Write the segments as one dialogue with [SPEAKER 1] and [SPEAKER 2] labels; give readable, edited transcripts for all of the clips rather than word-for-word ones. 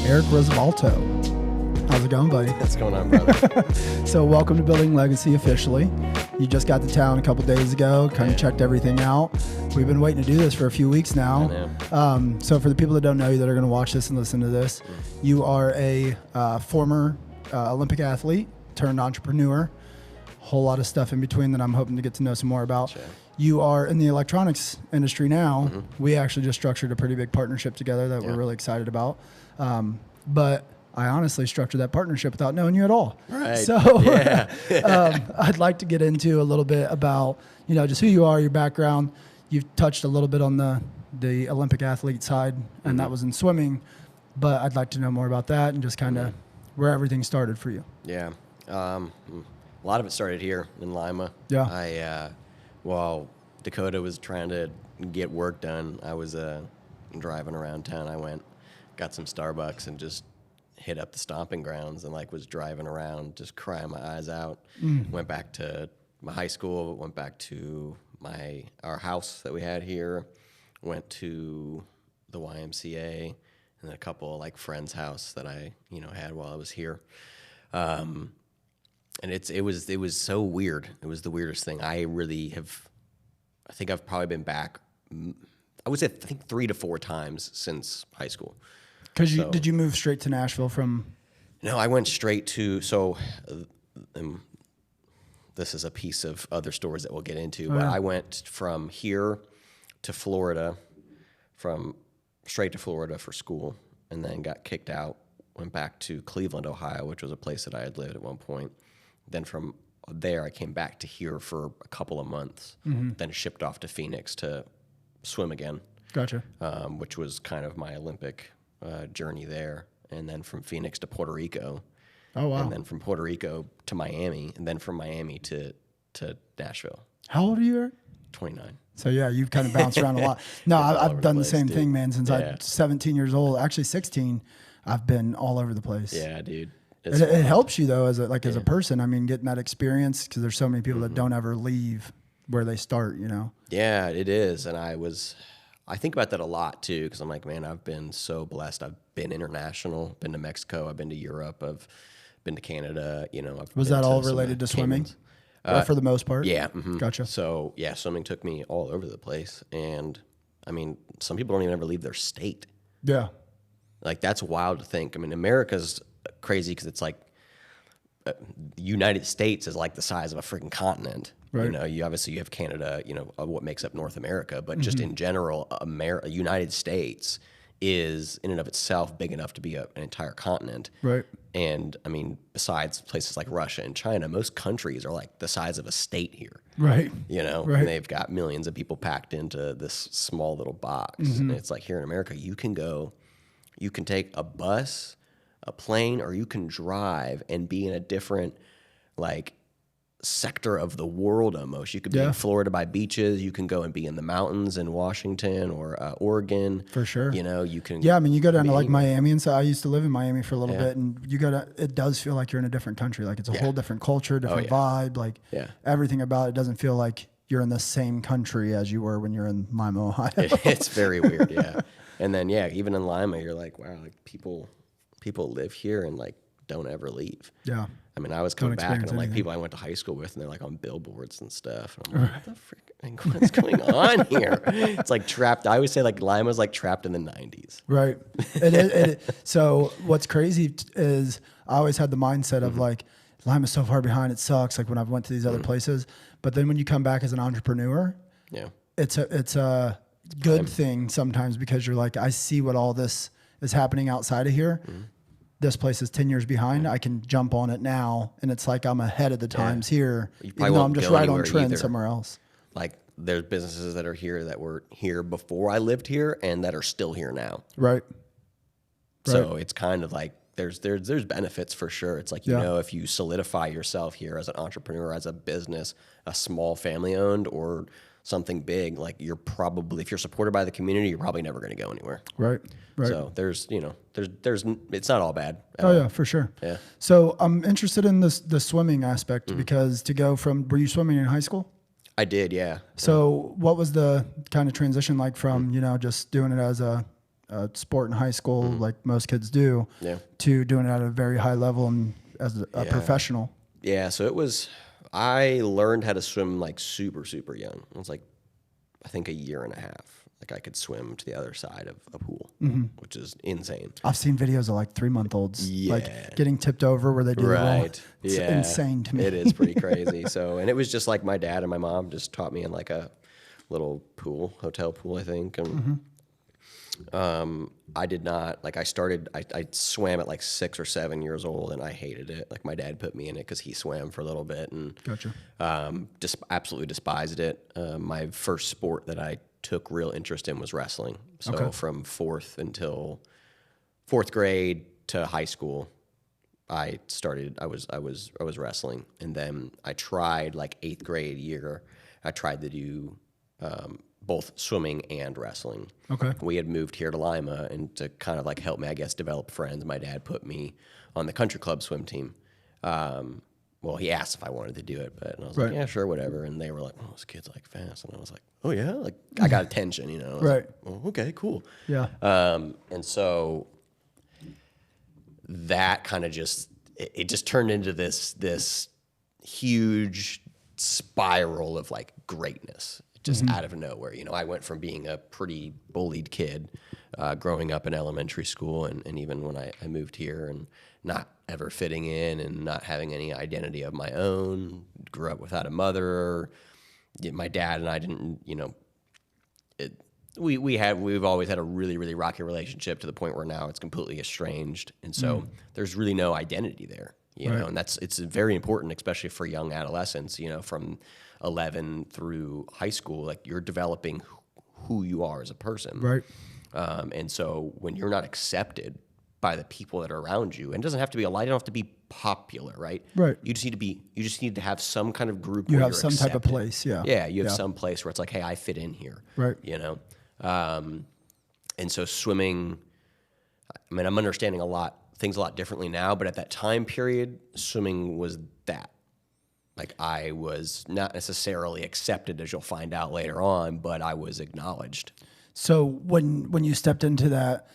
[SPEAKER 1] Erik Risolvato. How's it going, buddy?
[SPEAKER 2] What's going on, brother?
[SPEAKER 1] So welcome to Building Legacy officially. You just got to town a couple days ago, kind of checked everything out. We've been waiting to do this for a few weeks now. So for the people that don't know you that are going to watch this and listen to this, you are a former Olympic athlete turned entrepreneur. Whole lot of stuff in between that I'm hoping to get to know some more about.
[SPEAKER 2] Sure.
[SPEAKER 1] You are in the electronics industry now. We actually just structured a pretty big partnership together that we're really excited about. But I honestly structured that partnership without knowing you at all.
[SPEAKER 2] Right.
[SPEAKER 1] So I'd like to get into a little bit about, just who you are, your background. You've touched a little bit on the Olympic athlete side, and that was in swimming. But I'd like to know more about that and just kind of where everything started for you.
[SPEAKER 2] Yeah. A lot of it started here in Lima.
[SPEAKER 1] Yeah.
[SPEAKER 2] While Dakota was trying to get work done, I was driving around town. Got some Starbucks and just hit up the stomping grounds and was driving around just crying my eyes out. Went back to my high school, went back to our house that we had here, went to the YMCA and a couple friends' house that I had while I was here. And it was so weird. It was the weirdest thing. I think I've probably been back, I would say 3 to 4 times since high school.
[SPEAKER 1] Because did you move straight to Nashville from?
[SPEAKER 2] No, I went straight to, this is a piece of other stories that we'll get into, but I went from here to Florida, straight to Florida for school, and then got kicked out, went back to Cleveland, Ohio, which was a place that I had lived at one point. Then from there, I came back to here for a couple of months, then shipped off to Phoenix to swim again.
[SPEAKER 1] Gotcha.
[SPEAKER 2] Which was kind of my Olympic journey there. And then from Phoenix to Puerto Rico.
[SPEAKER 1] Oh, wow.
[SPEAKER 2] And then from Puerto Rico to Miami, and then from Miami to Nashville.
[SPEAKER 1] How old are you, Erik?
[SPEAKER 2] 29.
[SPEAKER 1] So, yeah, you've kind of bounced around a lot. No, I've done the same thing, man, since I'm 17 years old. Actually, 16, I've been all over the place.
[SPEAKER 2] Yeah, dude.
[SPEAKER 1] It helps you, though, as a person. I mean, getting that experience, because there's so many people that don't ever leave where they start,
[SPEAKER 2] Yeah, it is. And I think about that a lot, too, because I'm like, man, I've been so blessed. I've been international, been to Mexico, I've been to Europe, I've been to Canada,
[SPEAKER 1] Was that all related to swimming? For the most part?
[SPEAKER 2] Yeah.
[SPEAKER 1] Gotcha.
[SPEAKER 2] So, yeah, swimming took me all over the place. And, I mean, some people don't even ever leave their state.
[SPEAKER 1] Yeah.
[SPEAKER 2] That's wild to think. I mean, America's crazy because it's the United States is the size of a freaking continent.
[SPEAKER 1] Right.
[SPEAKER 2] You obviously have Canada, what makes up North America, but just in general, United States is in and of itself big enough to be an entire continent.
[SPEAKER 1] Right.
[SPEAKER 2] And I mean, besides places like Russia and China, most countries are the size of a state here.
[SPEAKER 1] Right.
[SPEAKER 2] Right. And they've got millions of people packed into this small little box. And it's here in America, you can take a bus, a plane, or you can drive and be in a different sector of the world almost. You could be in Florida by beaches. You can go and be in the mountains in Washington or Oregon.
[SPEAKER 1] For sure.
[SPEAKER 2] You can.
[SPEAKER 1] Yeah, I mean, you go down to Miami, and so I used to live in Miami for a little bit, and it does feel like you're in a different country. It's a whole different culture, different vibe. Everything about it doesn't feel like you're in the same country as you were when you're in Lima, Ohio.
[SPEAKER 2] It's very weird, yeah. And then, even in Lima, you're wow, people live here and don't ever leave.
[SPEAKER 1] Yeah.
[SPEAKER 2] I mean, I was coming back and I'm people I went to high school with, and they're on billboards and stuff. And I'm what the frick? What's going on here? It's trapped. I always say Lima's trapped in the 90s.
[SPEAKER 1] Right. So what's crazy is I always had the mindset of Lima's so far behind, it sucks. When I've went to these other places, but then when you come back as an entrepreneur, it's a good thing sometimes, because you're I see what all this is happening outside of here. This place is 10 years behind. I can jump on it now, and it's I'm ahead of the times here, even though I'm just right on trend somewhere else.
[SPEAKER 2] There's businesses that are here that were here before I lived here and that are still here now.
[SPEAKER 1] Right.
[SPEAKER 2] So it's kind of there's benefits for sure. It's if you solidify yourself here as an entrepreneur, as a business, a small family owned or something big, you're probably, if you're supported by the community, you're probably never going to go anywhere.
[SPEAKER 1] Right.
[SPEAKER 2] So there's it's not all bad.
[SPEAKER 1] Yeah, for sure.
[SPEAKER 2] Yeah.
[SPEAKER 1] So I'm interested in the swimming aspect, because to go from, were you swimming in high school?
[SPEAKER 2] I did, yeah.
[SPEAKER 1] So what was the kind of transition from, just doing it as a a sport in high school, like most kids do, to doing it at a very high level and as a professional?
[SPEAKER 2] Yeah, so I learned how to swim like super, super young. It was like, I think a year and a half. Like I could swim to the other side of a pool, which is insane.
[SPEAKER 1] I've seen videos of like 3-month-olds like getting tipped over where they do the roll. It's insane to me.
[SPEAKER 2] It is pretty crazy. So, and it was just like my dad and my mom just taught me in like a little pool, hotel pool, I think. And I did not, like I swam at like 6 or 7 years old and I hated it. Like my dad put me in it because he swam for a little bit and just absolutely despised it. My first sport that I took real interest in was wrestling. So from fourth grade to high school, I was wrestling. And then I tried like 8th grade year, I tried to do both swimming and wrestling.
[SPEAKER 1] Okay.
[SPEAKER 2] We had moved here to Lima, and to kind of like help me, I guess, develop friends, my dad put me on the country club swim team. Well, he asked if I wanted to do it, but I was like, yeah, sure, whatever. And they were like, oh, this kid's like fast. And I was like, oh yeah? Like I got attention, you know? I was like, oh, okay, cool.
[SPEAKER 1] Yeah.
[SPEAKER 2] And so that kind of it just turned into this huge spiral of like greatness, just out of nowhere. You know, I went from being a pretty bullied kid growing up in elementary school and even when I moved here and not ever fitting in and not having any identity of my own, grew up without a mother. My dad and I didn't, you know, we've always had a really, really rocky relationship to the point where now it's completely estranged. And so there's really no identity there, you know, and it's very important, especially for young adolescents, you know, from 11 through high school, like you're developing who you are as a person.
[SPEAKER 1] Right.
[SPEAKER 2] And so when you're not accepted by the people that are around you, and it doesn't have to be a lot, you don't have to be popular, right?
[SPEAKER 1] Right.
[SPEAKER 2] You just need to have some kind of group.
[SPEAKER 1] You
[SPEAKER 2] where
[SPEAKER 1] have
[SPEAKER 2] you're
[SPEAKER 1] some
[SPEAKER 2] accepted.
[SPEAKER 1] type of place. Yeah.
[SPEAKER 2] Yeah. You have some place where it's like, hey, I fit in here.
[SPEAKER 1] Right.
[SPEAKER 2] You know? And so swimming, I mean, I'm understanding things a lot differently now, but at that time period, swimming was that. Like I was not necessarily accepted, as you'll find out later on, but I was acknowledged.
[SPEAKER 1] So when you stepped into that,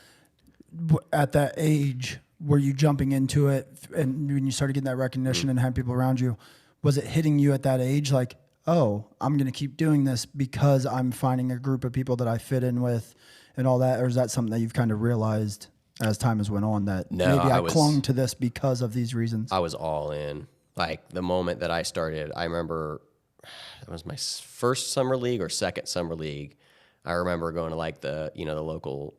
[SPEAKER 1] at that age, were you jumping into it, and when you started getting that recognition and had people around you, was it hitting you at that age like, oh, I'm going to keep doing this because I'm finding a group of people that I fit in with and all that? Or is that something that you've kind of realized as time has went on that maybe I clung to this because of these reasons?
[SPEAKER 2] I was all in. Like the moment that I started, I remember it was my first summer league or second summer league. I remember going to like the local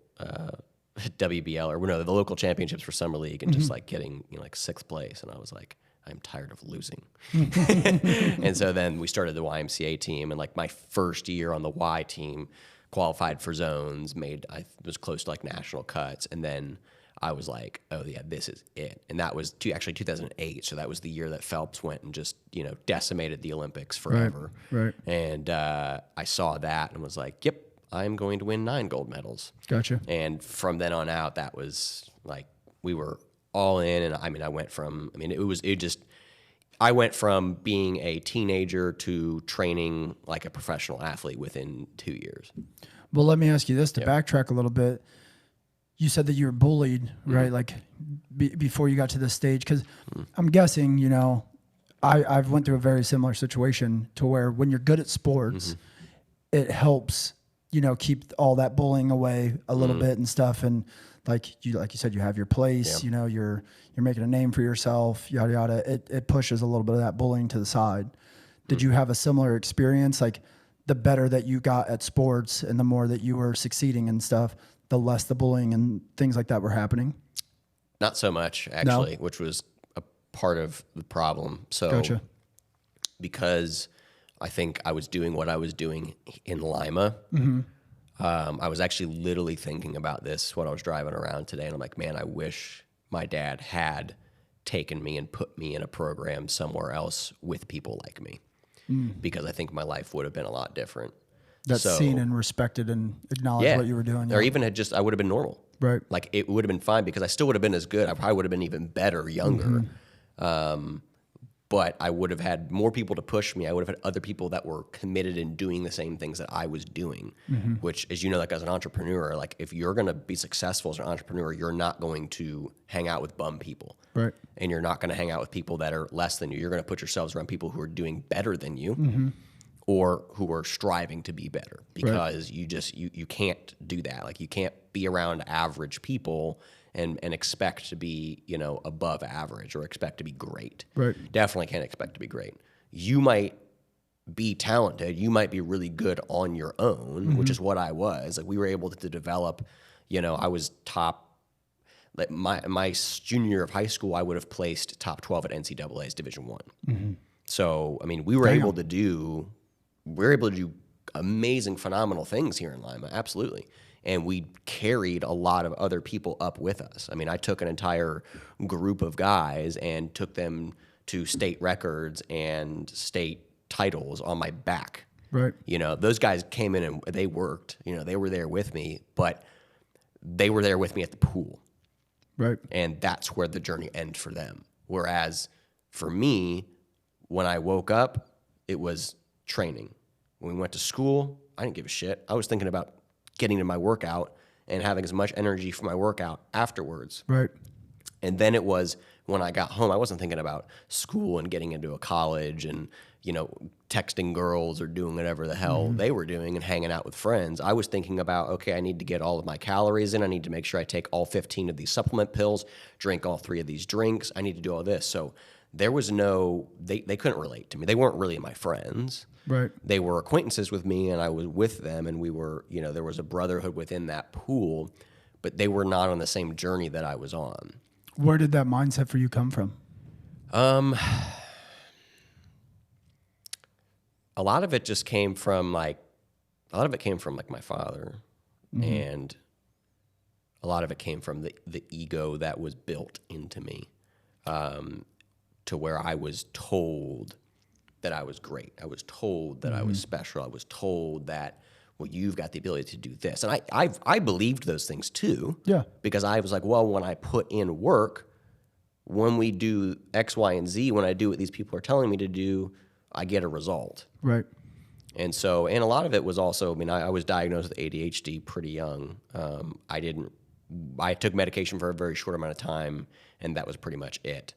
[SPEAKER 2] WBL or no, the local championships for summer league and just like getting like 6th place. And I was like, I'm tired of losing. And so then we started the YMCA team, and like my first year on the Y team, qualified for zones, was close to like national cuts. And then I was like, oh yeah, this is it. And that was actually 2008. So that was the year that Phelps went and just, decimated the Olympics forever.
[SPEAKER 1] Right.
[SPEAKER 2] And I saw that and was like, yep, I'm going to win 9 gold medals.
[SPEAKER 1] Gotcha.
[SPEAKER 2] And from then on out, that was like, we were all in. And I mean, I went from being a teenager to training like a professional athlete within 2 years.
[SPEAKER 1] Well, let me ask you this to backtrack a little bit. You said that you were bullied, right? Like before you got to this stage, because I'm guessing, I've went through a very similar situation to where when you're good at sports, it helps, keep all that bullying away a little bit and stuff. And like you said, you have your place, you're making a name for yourself, yada, yada. It pushes a little bit of that bullying to the side. Did you have a similar experience? Like the better that you got at sports and the more that you were succeeding and stuff, the less the bullying and things like that were happening?
[SPEAKER 2] Not so much, actually, which was a part of the problem. So,
[SPEAKER 1] Gotcha.
[SPEAKER 2] Because I think I was doing what I was doing in Lima, I was actually literally thinking about this when I was driving around today, and I'm like, man, I wish my dad had taken me and put me in a program somewhere else with people like me, because I think my life would have been a lot different.
[SPEAKER 1] That's seen and respected and acknowledged what you were doing.
[SPEAKER 2] Or even I would have been normal.
[SPEAKER 1] Right.
[SPEAKER 2] Like it would have been fine because I still would have been as good. I probably would have been even better, younger. but I would have had more people to push me. I would have had other people that were committed in doing the same things that I was doing, which, as you know, like as an entrepreneur, like if you're going to be successful as an entrepreneur, you're not going to hang out with bum people.
[SPEAKER 1] Right.
[SPEAKER 2] And you're not going to hang out with people that are less than you. You're going to put yourselves around people who are doing better than you or who are striving to be better, because you can't do that. Like you can't be around average people and expect to be, you know, above average or expect to be great.
[SPEAKER 1] Right.
[SPEAKER 2] Definitely can't expect to be great. You might be talented. You might be really good on your own, which is what I was. Like we were able to develop, you know, I was top, like my junior year of high school, I would have placed top 12 at NCAA's Division I. So, I mean, we were able to do amazing, phenomenal things here in Lima. Absolutely. And we carried a lot of other people up with us. I mean, I took an entire group of guys and took them to state records and state titles on my back.
[SPEAKER 1] Right.
[SPEAKER 2] You know, those guys came in and they worked. You know, they were there with me, but they were there with me at the pool.
[SPEAKER 1] Right.
[SPEAKER 2] And that's where the journey ends for them. Whereas for me, when I woke up, it was training. When we went to school, I didn't give a shit. I was thinking about getting to my workout and having as much energy for my workout afterwards.
[SPEAKER 1] Right.
[SPEAKER 2] And then it was when I got home, I wasn't thinking about school and getting into a college and, you know, texting girls or doing whatever the hell they were doing and hanging out with friends. I was thinking about, okay, I need to get all of my calories in. I need to make sure I take all 15 of these supplement pills, drink all 3 of these drinks. I need to do all this. So there was no, they couldn't relate to me. They weren't really my friends.
[SPEAKER 1] Right.
[SPEAKER 2] They were acquaintances with me, and I was with them, and we were, you know, there was a brotherhood within that pool, but they were not on the same journey that I was on.
[SPEAKER 1] Where did that mindset for you come from?
[SPEAKER 2] A lot of it just came from my father, and a lot of it came from the ego that was built into me, to where I was told that I was great. I was told that I was special. I was told that, well, you've got the ability to do this. And I believed those things too.
[SPEAKER 1] Yeah.
[SPEAKER 2] Because I was like, well, when I put in work, when we do X, Y, and Z, when I do what these people are telling me to do, I get a result.
[SPEAKER 1] Right.
[SPEAKER 2] And so, and a lot of it was also, I mean, I was diagnosed with ADHD pretty young. I took medication for a very short amount of time, and that was pretty much it.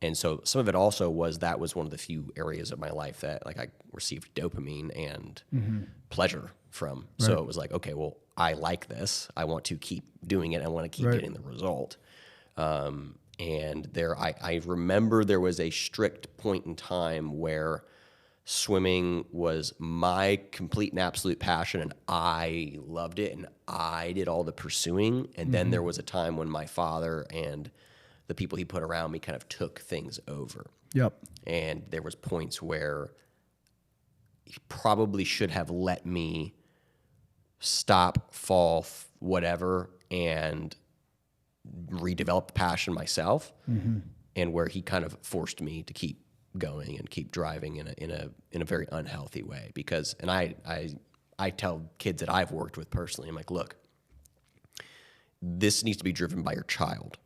[SPEAKER 2] And so some of it also was that was one of the few areas of my life that like I received dopamine and pleasure from. Right. So it was like, okay, well, I like this. I want to keep doing it. I want to keep getting the result. And I remember there was a strict point in time where swimming was my complete and absolute passion, and I loved it, and I did all the pursuing. And then there was a time when my father and the people he put around me kind of took things over. Yep. And there was points where he probably should have let me stop, fall, whatever, and redevelop the passion myself. And where he kind of forced me to keep going and keep driving in a very unhealthy way. Because, and I tell kids that I've worked with personally, I'm like, look, this needs to be driven by your child.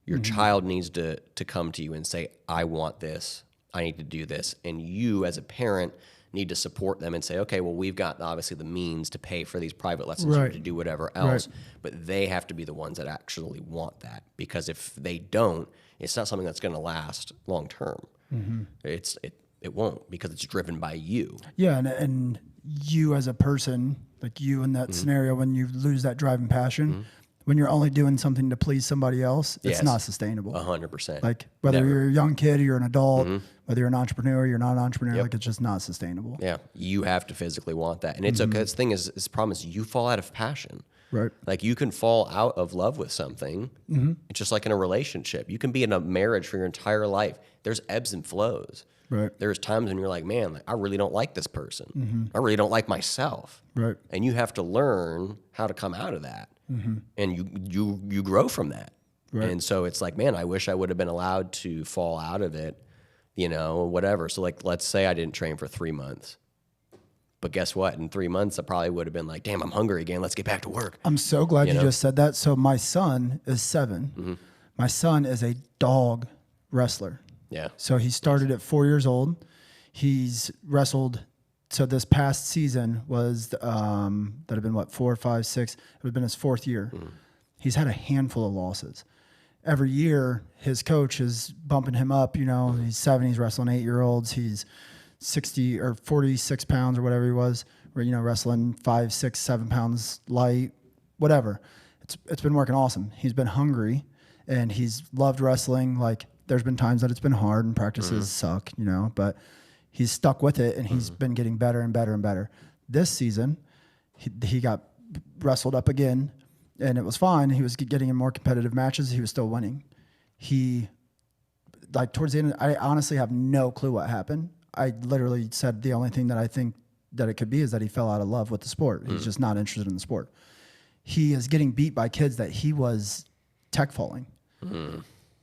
[SPEAKER 2] Your child needs to come to you and say, I want this, I need to do this. And you as a parent need to support them and say, okay, well, we've got obviously the means to pay for these private lessons or to do whatever else, but they have to be the ones that actually want that. Because if they don't, it's not something that's going to last long term. It won't, because it's driven by you.
[SPEAKER 1] Yeah, and you as a person, like you in that scenario, when you lose that driving passion, when you're only doing something to please somebody else, it's not sustainable.
[SPEAKER 2] 100%.
[SPEAKER 1] Like whether you're a young kid or you're an adult, whether you're an entrepreneur, you're not an entrepreneur, like it's just not sustainable.
[SPEAKER 2] Yeah, you have to physically want that. And it's okay. The thing is, the problem is you fall out of passion.
[SPEAKER 1] Right.
[SPEAKER 2] Like you can fall out of love with something. It's just like in a relationship. You can be in a marriage for your entire life. There's ebbs and flows.
[SPEAKER 1] Right.
[SPEAKER 2] There's times when you're like, man, like, I really don't like this person. I really don't like myself.
[SPEAKER 1] Right.
[SPEAKER 2] And you have to learn how to come out of that. And you grow from that. Right. And so it's like, man, I wish I would have been allowed to fall out of it, you know, whatever. So like, let's say I didn't train for 3 months. But guess what? In 3 months, I probably would have been like, damn, I'm hungry again. Let's get back to work.
[SPEAKER 1] I'm so glad you just said that. So my son is 7. My son is a dog wrestler.
[SPEAKER 2] Yeah.
[SPEAKER 1] So he started at 4 years old. He's wrestled. So this past season was, that have been what, 4, 5, 6, it would have been his 4th year. He's had a handful of losses. Every year, his coach is bumping him up. You know, he's 7, he's wrestling 8-year-olds. He's 60 or 46 pounds or whatever he was, where, you know, wrestling 5, 6, 7 pounds light, whatever. It's been working awesome. He's been hungry and he's loved wrestling. Like, there's been times that it's been hard and practices suck, you know, but he's stuck with it and he's been getting better and better and better. This season, he got wrestled up again and it was fine. He was getting in more competitive matches. He was still winning. He, like, towards the end, I honestly have no clue what happened. I literally said the only thing that I think that it could be is that he fell out of love with the sport. He's just not interested in the sport. He is getting beat by kids that he was tech falling.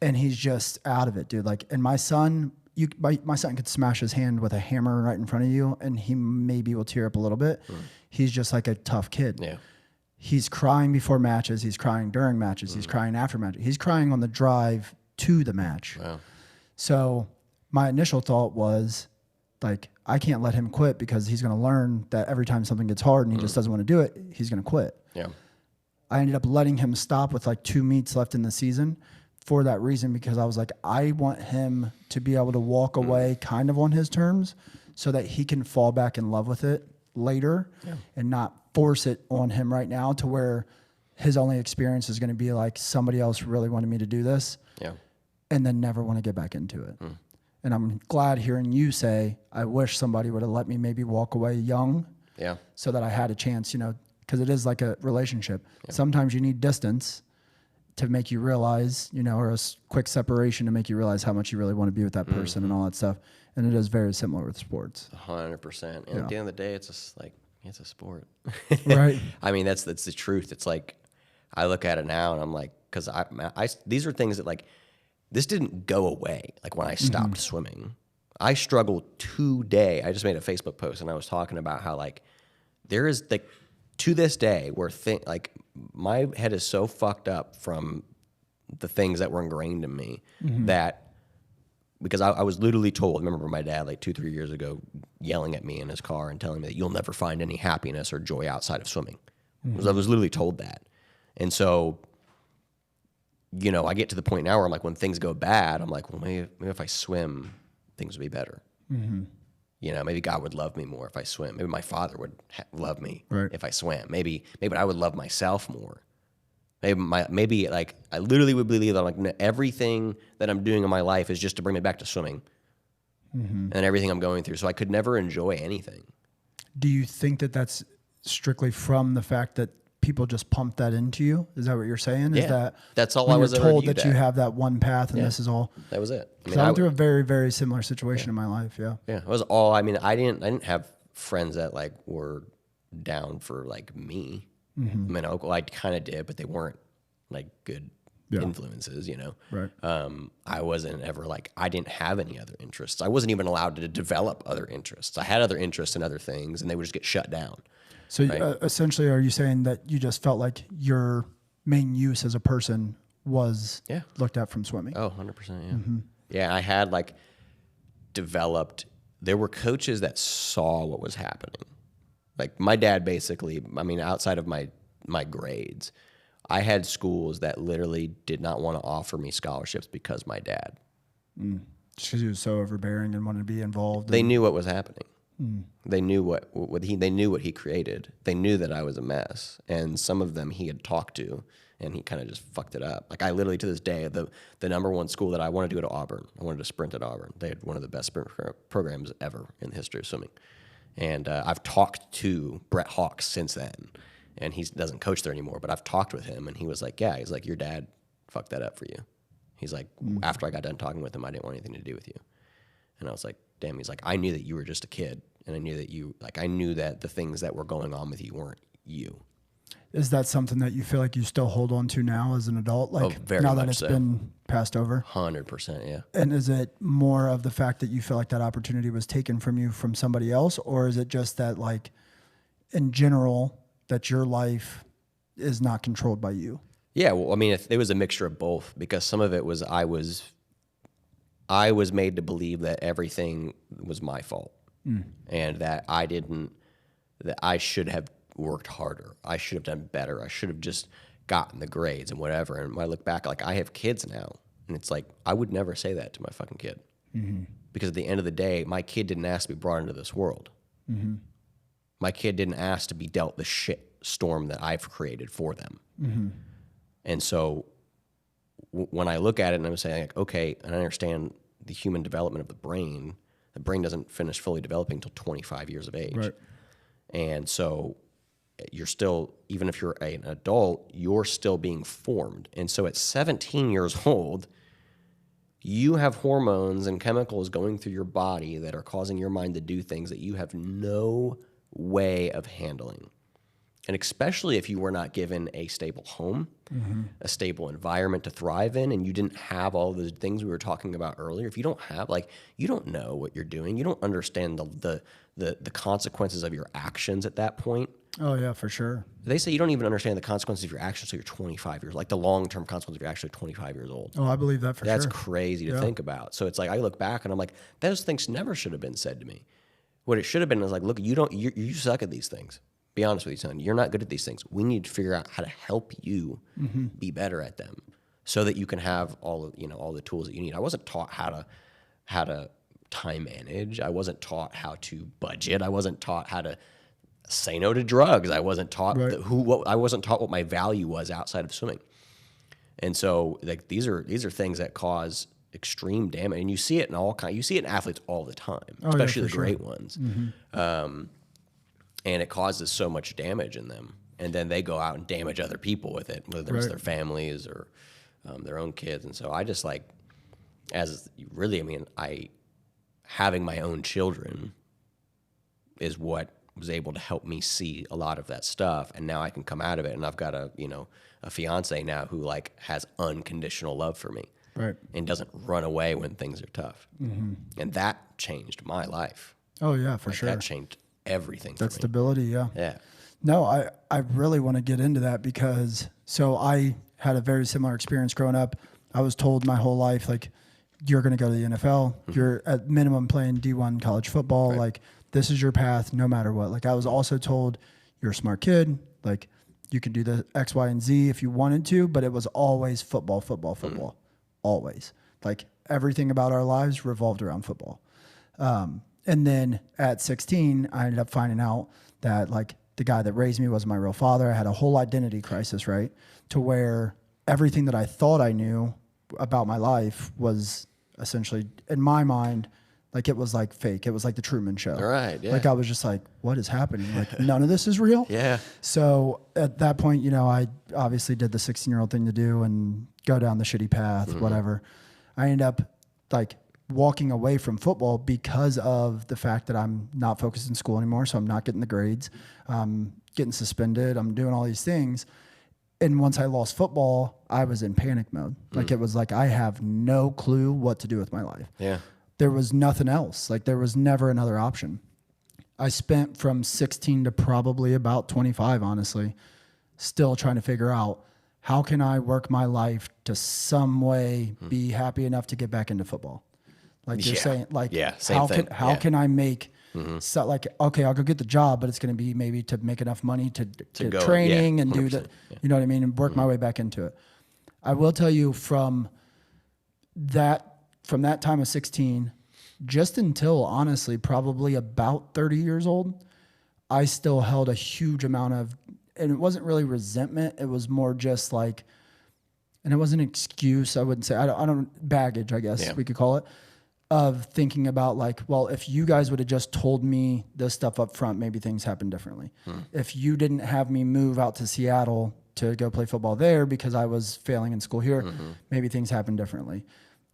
[SPEAKER 1] And he's just out of it, dude. Like, and my son, my son could smash his hand with a hammer right in front of you and he maybe will tear up a little bit. He's just like a tough kid.
[SPEAKER 2] Yeah.
[SPEAKER 1] He's crying before matches. He's crying during matches. He's crying after matches. He's crying on the drive to the match.
[SPEAKER 2] Wow.
[SPEAKER 1] So my initial thought was, like, I can't let him quit because he's going to learn that every time something gets hard and he just doesn't want to do it, he's going to quit.
[SPEAKER 2] Yeah.
[SPEAKER 1] I ended up letting him stop with like 2 meets left in the season for that reason, because I was like, I want him to be able to walk away kind of on his terms so that he can fall back in love with it later and not force it on him right now to where his only experience is going to be like, somebody else really wanted me to do this and then never want to get back into it. And I'm glad hearing you say, I wish somebody would have let me maybe walk away young so that I had a chance, you know, because it is like a relationship. Sometimes you need distance to make you realize, you know, or a quick separation to make you realize how much you really want to be with that person and all that stuff. And it is very similar with sports.
[SPEAKER 2] 100%. And at the end of the day, it's just like, it's a sport.
[SPEAKER 1] Right.
[SPEAKER 2] I mean, that's the truth. It's like, I look at it now and I'm like, because these are things that, like, this didn't go away. Like, when I stopped swimming, I struggle today. I just made a Facebook post and I was talking about how, like, there is, like, to this day where like, my head is so fucked up from the things that were ingrained in me that, because I was literally told, I remember my dad like 2-3 years ago yelling at me in his car and telling me that you'll never find any happiness or joy outside of swimming. I was literally told that. And so, you know, I get to the point now where I'm like, when things go bad, I'm like, well, maybe if I swim, things would be better. You know, maybe God would love me more if I swim. Maybe my father would love me if I swam. Maybe I would love myself more. Maybe like, I literally would believe that, like, everything that I'm doing in my life is just to bring me back to swimming and everything I'm going through. So I could never enjoy anything.
[SPEAKER 1] Do you think that that's strictly from the fact that people just pump that into you? Is that what you're saying?
[SPEAKER 2] Yeah, that's all
[SPEAKER 1] when
[SPEAKER 2] I was
[SPEAKER 1] you're
[SPEAKER 2] ever
[SPEAKER 1] told
[SPEAKER 2] viewed
[SPEAKER 1] that you
[SPEAKER 2] at.
[SPEAKER 1] have that one path and this is all?
[SPEAKER 2] That was it.
[SPEAKER 1] I went through a very, very similar situation in my life. Yeah.
[SPEAKER 2] It was all, I mean, I didn't have friends that, like, were down for, like, me. I mean, I kind of did, but they weren't, like, good influences, you know?
[SPEAKER 1] Right.
[SPEAKER 2] I wasn't ever, like, I didn't have any other interests. I wasn't even allowed to develop other interests. I had other interests in other things, and they would just get shut down.
[SPEAKER 1] So essentially, are you saying that you just felt like your main use as a person was looked at from swimming?
[SPEAKER 2] Oh, 100%, yeah. Yeah, I had, like, developed, there were coaches that saw what was happening. Like, my dad basically, I mean, outside of my grades, I had schools that literally did not want to offer me scholarships because my dad.
[SPEAKER 1] Just because he was so overbearing and wanted to be involved.
[SPEAKER 2] They knew what was happening. They knew they knew what he created. They knew that I was a mess, and some of them he had talked to, and he kind of just fucked it up. Like, I literally, to this day, the #1 school that I wanted to go to Auburn. I wanted to sprint at Auburn. They had one of the best sprint programs ever in the history of swimming. And I've talked to Brett Hawks since then, and he doesn't coach there anymore. But I've talked with him, and he was like, "Yeah, he's like, your dad fucked that up for you." He's like, after I got done talking with him, I didn't want anything to do with you. And I was like, damn. He's like, I knew that you were just a kid, and I knew that the things that were going on with you weren't you.
[SPEAKER 1] Is that something that you feel like you still hold on to now as an adult? Like,
[SPEAKER 2] very
[SPEAKER 1] now that
[SPEAKER 2] much
[SPEAKER 1] it's
[SPEAKER 2] so.
[SPEAKER 1] been passed over?
[SPEAKER 2] 100%, yeah.
[SPEAKER 1] And is it more of the fact that you feel like that opportunity was taken from you from somebody else? Or is it just that, like, in general, that your life is not controlled by you?
[SPEAKER 2] Yeah, well, I mean, it was a mixture of both, because some of it was I was I was made to believe that everything was my fault and that that I should have worked harder. I should have done better. I should have just gotten the grades and whatever. And when I look back, like I have kids now, and it's like, I would never say that to my fucking kid. Because at the end of the day, my kid didn't ask to be brought into this world. My kid didn't ask to be dealt the shit storm that I've created for them. And so when I look at it and I'm saying, like, okay, and I understand the human development of the brain doesn't finish fully developing until 25 years of age. Right. And so you're still, even if you're an adult, you're still being formed. And so at 17 years old, you have hormones and chemicals going through your body that are causing your mind to do things that you have no way of handling. And especially if you were not given a stable home, a stable environment to thrive in, and you didn't have all the things we were talking about earlier. If you don't have, like, you don't know what you're doing. You don't understand the consequences of your actions at that point.
[SPEAKER 1] Oh, yeah, for sure.
[SPEAKER 2] They say you don't even understand the consequences of your actions until you're 25 years, like the long-term consequences if you're actually 25 years old.
[SPEAKER 1] Oh, I believe that for sure.
[SPEAKER 2] That's crazy to think about. So it's like, I look back and I'm like, those things never should have been said to me. What it should have been is like, look, you suck at these things. Be honest with you, son. You're not good at these things. We need to figure out how to help you be better at them, so that you can have all the tools that you need. I wasn't taught how to time manage. I wasn't taught how to budget. I wasn't taught how to say no to drugs. I wasn't taught I wasn't taught what my value was outside of swimming. And so, like, these are things that cause extreme damage, and you see it in you see it in athletes all the time, especially the great ones. And it causes so much damage in them. And then they go out and damage other people with it, whether it's their families or their own kids. And so I just having my own children is what was able to help me see a lot of that stuff. And now I can come out of it. And I've got a fiance now who has unconditional love for me. Right. And doesn't run away when things are tough. And that changed my life.
[SPEAKER 1] Oh, yeah, for sure.
[SPEAKER 2] That changed everything for me.
[SPEAKER 1] That stability, yeah.
[SPEAKER 2] Yeah.
[SPEAKER 1] No, I really want to get into that because, so I had a very similar experience growing up. I was told my whole life, like, you're going to go to the NFL. You're at minimum playing D1 college football. Right. Like, this is your path no matter what. Like, I was also told, you're a smart kid. Like, you could do the X, Y, and Z if you wanted to, but it was always football. Always. Like, everything about our lives revolved around football. And then at 16, I ended up finding out that, like, the guy that raised me wasn't my real father. I had a whole identity crisis, right? To where everything that I thought I knew about my life was essentially, in my mind, like, it was like fake. It was like the Truman Show.
[SPEAKER 2] Right, yeah.
[SPEAKER 1] Like, I was just like, what is happening? Like, none of this is real?
[SPEAKER 2] Yeah.
[SPEAKER 1] So at that point, I obviously did the 16-year-old thing to do and go down the shitty path, whatever. I ended up, like, walking away from football because of the fact that I'm not focused in school anymore. So I'm not getting the grades, getting suspended. I'm doing all these things. And once I lost football, I was in panic mode. Like, it was like, I have no clue what to do with my life.
[SPEAKER 2] Yeah.
[SPEAKER 1] There was nothing else. Like, there was never another option. I spent from 16 to probably about 25, honestly, still trying to figure out, how can I work my life to some way be happy enough to get back into football? Like you're saying, like, how can I make, so, like, okay, I'll go get the job, but it's going to be maybe to make enough money to get go, training and do that, you know what I mean? And work my way back into it. I will tell you from that time of 16, just until, honestly, probably about 30 years old, I still held a huge amount of, and it wasn't really resentment. It was more just like, and it wasn't an excuse. I wouldn't say, I don't baggage, I guess we could call it, of thinking about, like, well, if you guys would have just told me this stuff up front, maybe things happen differently. If you didn't have me move out to Seattle to go play football there because I was failing in school here, maybe things happen differently.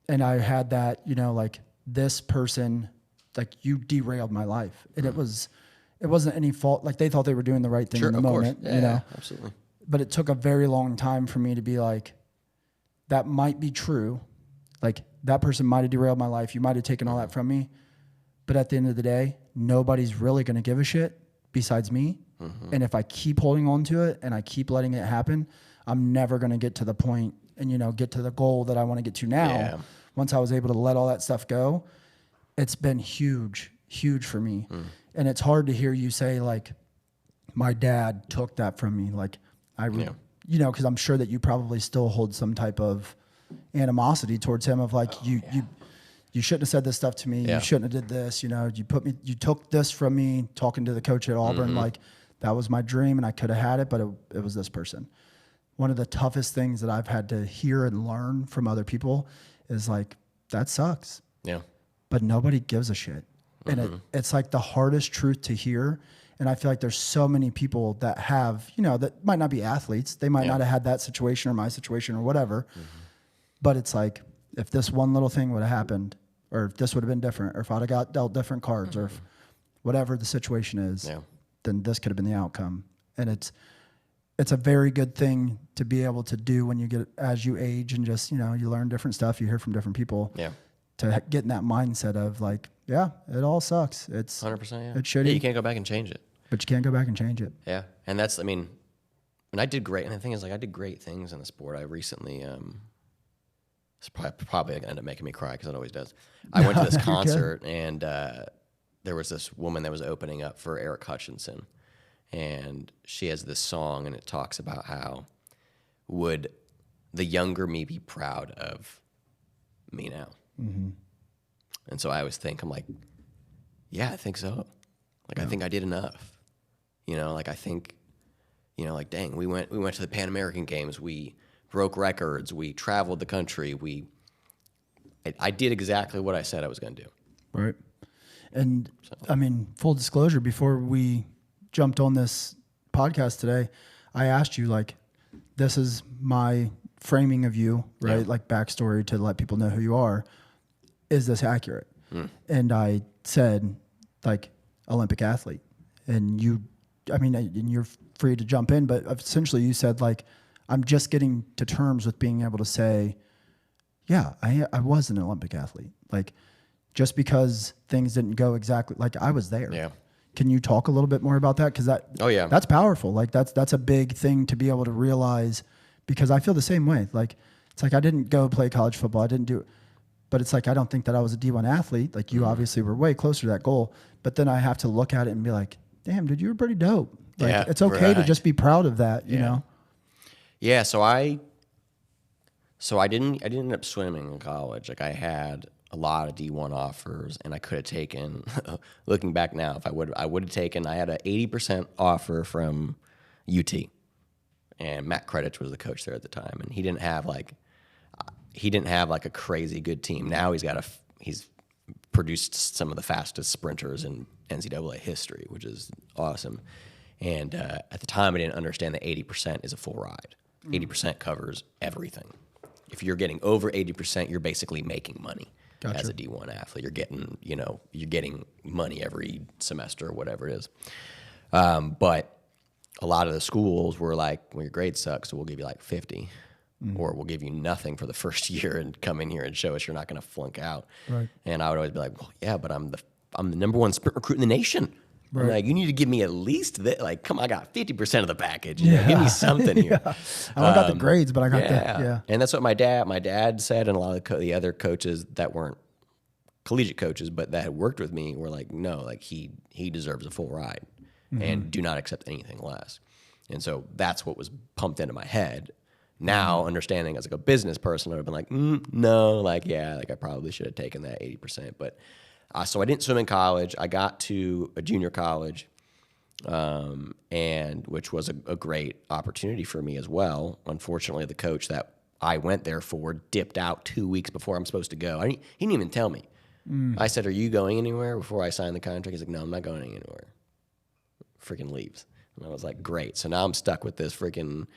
[SPEAKER 1] And I had that, like, this person, like, you derailed my life. And it wasn't any fault. Like, they thought they were doing the right thing in the moment,
[SPEAKER 2] Yeah, absolutely.
[SPEAKER 1] But it took a very long time for me to be like, that might be true. Like, that person might have derailed my life. You might have taken all that from me. But at the end of the day, nobody's really going to give a shit besides me. And if I keep holding on to it and I keep letting it happen, I'm never going to get to the point and, get to the goal that I want to get to now, once I was able to let all that stuff go, it's been huge for me. And it's hard to hear you say like, my dad took that from me. Like you know, cause I'm sure that you probably still hold some type of animosity towards him of like, you shouldn't have said this stuff to me. You shouldn't have did this. You know, you took this from me talking to the coach at Auburn. Like that was my dream and I could have had it, but it was this person. One of the toughest things that I've had to hear and learn from other people is like, that sucks. Yeah. But nobody gives a shit. And it's like the hardest truth to hear. And I feel like there's so many people that have, you know, that might not be athletes. They might not have had that situation or my situation or whatever. But it's like, if this one little thing would have happened, or if this would have been different, or if I'd have got dealt different cards, or if whatever the situation is, then this could have been the outcome. And it's a very good thing to be able to do when you get, as you age and just, you know, you learn different stuff, you hear from different people. Yeah. To get in that mindset of like, yeah, it all sucks. It's
[SPEAKER 2] 100%.
[SPEAKER 1] It's shitty.
[SPEAKER 2] Yeah, you can't go back and change it.
[SPEAKER 1] But you can't go back and change it.
[SPEAKER 2] Yeah. And that's, I mean, and I did great. And the thing is, like, I did great things in the sport. I recently, it's probably going to end up making me cry because it always does. I went to this concert and there was this woman that was opening up for Eric Hutchinson. And she has this song and it talks about how would the younger me be proud of me now? And so I always think, I'm like, yeah, I think so. Like, I think I did enough. You know, like, I think, you know, like, dang, we went to the Pan American Games. We broke records. We traveled the country. I did exactly what I said I was going to do.
[SPEAKER 1] Right. And, I mean, full disclosure, before we jumped on this podcast today, I asked you, like, this is my framing of you, right? Yeah. Like, backstory to let people know who you are. Is this accurate? And I said, like, Olympic athlete. And you, I mean, and you're free to jump in, but essentially you said, like, I'm just getting to terms with being able to say, yeah, I was an Olympic athlete. Like, just because things didn't go exactly, like, I was there. Yeah. Can you talk a little bit more about that? Because that's powerful. Like, that's a big thing to be able to realize, because I feel the same way. Like, it's like I didn't go play college football. I didn't do it. But it's like, I don't think that I was a D1 athlete. Like, you obviously were way closer to that goal. But then I have to look at it and be like, damn, dude, you were pretty dope. Like, it's okay to just be proud of that, you know?
[SPEAKER 2] Yeah, so I didn't end up swimming in college. Like, I had a lot of D1 offers, and I could have taken, looking back now, if I would have taken, I had an 80% offer from UT. And Matt Credich was the coach there at the time, and he didn't have like a crazy good team. Now he's produced some of the fastest sprinters in NCAA history, which is awesome. And at the time, I didn't understand that 80% is a full ride. 80% covers everything. If you're getting over 80%, you're basically making money as a D1 athlete. You're getting money every semester or whatever it is. But a lot of the schools were like, well, your grade sucks, so we'll give you like 50. Or we'll give you nothing for the first year and come in here and show us you're not going to flunk out. Right. And I would always be like, well, yeah, but I'm the number one sprint recruit in the nation. Right. Like, you need to give me at least like, come on, I got 50% of the package. You know, give me something here.
[SPEAKER 1] I don't got the grades, but I got
[SPEAKER 2] And that's what my dad said, and a lot of the other coaches that weren't collegiate coaches, but that had worked with me were like, no, like he deserves a full ride and do not accept anything less. And so that's what was pumped into my head. Now, understanding as like a business person, I would have been like, no, like, yeah, like I probably should have taken that 80%. But so I didn't swim in college. I got to a junior college, and which was a great opportunity for me as well. Unfortunately, the coach that I went there for dipped out 2 weeks before I'm supposed to go. He didn't even tell me. I said, are you going anywhere before I signed the contract? He's like, no, I'm not going anywhere. Freaking leaves. And I was like, great. So now I'm stuck with this freaking...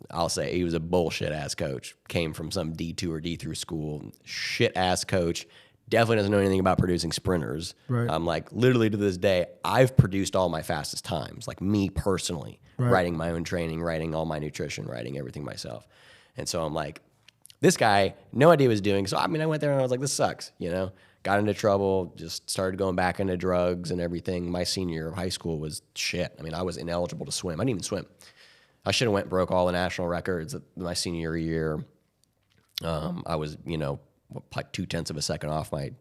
[SPEAKER 2] I'll say he was a bullshit-ass coach. Came from some D2 or D3 school. Shit-ass coach. Definitely doesn't know anything about producing sprinters. Right. I'm like, literally to this day, I've produced all my fastest times. Like, me personally. Right. Writing my own training, writing all my nutrition, writing everything myself. And so I'm like, this guy, no idea what he was doing. So, I mean, I went there and I was like, this sucks, you know? Got into trouble, just started going back into drugs and everything. My senior year of high school was shit. I mean, I was ineligible to swim. I didn't even swim. I should have went and broke all the national records my senior year. I was, like 0.2 of a second off my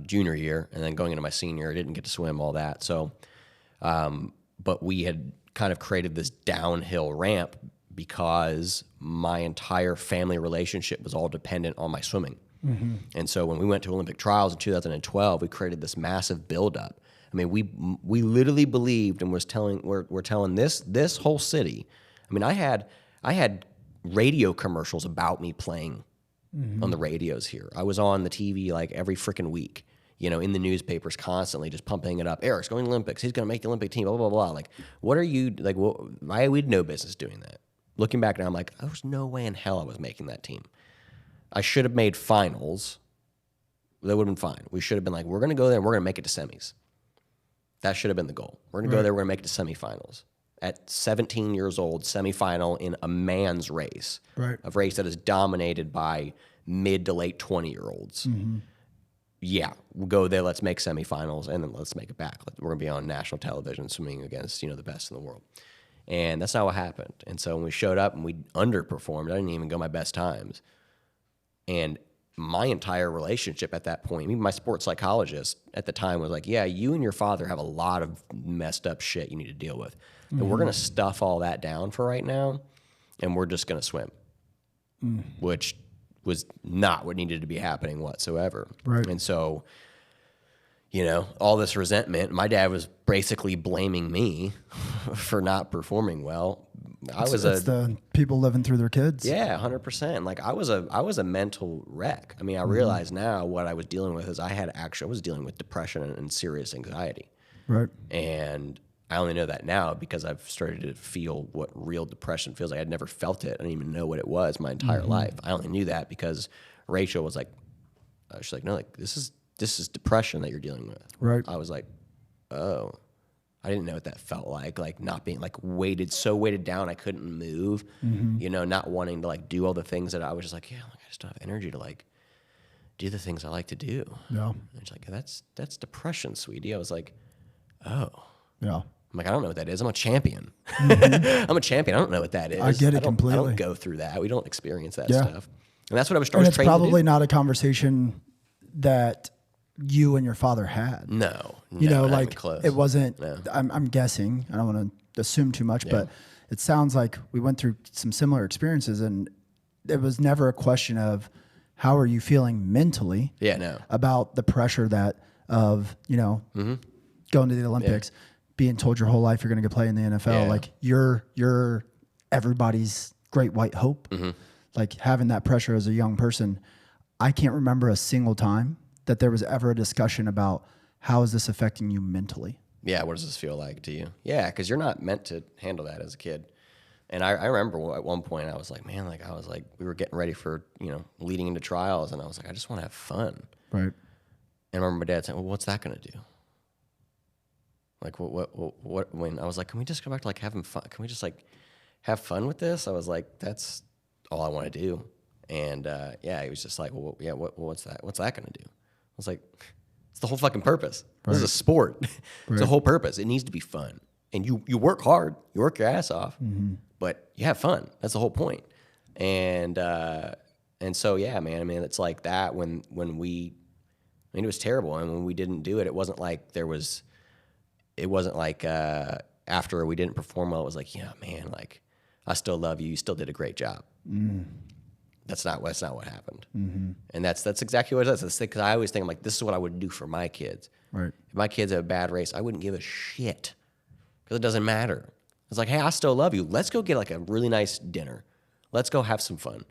[SPEAKER 2] junior year, and then going into my senior, I didn't get to swim, all that. So, but we had kind of created this downhill ramp because my entire family relationship was all dependent on my swimming. Mm-hmm. And so when we went to Olympic trials in 2012, we created this massive buildup. I mean, we literally believed and we're telling this whole city. I mean, I had radio commercials about me playing on the radios here. I was on the TV like every freaking week, you know, in the newspapers constantly, just pumping it up. Erik's going to the Olympics. He's going to make the Olympic team, blah, blah, blah. Like, what are you, like, why we had no business doing that. Looking back now, I'm like, there's no way in hell I was making that team. I should have made finals. That would have been fine. We should have been like, we're going to go there and we're going to make it to semis. That should have been the goal. We're going to go there, we're going to make it to semifinals. At 17 years old, semifinal in a man's race, a race that is dominated by mid to late 20-year-olds. Mm-hmm. Yeah, we'll go there, let's make semifinals, and then let's make it back. We're going to be on national television swimming against, you know, the best in the world. And that's not what happened. And so when we showed up and we underperformed, I didn't even go my best times. And my entire relationship at that point, even my sports psychologist at the time was like, yeah, you and your father have a lot of messed up shit you need to deal with. Mm-hmm. And we're going to stuff all that down for right now, and we're just going to swim, which was not what needed to be happening whatsoever.
[SPEAKER 1] Right.
[SPEAKER 2] And so, you know, all this resentment, my dad was basically blaming me for not performing well.
[SPEAKER 1] It's the people living through their kids.
[SPEAKER 2] Yeah, 100%. Like I was a mental wreck. I mean, I realize now what I was dealing with is I was dealing with depression and serious anxiety.
[SPEAKER 1] Right.
[SPEAKER 2] And I only know that now because I've started to feel what real depression feels like. I'd never felt it. I didn't even know what it was my entire life. I only knew that because Rachel was like, she's like, no, like this is depression that you're dealing with.
[SPEAKER 1] Right.
[SPEAKER 2] I was like, oh. I didn't know what that felt like not being like weighted down I couldn't move, you know, not wanting to like do all the things that I was just like, yeah, like, I just don't have energy to like do the things I like to do.
[SPEAKER 1] Yeah.
[SPEAKER 2] And she's like, that's depression, sweetie. I was like, oh.
[SPEAKER 1] Yeah.
[SPEAKER 2] I'm like, I don't know what that is. I'm a champion. I'm a champion. I don't know what that is.
[SPEAKER 1] I get it completely.
[SPEAKER 2] I don't go through that. We don't experience that stuff. And that's what I was trying to do.
[SPEAKER 1] And it's probably not a conversation that you and your father had.
[SPEAKER 2] No,
[SPEAKER 1] you know, like
[SPEAKER 2] close.
[SPEAKER 1] It wasn't, I'm guessing, I don't want to assume too much, but it sounds like we went through some similar experiences and it was never a question of how are you feeling mentally about the pressure of, you know, going to the Olympics, being told your whole life you're going to go play in the NFL. Like you're everybody's great white hope. Like having that pressure as a young person, I can't remember a single time that there was ever a discussion about how is this affecting you mentally?
[SPEAKER 2] Yeah, what does this feel like to you? Yeah, because you're not meant to handle that as a kid. And I remember at one point I was like, man, like I was like, we were getting ready for, you know, leading into trials, and I was like, I just want to have fun.
[SPEAKER 1] Right.
[SPEAKER 2] And I remember my dad saying, well, what's that going to do? Like, what, when I was like, can we just go back to like having fun? Can we just like have fun with this? I was like, that's all I want to do. And he was just like, well, yeah, what's that? What's that going to do? I was like, it's the whole fucking purpose. Right. This is a sport. It's the whole purpose. It needs to be fun. And you work hard. You work your ass off. But you have fun. That's the whole point. And so, yeah, man, I mean, it's like that when we, I mean, it was terrible. And when we didn't do it, it wasn't like after we didn't perform well, it was like, yeah, man, like, I still love you. You still did a great job. That's not what happened. And that's exactly what it is. Because I always think, I'm like, this is what I would do for my kids.
[SPEAKER 1] Right.
[SPEAKER 2] If my kids have a bad race, I wouldn't give a shit because it doesn't matter. It's like, hey, I still love you. Let's go get like a really nice dinner. Let's go have some fun.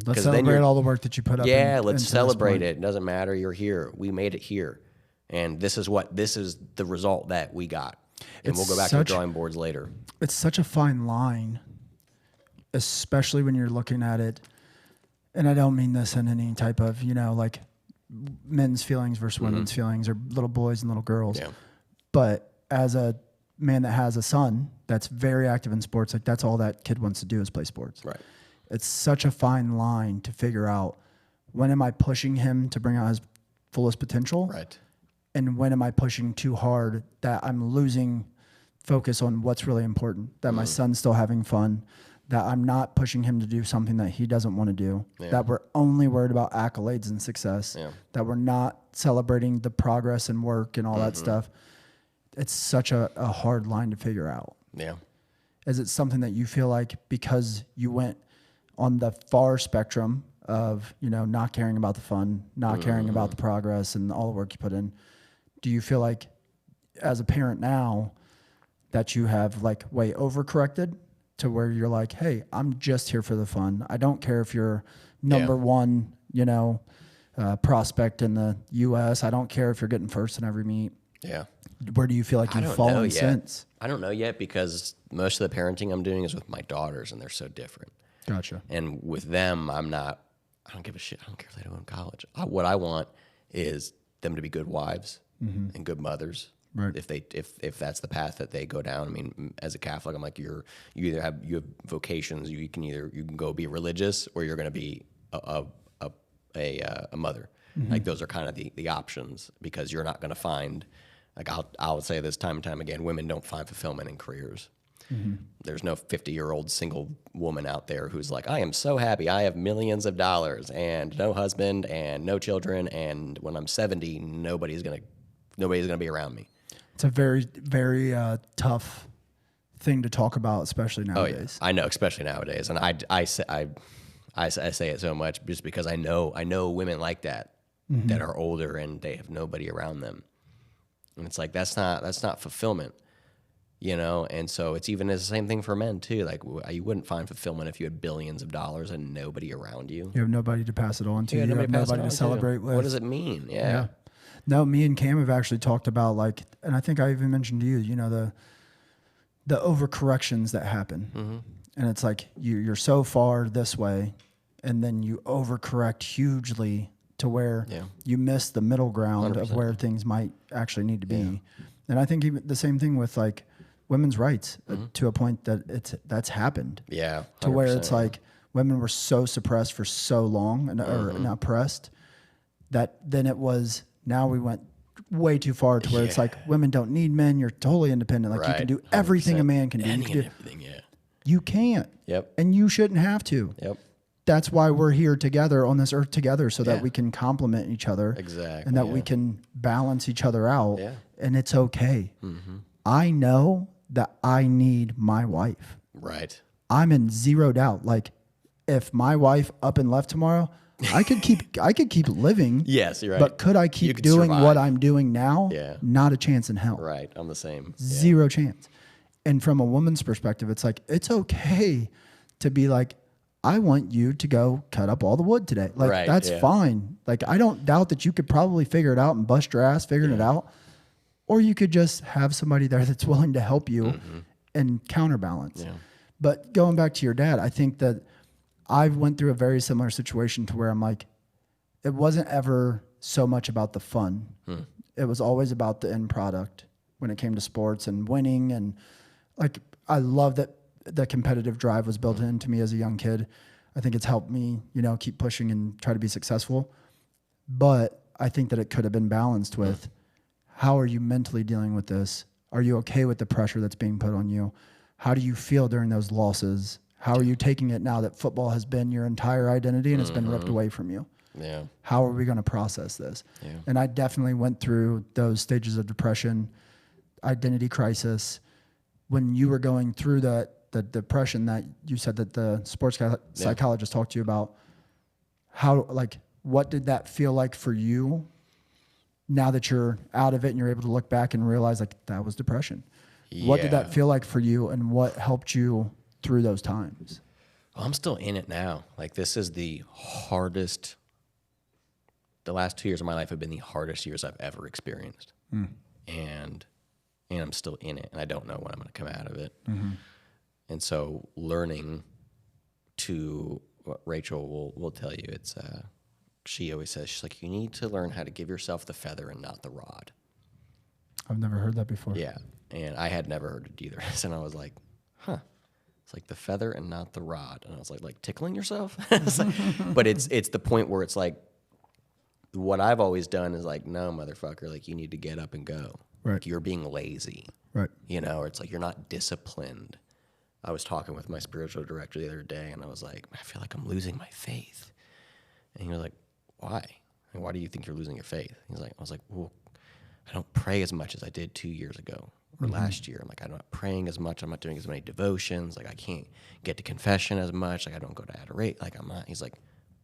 [SPEAKER 1] Let's celebrate all the work that you put up.
[SPEAKER 2] Yeah, let's celebrate it. It doesn't matter. You're here. We made it here. And this is the result that we got. And we'll go back to the drawing boards later. It's
[SPEAKER 1] such a fine line, especially when you're looking at it. And I don't mean this in any type of, you know, like men's feelings versus women's feelings or little boys and little girls. Yeah. But as a man that has a son that's very active in sports, like that's all that kid wants to do is play sports.
[SPEAKER 2] Right.
[SPEAKER 1] It's such a fine line to figure out when am I pushing him to bring out his fullest potential?
[SPEAKER 2] Right.
[SPEAKER 1] And when am I pushing too hard that I'm losing focus on what's really important, that my son's still having fun, that I'm not pushing him to do something that he doesn't want to do, that we're only worried about accolades and success, that we're not celebrating the progress and work and all that stuff. It's such a hard line to figure out.
[SPEAKER 2] Yeah.
[SPEAKER 1] Is it something that you feel like because you went on the far spectrum of, you know, not caring about the fun, not caring about the progress and all the work you put in, do you feel like as a parent now that you have like way overcorrected to where you're like, hey, I'm just here for the fun. I don't care if you're number one, you know, prospect in the U.S. I don't care if you're getting first in every meet.
[SPEAKER 2] Yeah.
[SPEAKER 1] Where do you feel like you've fallen since?
[SPEAKER 2] I don't know yet because most of the parenting I'm doing is with my daughters and they're so different.
[SPEAKER 1] Gotcha.
[SPEAKER 2] And with them, I don't give a shit. I don't care if they don't go to college. What I want is them to be good wives and good mothers.
[SPEAKER 1] Right.
[SPEAKER 2] If that's the path that they go down. I mean, as a Catholic, I'm like, you have vocations. You can go be religious or you're going to be a mother. Like those are kind of the options because you're not going to find, like I'll say this time and time again, women don't find fulfillment in careers. There's no 50-year-old single woman out there who's like, I am so happy. I have millions of dollars and no husband and no children. And when I'm 70, nobody's going to be around me.
[SPEAKER 1] It's a very, very tough thing to talk about, especially nowadays.
[SPEAKER 2] Oh, yeah. I know, especially nowadays. And I say it so much just because I know women like that that are older and they have nobody around them. And it's like, that's not fulfillment, you know? And so it's even the same thing for men too. Like you wouldn't find fulfillment if you had billions of dollars and nobody around you.
[SPEAKER 1] You have nobody to pass it on to. You have nobody to celebrate with.
[SPEAKER 2] What does it mean? Yeah.
[SPEAKER 1] No, me and Cam have actually talked about like, and I think I even mentioned to you, you know, the overcorrections that happen. And it's like you're so far this way and then you overcorrect hugely to where you miss the middle ground 100%. Of where things might actually need to be. And I think even the same thing with like women's rights to a point that that's happened.
[SPEAKER 2] Yeah. 100%.
[SPEAKER 1] To where it's like women were so suppressed for so long and or not oppressed that then it was, now we went way too far to where it's like women don't need men. You're totally independent. Like you can do everything 100%. A man can do. You can do everything. You can't.
[SPEAKER 2] Yep.
[SPEAKER 1] And you shouldn't have to.
[SPEAKER 2] Yep.
[SPEAKER 1] That's why we're here together on this earth together so that we can complement each other.
[SPEAKER 2] Exactly.
[SPEAKER 1] And that we can balance each other out. Yeah. And it's okay. I know that I need my wife.
[SPEAKER 2] Right.
[SPEAKER 1] I'm in zero doubt. Like if my wife up and left tomorrow, I could keep living.
[SPEAKER 2] Yes, you're right.
[SPEAKER 1] But could I keep doing what I'm doing now?
[SPEAKER 2] Yeah.
[SPEAKER 1] Not a chance in hell.
[SPEAKER 2] Right. I'm the same.
[SPEAKER 1] Zero chance. And from a woman's perspective, it's like, it's okay to be like, I want you to go cut up all the wood today. Like, that's fine. Like, I don't doubt that you could probably figure it out and bust your ass figuring it out. Or you could just have somebody there that's willing to help you and counterbalance. Yeah. But going back to your dad, I think that I went through a very similar situation to where I'm like, it wasn't ever so much about the fun. It was always about the end product when it came to sports and winning. And like, I love that the competitive drive was built into me as a young kid. I think it's helped me, you know, keep pushing and try to be successful. But I think that it could have been balanced with how are you mentally dealing with this? Are you okay with the pressure that's being put on you? How do you feel during those losses? How are you taking it now that football has been your entire identity and it's been ripped away from you? Yeah. How are we going to process this? Yeah. And I definitely went through those stages of depression, identity crisis. When you were going through the depression that you said that the sports psychologist talked to you about, how, like, what did that feel like for you now that you're out of it and you're able to look back and realize like that was depression? Yeah. What did that feel like for you and what helped you through those times?
[SPEAKER 2] Well, I'm still in it now. Like, this is the hardest, the last 2 years of my life have been the hardest years I've ever experienced. And I'm still in it and I don't know when I'm going to come out of it. And so learning to, what Rachel will tell you, it's, she always says, she's like, you need to learn how to give yourself the feather and not the rod.
[SPEAKER 1] I've never heard that before.
[SPEAKER 2] Yeah. And I had never heard it either. And I was like, huh. It's like the feather and not the rod. And I was like tickling yourself? But it's the point where it's like, what I've always done is like, no, motherfucker, like you need to get up and go.
[SPEAKER 1] Right.
[SPEAKER 2] Like, you're being lazy.
[SPEAKER 1] Right.
[SPEAKER 2] You know, or it's like you're not disciplined. I was talking with my spiritual director the other day, and I was like, I feel like I'm losing my faith. And he was like, why? And why do you think you're losing your faith? I was like, well, I don't pray as much as I did 2 years ago or last year. I'm like, I'm not praying as much. I'm not doing as many devotions. Like, I can't get to confession as much. Like, I don't go to adoration. Like, I'm not. He's like,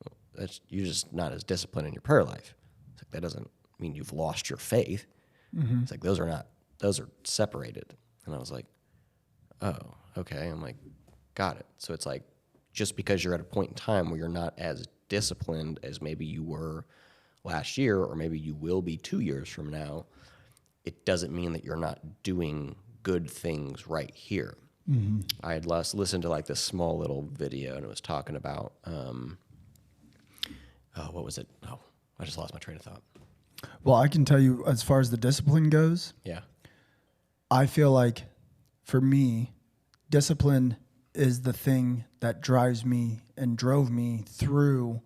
[SPEAKER 2] well, you're just not as disciplined in your prayer life. It's like, that doesn't mean you've lost your faith. It's like, those are separated. And I was like, oh, okay. I'm like, got it. So it's like, just because you're at a point in time where you're not as disciplined as maybe you were last year, or maybe you will be 2 years from now, it doesn't mean that you're not doing good things right here. I had listened to like this small little video, and it was talking about, what was it? Oh, I just lost my train of thought.
[SPEAKER 1] Well, I can tell you, as far as the discipline goes,
[SPEAKER 2] Yeah.
[SPEAKER 1] I feel like for me, discipline is the thing that drives me and drove me through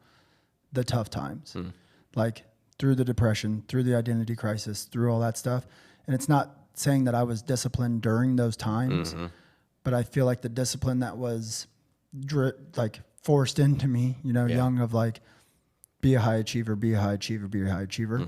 [SPEAKER 1] the tough times. Like through the depression, through the identity crisis, through all that stuff. And it's not saying that I was disciplined during those times, but I feel like the discipline that was like forced into me, young, of like, be a high achiever, be a high achiever, be a high achiever.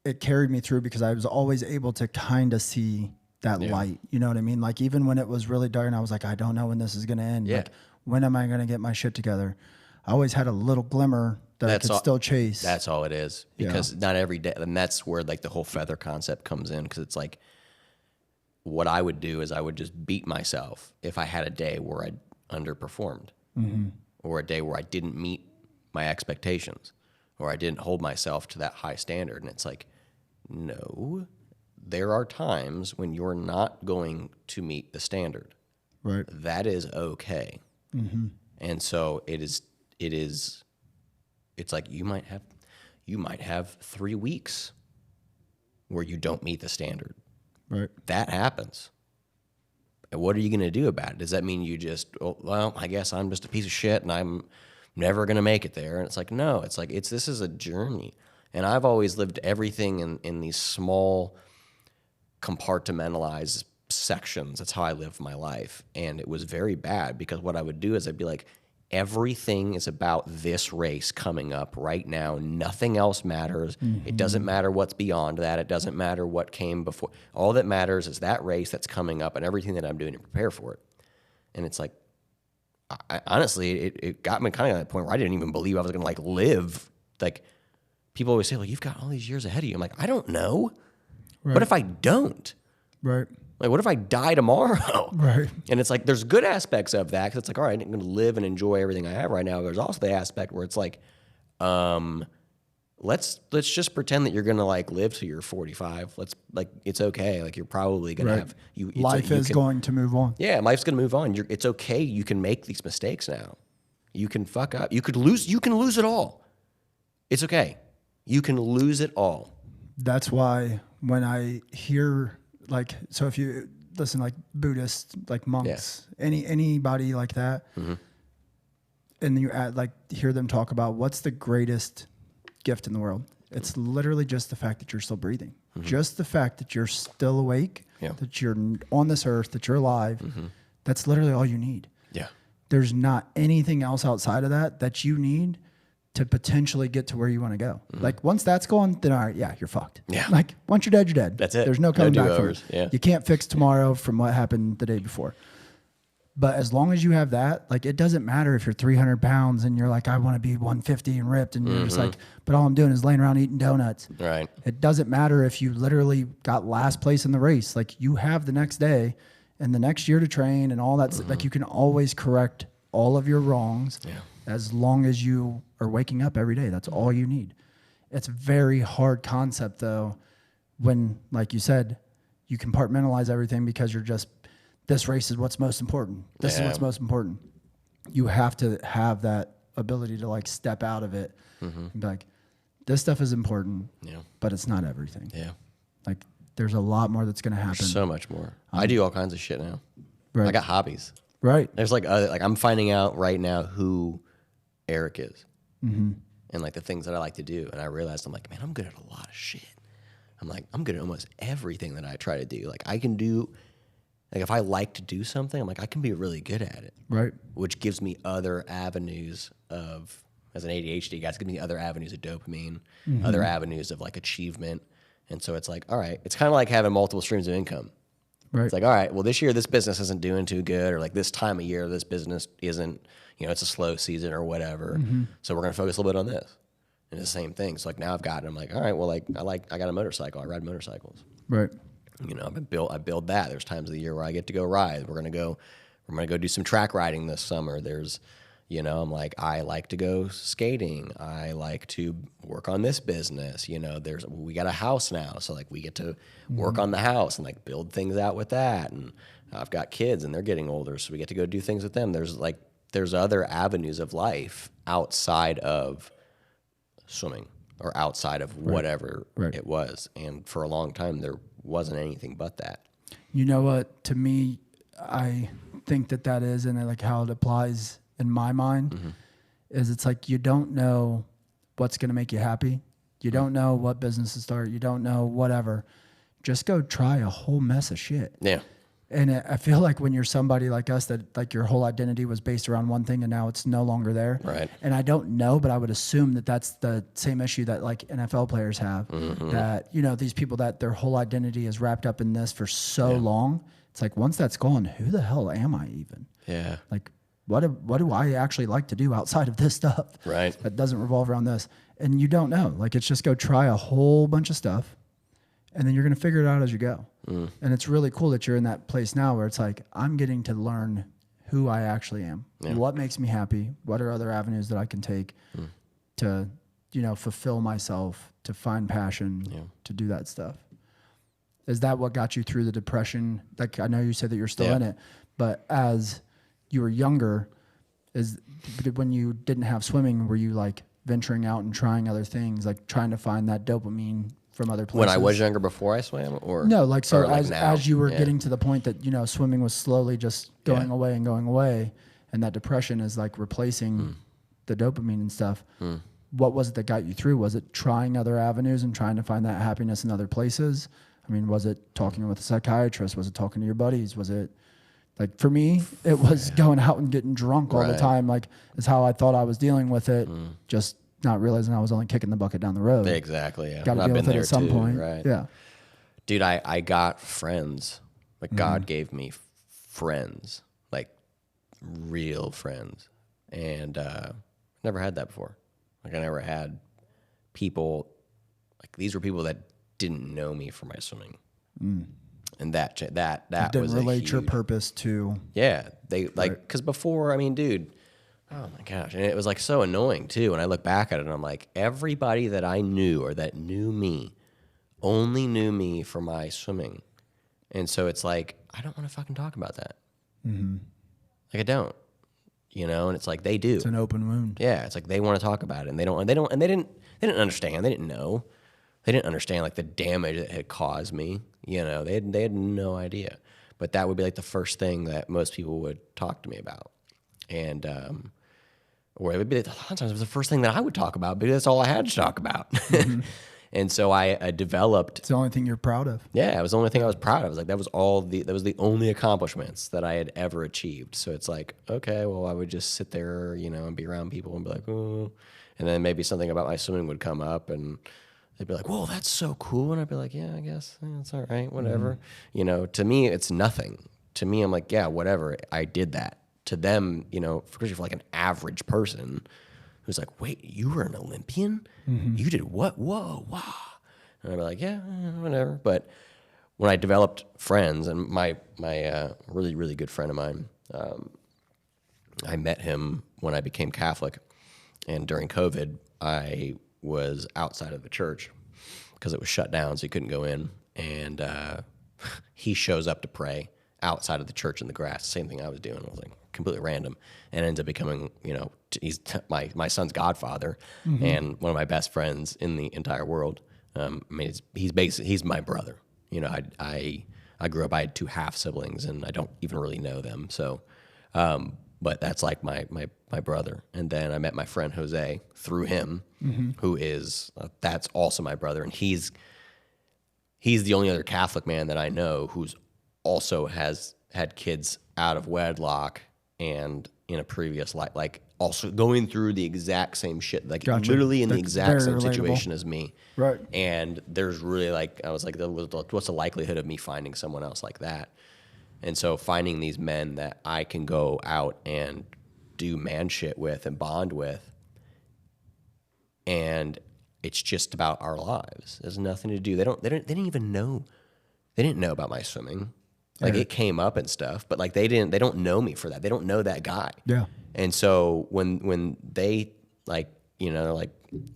[SPEAKER 1] It carried me through because I was always able to kind of see that light. You know what I mean? Like, even when it was really dark and I was like, I don't know when this is going to end. Like, when am I going to get my shit together? I always had a little glimmer that I could still chase.
[SPEAKER 2] That's all it is. Because not every day, and that's where like the whole feather concept comes in. Because it's like, what I would do is I would just beat myself if I had a day where I underperformed, or a day where I didn't meet my expectations, or I didn't hold myself to that high standard. And it's like, no, there are times when you're not going to meet the standard.
[SPEAKER 1] Right.
[SPEAKER 2] That is okay. And so it's like you might have 3 weeks where you don't meet the standard.
[SPEAKER 1] Right.
[SPEAKER 2] That happens. And what are you going to do about it? Does that mean you just, well, I guess I'm just a piece of shit and I'm never going to make it there? And it's like, no, it's like, this is a journey. And I've always lived everything in these small compartmentalized sections. That's how I lived my life. And it was very bad, because what I would do is I'd be like, everything is about this race coming up right now. Nothing else matters. It doesn't matter what's beyond that. It doesn't matter what came before. All that matters is that race that's coming up and everything that I'm doing to prepare for it. And it's like, honestly, it got me kind of at that point where I didn't even believe I was going to like live. Like, people always say, like, you've got all these years ahead of you. I'm like, I don't know.
[SPEAKER 1] Right.
[SPEAKER 2] What if I don't?
[SPEAKER 1] Right.
[SPEAKER 2] Like, what if I die tomorrow?
[SPEAKER 1] Right.
[SPEAKER 2] And it's like, there's good aspects of that, because it's like, all right, I'm going to live and enjoy everything I have right now. There's also the aspect where it's like, let's just pretend that you're going to like live till you're 45. Let's, like, it's okay. Like, you're probably going to have
[SPEAKER 1] life is going to move on.
[SPEAKER 2] Yeah, life's going to move on. It's okay. You can make these mistakes now. You can fuck up. You can lose it all. It's okay. You can lose it all.
[SPEAKER 1] That's why when I hear, like, so if you listen, like Buddhists, like monks, anybody like that, and then you hear them talk about what's the greatest gift in the world. It's literally just the fact that you're still breathing, just the fact that you're still awake, that you're on this earth, that you're alive. That's literally all you need.
[SPEAKER 2] Yeah.
[SPEAKER 1] There's not anything else outside of that you need to potentially get to where you want to go. Like, once that's gone, then all right, you're fucked.
[SPEAKER 2] Yeah.
[SPEAKER 1] Like, once you're dead, you're dead.
[SPEAKER 2] That's it.
[SPEAKER 1] There's no coming back from it.
[SPEAKER 2] Yeah.
[SPEAKER 1] You can't fix tomorrow from what happened the day before. But as long as you have that, like, it doesn't matter if you're 300 pounds and you're like, I want to be 150 and ripped, and you're just like, but all I'm doing is laying around eating donuts.
[SPEAKER 2] Right.
[SPEAKER 1] It doesn't matter if you literally got last place in the race. Like, you have the next day and the next year to train and all that. Like, you can always correct all of your wrongs as long as you are waking up every day. That's all you need. It's a very hard concept, though, when, like you said, you compartmentalize everything because you're just, this race is what's most important. This is what's most important. You have to have that ability to, like, step out of it and be like, this stuff is important, but it's not everything.
[SPEAKER 2] Yeah.
[SPEAKER 1] Like, there's a lot more that's going to happen.
[SPEAKER 2] There's so much more. I do all kinds of shit now.
[SPEAKER 1] Right.
[SPEAKER 2] I got hobbies.
[SPEAKER 1] Right.
[SPEAKER 2] There's like I'm finding out right now who Erik is, and like the things that I like to do. And I realized, I'm like, man, I'm good at a lot of shit. I'm like, I'm good at almost everything that I try to do. Like, I can do Like if I like to do something, I'm like, I can be really good at it.
[SPEAKER 1] Right.
[SPEAKER 2] Which gives me other avenues of, as an ADHD guy, it's giving me other avenues of dopamine, other avenues of like achievement. And so it's like, all right, it's kind of like having multiple streams of income.
[SPEAKER 1] Right.
[SPEAKER 2] It's like, all right, well, this year this business isn't doing too good, or like this time of year this business isn't, it's a slow season or whatever. So we're going to focus a little bit on this. And it's the same thing. So like now I've got it. I'm like, all right, well, I got a motorcycle. I ride motorcycles.
[SPEAKER 1] Right.
[SPEAKER 2] I build that. There's times of the year where I get to go ride. We're gonna go do some track riding this summer. There's, I'm like, I like to go skating. I like to work on this business. We got a house now, so like we get to work on the house and like build things out with that. And I've got kids and they're getting older, so we get to go do things with them. There's other avenues of life outside of swimming or outside of whatever it was. And for a long time there wasn't anything but that.
[SPEAKER 1] You know what? To me, I think that is, and like how it applies in my mind, is it's like you don't know what's going to make you happy. You don't know what business to start. You don't know whatever. Just go try a whole mess of shit.
[SPEAKER 2] Yeah.
[SPEAKER 1] And I feel like when you're somebody like us that like your whole identity was based around one thing and now it's no longer there.
[SPEAKER 2] Right.
[SPEAKER 1] And I don't know, but I would assume that that's the same issue that like NFL players have, that, these people that their whole identity is wrapped up in this for so long. It's like, once that's gone, who the hell am I even?
[SPEAKER 2] Yeah.
[SPEAKER 1] Like, what do I actually like to do outside of this stuff?
[SPEAKER 2] Right.
[SPEAKER 1] That doesn't revolve around this. And you don't know. Like, it's just go try a whole bunch of stuff. And then you're going to figure it out as you go. And it's really cool that you're in that place now where it's like, I'm getting to learn who I actually am. Yeah. What makes me happy? What are other avenues that I can take to, fulfill myself, to find passion, to do that stuff? Is that what got you through the depression? Like, I know you said that you're still in it, but as you were younger, when you didn't have swimming, were you like venturing out and trying other things, like trying to find that dopamine from other places?
[SPEAKER 2] When I was younger before I swam, or
[SPEAKER 1] no, like so
[SPEAKER 2] or like
[SPEAKER 1] as you were getting to the point that swimming was slowly just going away and going away, and that depression is like replacing the dopamine and stuff. What was it that got you through? Was it trying other avenues and trying to find that happiness in other places? I mean, was it talking with a psychiatrist? Was it talking to your buddies? Was it like, for me, it was going out and getting drunk all the time. Like, is how I thought I was dealing with it. Just not realizing I was only kicking the bucket down the road.
[SPEAKER 2] Exactly. Yeah.
[SPEAKER 1] Got to deal with it at some point.
[SPEAKER 2] Right.
[SPEAKER 1] Yeah.
[SPEAKER 2] Dude, I got friends. Like, God gave me friends, like real friends, and never had that before. Like, I never had people. Like, these were people that didn't know me for my swimming. And that
[SPEAKER 1] didn't
[SPEAKER 2] was
[SPEAKER 1] relate your purpose to.
[SPEAKER 2] Yeah, they like, because before, I mean, dude, oh my gosh, and it was like so annoying too. When I look back at it, and I'm like, everybody that I knew or that knew me only knew me for my swimming, and so it's like, I don't want to fucking talk about that. Like, I don't, and it's like they do.
[SPEAKER 1] It's an open wound.
[SPEAKER 2] Yeah, it's like they want to talk about it, and they didn't understand. They didn't know. They didn't understand like the damage it had caused me. They had no idea. But that would be like the first thing that most people would talk to me about, and or it would be like, a lot of times it was the first thing that I would talk about because that's all I had to talk about. And so I developed.
[SPEAKER 1] It's the only thing you're proud of.
[SPEAKER 2] Yeah, it was the only thing I was proud of. It was like that was the only accomplishments that I had ever achieved. So it's like, okay, well, I would just sit there, and be around people and be like, oh, and then maybe something about my swimming would come up and they'd be like, whoa, that's so cool. And I'd be like, yeah, I guess it's all right, whatever. To me, it's nothing. To me, I'm like, yeah, whatever. I did that. To them, especially for like an average person who's like, wait, you were an Olympian? You did what? Whoa, wow. And I'd be like, yeah, whatever. But when I developed friends, and my really, really good friend of mine, I met him when I became Catholic. And during COVID, I was outside of the church because it was shut down, so he couldn't go in. And he shows up to pray outside of the church in the grass, same thing I was doing. I was like, completely random, and ends up becoming, he's my son's godfather and one of my best friends in the entire world. I mean, he's my brother. I grew up, I had 2 half siblings, and I don't even really know them. So, but that's like my brother. And then I met my friend Jose through him, who is that's also my brother, and he's the only other Catholic man that I know who's also has had kids out of wedlock and in a previous life, like also going through the exact same shit, like literally in the exact same situation as me.
[SPEAKER 1] Right.
[SPEAKER 2] And there's really like, I was like, what's the likelihood of me finding someone else like that? And so finding these men that I can go out and do man shit with and bond with, and it's just about our lives. There's nothing to do. They didn't even know. They didn't know about my swimming. Like it came up and stuff, but like they don't know me for that. They don't know that guy.
[SPEAKER 1] Yeah.
[SPEAKER 2] And so when they like, you know, like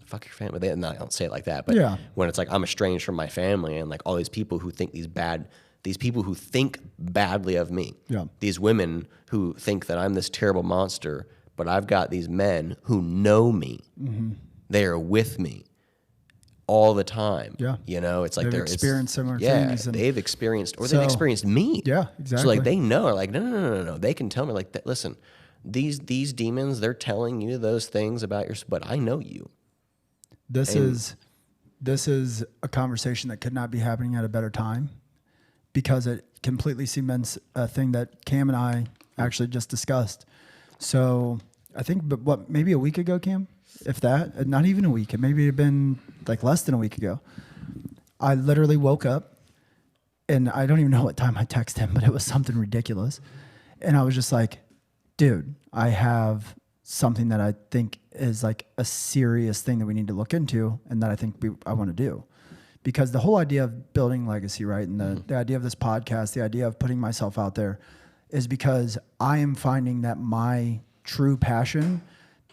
[SPEAKER 2] fuck your family, I don't say it like that, but when it's like I'm estranged from my family and like all these people who think these people who think badly of me, these women who think that I'm this terrible monster, but I've got these men who know me. Mm-hmm. They are with me all the time. Yeah. You know, it's like
[SPEAKER 1] they've experienced similar things.
[SPEAKER 2] Yeah, they've experienced me.
[SPEAKER 1] Yeah, exactly.
[SPEAKER 2] So like they know, like, no. They can tell me like, listen, these demons, they're telling you those things about but I know you.
[SPEAKER 1] This is a conversation that could not be happening at a better time, because it completely cements a thing that Cam and I actually just discussed. So I think, maybe a week ago, Cam? If that, not even a week. It maybe had been like less than a week ago. I literally woke up, and I don't even know what time I texted him, but it was something ridiculous. And I was just like, dude, I have something that I think is like a serious thing that we need to look into, and that I think I want to do. Because the whole idea of building legacy, right, and the idea of this podcast, the idea of putting myself out there, is because I am finding that my true passion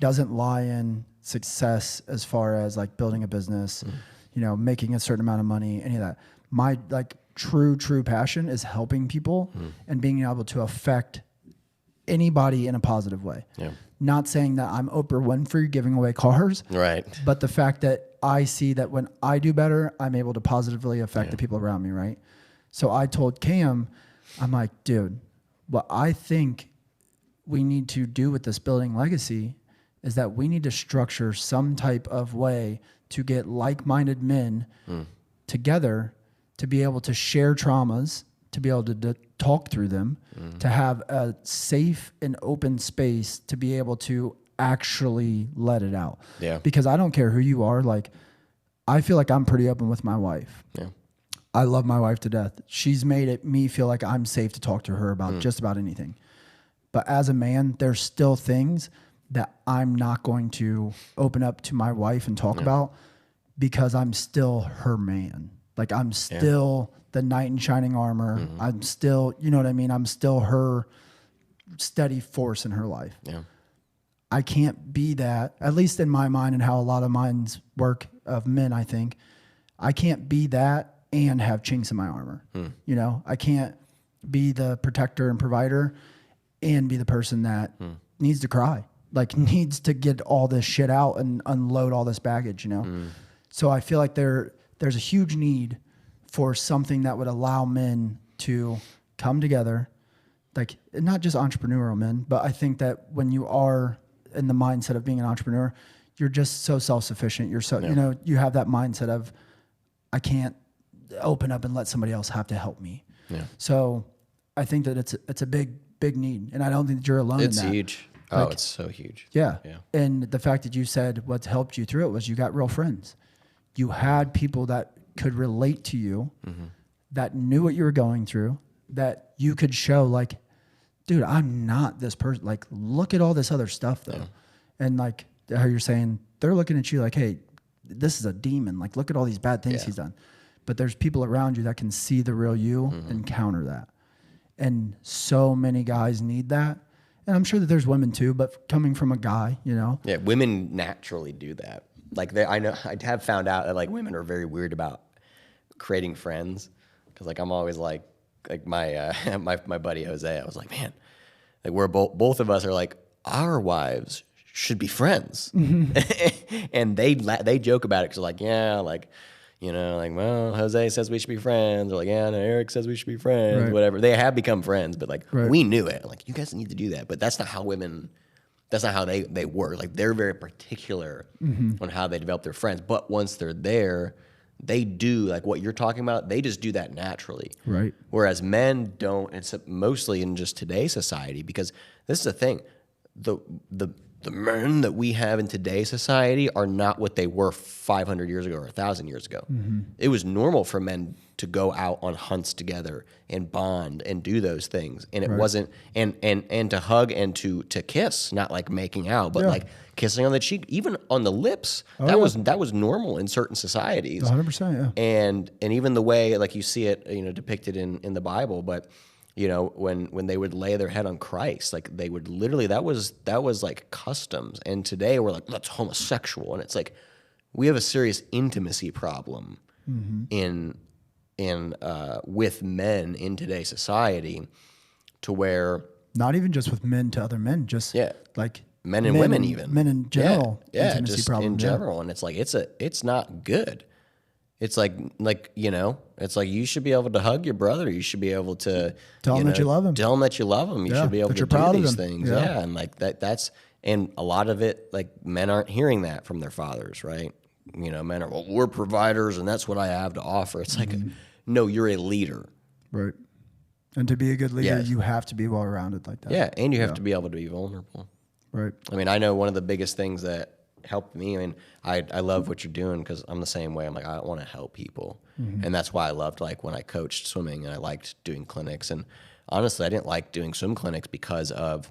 [SPEAKER 1] doesn't lie in success as far as like building a business, you know, making a certain amount of money, any of that. My like true passion is helping people and being able to affect anybody in a positive way. Yeah. Not saying that I'm Oprah Winfrey giving away cars, right? But the fact that I see that when I do better, I'm able to positively affect the people around me, right? So I told Cam, I'm like, dude, what I think we need to do with this building legacy is that we need to structure some type of way to get like-minded men together to be able to share traumas, to be able to talk through them, to have a safe and open space to be able to actually let it out. Yeah. Because I don't care who you are. Like, I feel like I'm pretty open with my wife. Yeah. I love my wife to death. She's made me feel like I'm safe to talk to her about just about anything. But as a man, there's still things that I'm not going to open up to my wife and talk about, because I'm still her man. Like, I'm still the knight in shining armor. I'm still, you know what I mean? I'm still her steady force in her life. Yeah. I can't be that, at least in my mind and how a lot of minds work of men, I think. I can't be that and have chinks in my armor. You know, I can't be the protector and provider and be the person that needs to cry, like needs to get all this shit out and unload all this baggage, you know? So I feel like there's a huge need for something that would allow men to come together, like not just entrepreneurial men, but I think that when you are in the mindset of being an entrepreneur, you're just so self-sufficient. You're so, you know, you have that mindset of, I can't open up and let somebody else have to help me. Yeah. So I think that it's a big need. And I don't think that you're alone in that.
[SPEAKER 2] It's huge. Like, it's so huge.
[SPEAKER 1] Yeah. And the fact that you said what helped you through it was you got real friends. You had people that could relate to you, that knew what you were going through, that you could show like, dude, I'm not this person. Like, look at all this other stuff though. And like how you're saying, they're looking at you like, hey, this is a demon. Like, look at all these bad things he's done. But there's people around you that can see the real you and counter that. And so many guys need that. And I'm sure that there's women too, but coming from a guy, you know. Yeah,
[SPEAKER 2] women naturally do that. Like, I know I have found out that like women are very weird about creating friends, because like I'm always like my my buddy Jose, I was like, man, like we're both of us are like, our wives should be friends, and they joke about it because like, yeah, like, you know, like, well, Jose says we should be friends, or like, yeah, no, Eric says we should be friends, whatever. They have become friends, but like we knew it. Like, you guys need to do that, but that's not how women. That's not how they work. Like, they're very particular on how they develop their friends. But once they're there, they do like what you're talking about. They just do that naturally.
[SPEAKER 1] Right.
[SPEAKER 2] Whereas men don't, it's mostly in just today's society, because this is the thing. The men that we have in today's society are not what they were 500 years ago or 1,000 years ago. It was normal for men to go out on hunts together and bond and do those things. And it wasn't, and to hug and to kiss, not like making out, but like kissing on the cheek, even on the lips. That was normal in certain societies.
[SPEAKER 1] 100%, yeah.
[SPEAKER 2] And even the way, like you see it, depicted in the Bible, but when they would lay their head on Christ, like they would literally, that was like customs. And today we're like, that's homosexual. And it's like, we have a serious intimacy problem with men in today's society, to where
[SPEAKER 1] not even just with men to other men, just like
[SPEAKER 2] men and women, even
[SPEAKER 1] men in general,
[SPEAKER 2] intimacy just problem, in general. And it's like, it's not good. It's like, it's like you should be able to hug your brother. You should be able to
[SPEAKER 1] tell him that you love him.
[SPEAKER 2] Tell him that you love him. You should be able to do these things. Yeah. And like that's, and a lot of it, like men aren't hearing that from their fathers, right? Men are, well, we're providers and that's what I have to offer. It's like, no, you're a leader.
[SPEAKER 1] Right. And to be a good leader, you have to be well-rounded like that.
[SPEAKER 2] Yeah. And you have to be able to be vulnerable.
[SPEAKER 1] Right.
[SPEAKER 2] I mean, I know one of the biggest things that helped me. I mean, I love what you're doing, because I'm the same way. I'm like, I want to help people. And that's why I loved, like, when I coached swimming, and I liked doing clinics. And honestly, I didn't like doing swim clinics because of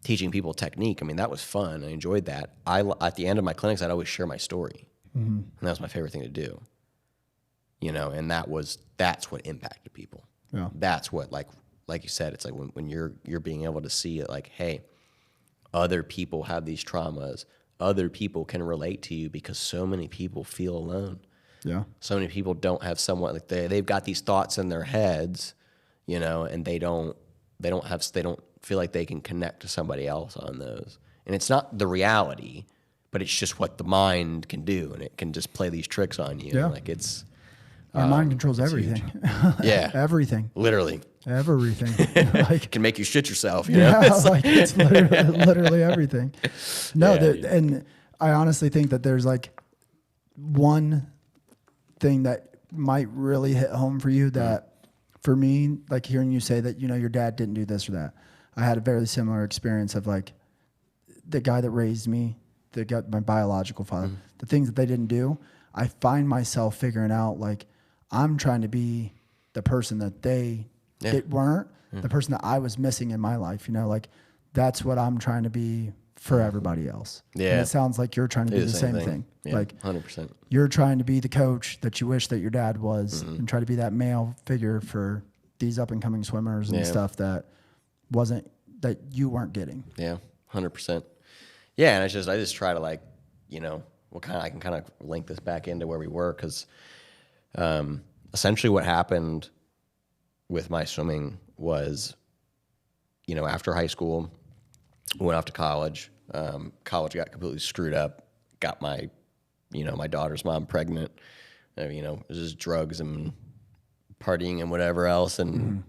[SPEAKER 2] teaching people technique. I mean, that was fun. I enjoyed that. At the end of my clinics, I'd always share my story. And that was my favorite thing to do. And that's what impacted people.
[SPEAKER 1] Yeah.
[SPEAKER 2] That's what, like you said, it's like when you're being able to see it, like, hey, other people have these traumas. Other people can relate to you, because so many people feel alone.
[SPEAKER 1] Yeah.
[SPEAKER 2] So many people don't have someone, like they've got these thoughts in their heads, and they don't feel like they can connect to somebody else on those. And it's not the reality, but it's just what the mind can do, and it can just play these tricks on you.
[SPEAKER 1] Yeah.
[SPEAKER 2] Like it's
[SPEAKER 1] our mind controls everything.
[SPEAKER 2] Yeah.
[SPEAKER 1] Everything.
[SPEAKER 2] Literally.
[SPEAKER 1] Everything. Like,
[SPEAKER 2] it can make you shit yourself.
[SPEAKER 1] It's literally everything. No, and I honestly think that there's like one thing that might really hit home for you that, for me, like hearing you say that, your dad didn't do this or that. I had a very similar experience of like the guy that raised me, my biological father, the things that they didn't do. I find myself figuring out, like, I'm trying to be the person that they weren't, the person that I was missing in my life. Like, that's what I'm trying to be for everybody else.
[SPEAKER 2] Yeah.
[SPEAKER 1] And it sounds like you're trying to do the same thing.
[SPEAKER 2] Yeah,
[SPEAKER 1] like
[SPEAKER 2] 100%.
[SPEAKER 1] You're trying to be the coach that you wish that your dad was, and try to be that male figure for these up and coming swimmers and stuff that you weren't getting.
[SPEAKER 2] Yeah, 100%. Yeah, and I just try to, like, I can kind of link this back into where we were, because essentially what happened with my swimming was, after high school, went off to college. College got completely screwed up. Got my daughter's mom pregnant. It was just drugs and partying and whatever else. And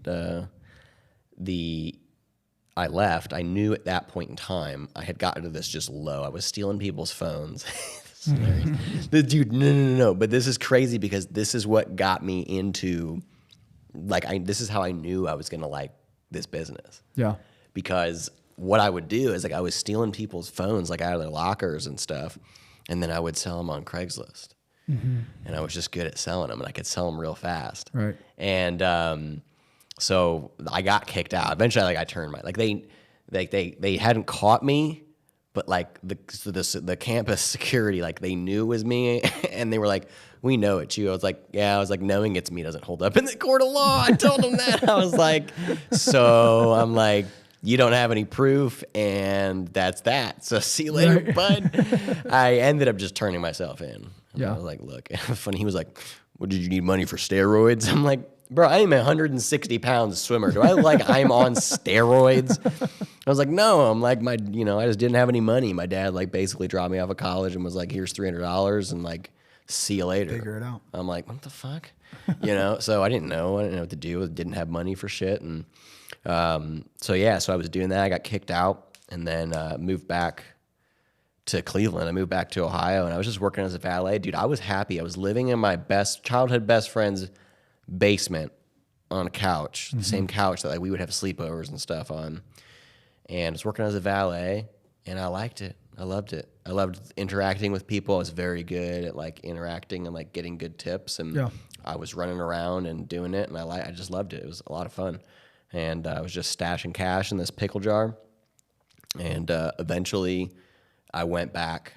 [SPEAKER 2] I left. I knew at that point in time I had gotten to this just low. I was stealing people's phones. Dude, no. But this is crazy, because this is what got me into, like, this is how I knew I was going to like this business.
[SPEAKER 1] Yeah.
[SPEAKER 2] Because what I would do is, like, I was stealing people's phones, like, out of their lockers and stuff, and then I would sell them on Craigslist. And I was just good at selling them, and I could sell them real fast.
[SPEAKER 1] Right.
[SPEAKER 2] And so I got kicked out. Eventually, like, I turned they hadn't caught me, but like the campus security, like, they knew it was me, and they were like, "We know it's you." I was like, "Knowing it's me doesn't hold up in the court of law." I told them that. I was like, so I'm like, you don't have any proof, and that's that. So see you later, bud. I ended up just turning myself in.
[SPEAKER 1] Yeah.
[SPEAKER 2] I was like, look, funny. He was like, "What, did you need money for steroids?" I'm like, bro, I am a 160-pound swimmer. Do I look like I'm on steroids? I was like, no. I'm like, I just didn't have any money. My dad, like, basically dropped me off of college and was like, here's $300 and, like, see you later.
[SPEAKER 1] Figure it out.
[SPEAKER 2] I'm like, what the fuck? So I didn't know. I didn't know what to do. Didn't have money for shit. And so I was doing that. I got kicked out, and then moved back to Cleveland. I moved back to Ohio, and I was just working as a valet. Dude, I was happy. I was living in my childhood best friend's basement on a couch, the same couch that like we would have sleepovers and stuff on. And I was working as a valet, and I liked it. I loved it. I loved interacting with people. I was very good at like interacting and like getting good tips. And I was running around and doing it, and I just loved it. It was a lot of fun. And I was just stashing cash in this pickle jar. And eventually I went back.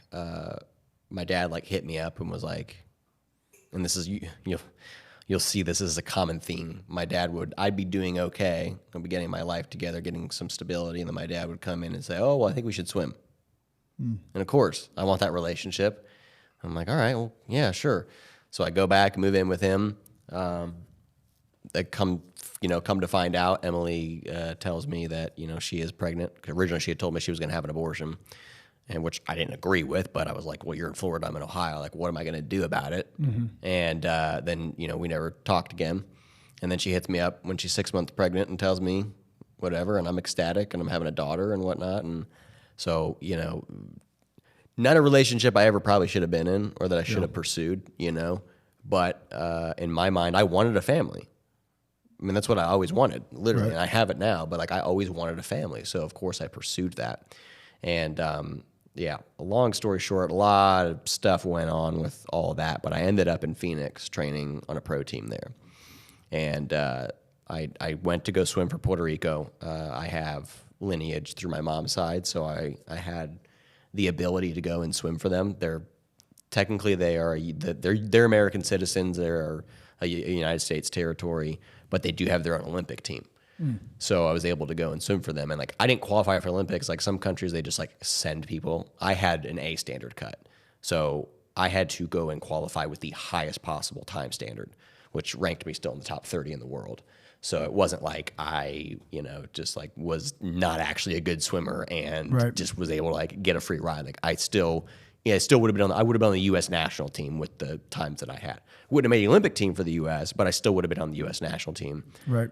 [SPEAKER 2] My dad like hit me up and was like, and this is you'll see this is a common theme. I'd be doing okay. I'd be getting my life together, getting some stability, and then my dad would come in and say, "Oh, well, I think we should swim." And of course, I want that relationship. I'm like, all right, well, yeah, sure. So I go back, move in with him. I come to find out, Emily tells me that she is pregnant. Originally, she had told me she was going to have an abortion, and which I didn't agree with. But I was like, well, you're in Florida, I'm in Ohio. Like, what am I going to do about it? And then we never talked again. And then she hits me up when she's 6 months pregnant and tells me whatever, and I'm ecstatic, and I'm having a daughter and whatnot. And so not a relationship I ever probably should have been in or that I should have pursued. But in my mind, I wanted a family. I mean, that's what I always wanted, literally. And I have it now, but like I always wanted a family. So of course I pursued that. And a long story short, a lot of stuff went on with all of that, but I ended up in Phoenix training on a pro team there. And I went to go swim for Puerto Rico. I have lineage through my mom's side, so I had the ability to go and swim for them. They're American citizens. They're a United States territory, but they do have their own Olympic team. So I was able to go and swim for them. And like, I didn't qualify for Olympics. Like some countries, they just like send people. I had an A standard cut. So I had to go and qualify with the highest possible time standard, which ranked me still in the top 30 in the world. So it wasn't like I, just like was not actually a good swimmer and just was able to like get a free ride. Like I still would have been I would have been on the U.S. national team with the times that I had. Wouldn't have made the Olympic team for the U.S., but I still would have been on the U.S. national team. Right.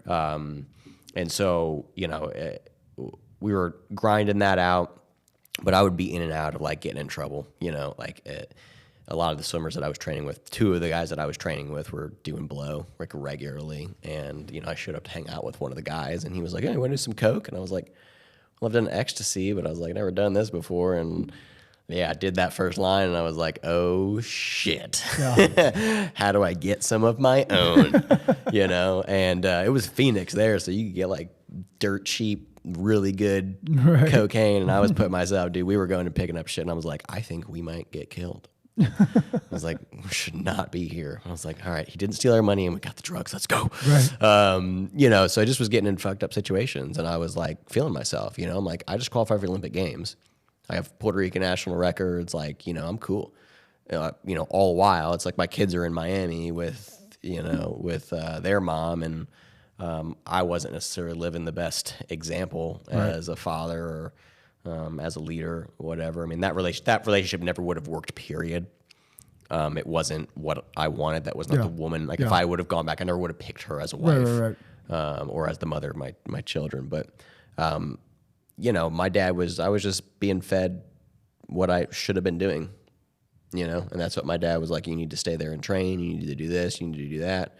[SPEAKER 2] And so, we were grinding that out, but I would be in and out of like getting in trouble, a lot of the swimmers that I was training with, two of the guys that I was training with were doing blow like regularly. And, I showed up to hang out with one of the guys and he was like, "Hey, you want to do some coke?" And I was like, "Well, I've done ecstasy," but I was like, "Never done this before." And I did that first line and I was like, "Oh shit. Yeah. How do I get some of my own?" And it was Phoenix there. So you could get like dirt cheap, really good cocaine. And I was putting myself, dude, we were going and picking up shit. And I was like, I think we might get killed. I was like, we should not be here. I was like, all right, he didn't steal our money and we got the drugs. Let's go. Right. So I just was getting in fucked up situations and I was like feeling myself, I'm like, I just qualified for the Olympic Games. I have Puerto Rican national records. Like, I'm cool. All while it's like my kids are in Miami with their mom. And I wasn't necessarily living the best example as a father or as a leader, whatever. I mean, that relationship never would have worked, period. It wasn't what I wanted. That was not the woman. Like if I would have gone back, I never would have picked her as a wife or as the mother of my children. But, my dad I was just being fed what I should have been doing, and that's what my dad was like. You need to stay there and train. You need to do this. You need to do that.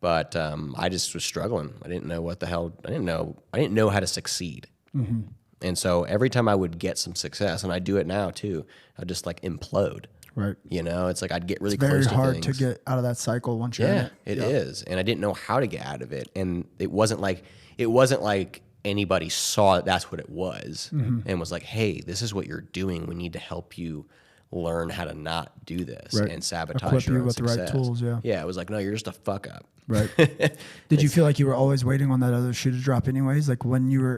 [SPEAKER 2] But I just was struggling. I didn't know what the hell. I didn't know how to succeed. Mm-hmm. And so every time I would get some success, and I do it now too, I'd just like implode. Right. It's like I'd get really close to things.
[SPEAKER 1] It's very hard to get out of that cycle once you're in it.
[SPEAKER 2] It is. And I didn't know how to get out of it. And it wasn't like anybody saw that's what it was and was like, "Hey, this is what you're doing. We need to help you learn how to not do this and sabotage
[SPEAKER 1] Equip
[SPEAKER 2] your
[SPEAKER 1] you
[SPEAKER 2] own
[SPEAKER 1] with
[SPEAKER 2] success."
[SPEAKER 1] the right tools,
[SPEAKER 2] Yeah, it was like, no, you're just a fuck up.
[SPEAKER 1] Right. Did you feel like you were always waiting on that other shoe to drop anyways? Like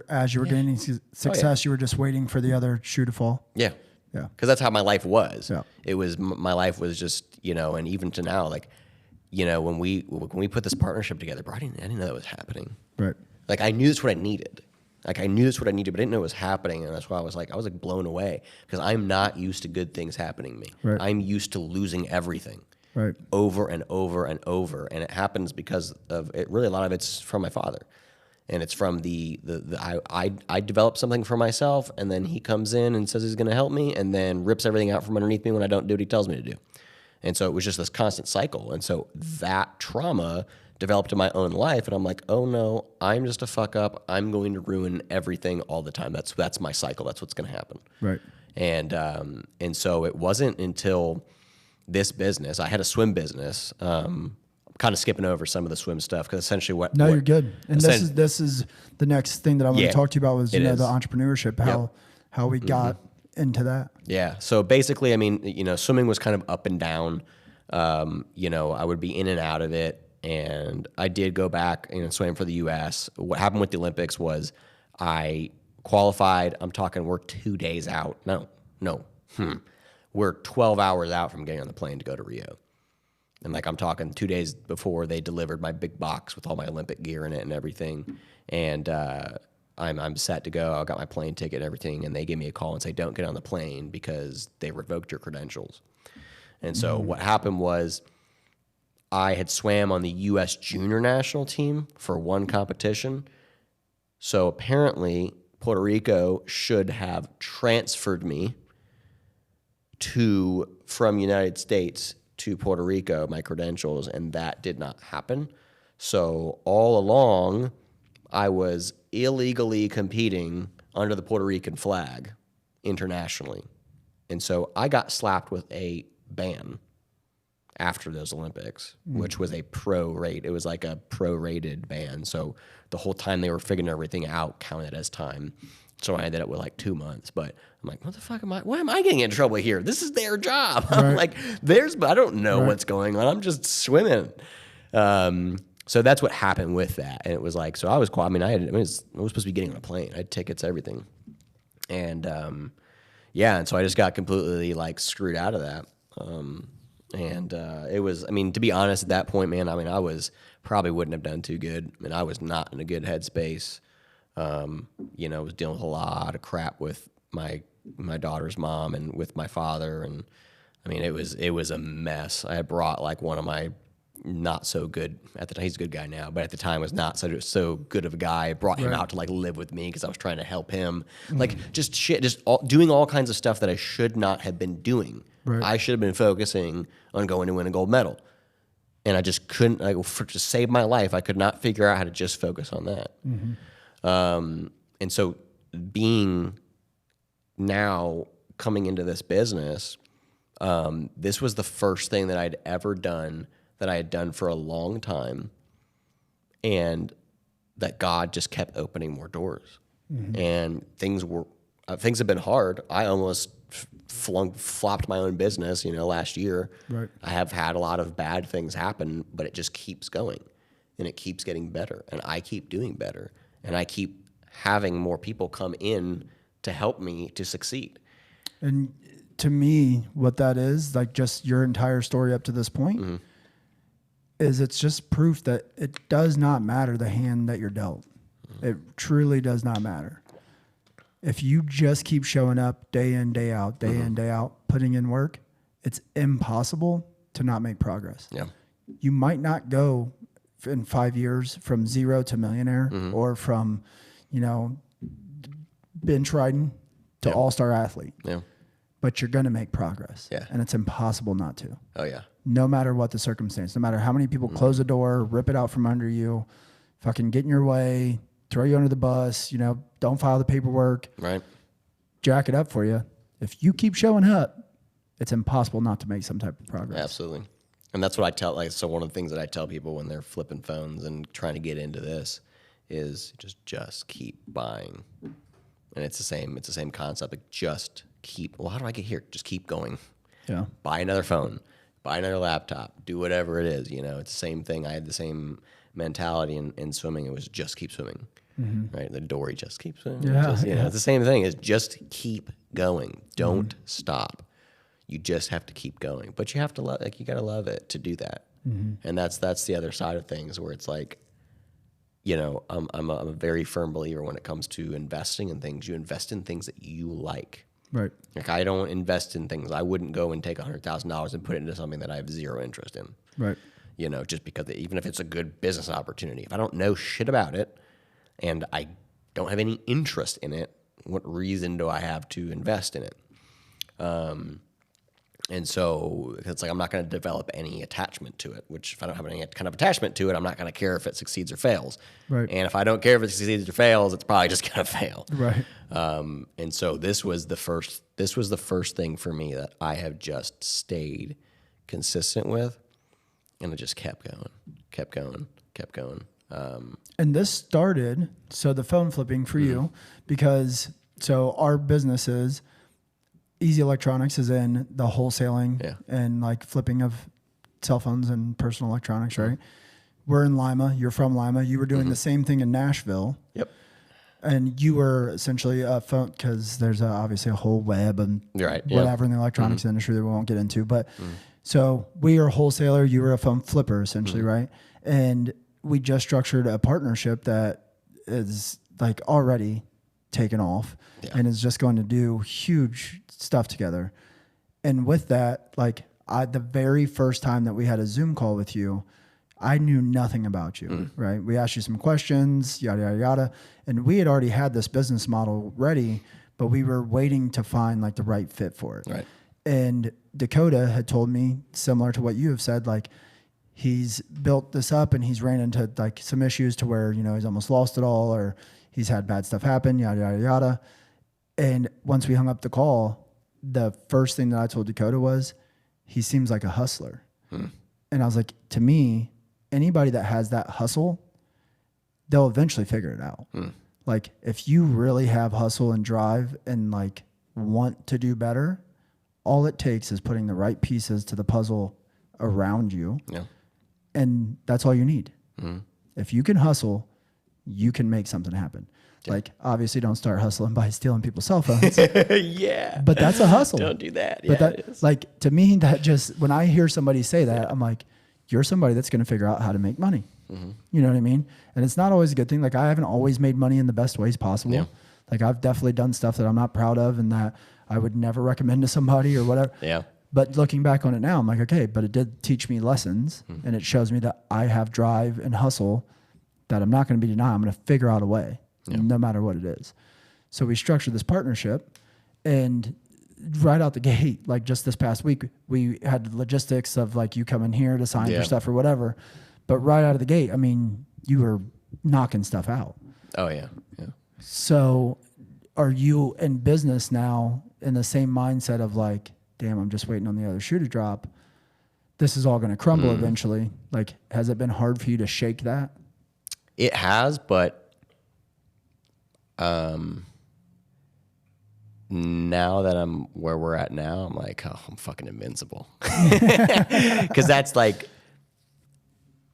[SPEAKER 1] as you were gaining success, you were just waiting for the other shoe to fall?
[SPEAKER 2] Yeah. Yeah. Because that's how my life was. Yeah. It was, my life was just, and even to now, like, when we put this partnership together, bro, I didn't know that was happening. Right. Like I knew that's what I needed. But I didn't know it was happening. And that's why I was like blown away because I'm not used to good things happening to me. Right. I'm used to losing everything. Right. Over and over and over. And it happens because of it. Really, a lot of it's from my father. And it's from I developed something for myself, and then he comes in and says he's going to help me, and then rips everything out from underneath me when I don't do what he tells me to do. And so it was just this constant cycle. And so that trauma developed in my own life, and I'm like, oh no, I'm just a fuck up. I'm going to ruin everything all the time. That's my cycle. That's what's going to happen.
[SPEAKER 1] Right.
[SPEAKER 2] And so it wasn't until this business, I had a swim business. Kind of skipping over some of the swim stuff because essentially
[SPEAKER 1] you're good. And this is the next thing that I want to talk to you about was the entrepreneurship, how we got into that.
[SPEAKER 2] Yeah. So basically, I mean, swimming was kind of up and down. I would be in and out of it. And I did go back and swam for the U.S. What happened with the Olympics was I qualified. I'm talking we're 2 days out. We're 12 hours out from getting on the plane to go to Rio. And like I'm talking 2 days before they delivered my big box with all my Olympic gear in it and everything. And I'm set to go. I got my plane ticket and everything. And they gave me a call and say, don't get on the plane because they revoked your credentials. And so what happened was I had swam on the U.S. junior national team for one competition. So apparently Puerto Rico should have transferred me from United States to Puerto Rico, my credentials, and that did not happen. So all along, I was illegally competing under the Puerto Rican flag internationally. And so I got slapped with a ban after those Olympics, which was a it was like a prorated ban. So the whole time they were figuring everything out counted as time. So I ended up with like 2 months, but I'm like, what the fuck why am I getting in trouble here? This is their job. Right. I'm like, I don't know what's going on. I'm just swimming. So that's what happened with that. And it was like, so I was supposed to be getting on a plane. I had tickets, everything. And, and so I just got completely like screwed out of that. It was, to be honest, at that point, man, I probably wouldn't have done too good. I was not in a good headspace. I was dealing with a lot of crap with my daughter's mom and with my father. And it was a mess. I had brought like one of my not so good at the time. He's a good guy now, but at the time was not so good of a guy. I brought him out to like live with me because I was trying to help him. Like doing all kinds of stuff that I should not have been doing. Right. I should have been focusing on going to win a gold medal. And I just couldn't, to save my life, I could not figure out how to just focus on that. Mm-hmm. And so coming into this business, this was the first thing that I'd ever done that I had done for a long time, and that God just kept opening more doors. Mm-hmm. And things have been hard. I almost flopped my own business, last year. Right. I have had a lot of bad things happen, but it just keeps going, and it keeps getting better, and I keep doing better, and I keep having more people come in to help me to succeed.
[SPEAKER 1] And to me, what that is, like just your entire story up to this point, mm-hmm. is it's just proof that it does not matter the hand that you're dealt. Mm-hmm. It truly does not matter. If you just keep showing up day in, day out, mm-hmm. in, day out, putting in work, it's impossible to not make progress. Yeah. You might not go in 5 years from zero to millionaire, mm-hmm. or from, bench riding to all-star athlete. Yeah. But you're going to make progress. Yeah. And it's impossible not to.
[SPEAKER 2] Oh, yeah.
[SPEAKER 1] No matter what the circumstance, no matter how many people mm-hmm. close the door, rip it out from under you, fucking get in your way, throw you under the bus, don't file the paperwork. Right. Jack it up for you. If you keep showing up, it's impossible not to make some type of progress.
[SPEAKER 2] Absolutely. And that's what I tell, so one of the things that I tell people when they're flipping phones and trying to get into this is just keep buying. And it's the same concept. Like just keep, how do I get here? Just keep going. Yeah. Buy another phone, buy another laptop, do whatever it is. It's the same thing. I had the same mentality in swimming. It was just keep swimming. Mm-hmm. Right? The Dory just keeps swimming. Yeah, it's the same thing. Is just keep going. Don't mm-hmm. stop. You just have to keep going. But you have to you got to love it to do that. Mm-hmm. And that's the other side of things where it's like, I'm a very firm believer when it comes to investing in things. You invest in things that you like. Right. Like I don't invest in things. I wouldn't go and take $100,000 and put it into something that I have zero interest in. Right. Just because even if it's a good business opportunity, if I don't know shit about it, and I don't have any interest in it, what reason do I have to invest in it? And so it's like I'm not going to develop any attachment to it, which if I don't have any kind of attachment to it, I'm not going to care if it succeeds or fails.
[SPEAKER 1] Right.
[SPEAKER 2] And if I don't care if it succeeds or fails, it's probably just going to fail.
[SPEAKER 1] Right.
[SPEAKER 2] And so this was the first thing for me that I have just stayed consistent with, and it just kept going.
[SPEAKER 1] And this started, so the phone flipping for you, because so our business is Easy Electronics is in the wholesaling and like flipping of cell phones and personal electronics, right? We're in Lima. You're from Lima. You were doing the same thing in Nashville.
[SPEAKER 2] Yep.
[SPEAKER 1] And you were essentially a phone, because there's obviously a whole web and whatever in the electronics industry that we won't get into. But so we are a wholesaler. You were a phone flipper, essentially, right? And we just structured a partnership that is like already taken off and is just going to do huge stuff together. And with that, like the very first time that we had a Zoom call with you, I knew nothing about you, right? We asked you some questions, yada, yada, yada. And we had already had this business model ready, but we were waiting to find like the right fit for it.
[SPEAKER 2] Right.
[SPEAKER 1] And Dakota had told me, similar to what you have said, like he's built this up and he's ran into like some issues to where, you know, he's almost lost it all, or he's had bad stuff happen, yada, yada, yada. And once we hung up the call, the first thing that I told Dakota was, he seems like a hustler. And I was like, to me, anybody that has that hustle, they'll eventually figure it out. Like if you really have hustle and drive and like want to do better, all it takes is putting the right pieces to the puzzle around you. Yeah. And that's all you need. If you can hustle, you can make something happen. Like obviously don't start hustling by stealing people's cell phones.
[SPEAKER 2] Yeah.
[SPEAKER 1] But that's a hustle.
[SPEAKER 2] Don't do that.
[SPEAKER 1] But that, like to me, that just, when I hear somebody say that, I'm like, you're somebody that's going to figure out how to make money. You know what I mean? And it's not always a good thing. Like I haven't always made money in the best ways possible. Yeah. Like I've definitely done stuff that I'm not proud of and that I would never recommend to somebody or whatever. Yeah. But looking back on it now, I'm like, okay, but it did teach me lessons and it shows me that I have drive and hustle that I'm not going to be denied. I'm going to figure out a way no matter what it is. So we structured this partnership, and right out the gate, like just this past week, we had logistics of like you coming here to sign your stuff or whatever. But right out of the gate, I mean, you were knocking stuff out.
[SPEAKER 2] Oh, yeah. Yeah.
[SPEAKER 1] So are you in business now in the same mindset of like, damn, I'm just waiting on the other shoe to drop. This is all going to crumble eventually. Like, has it been hard for you to shake that?
[SPEAKER 2] It has, but now that I'm where we're at now, I'm like, oh, I'm fucking invincible. Because that's like,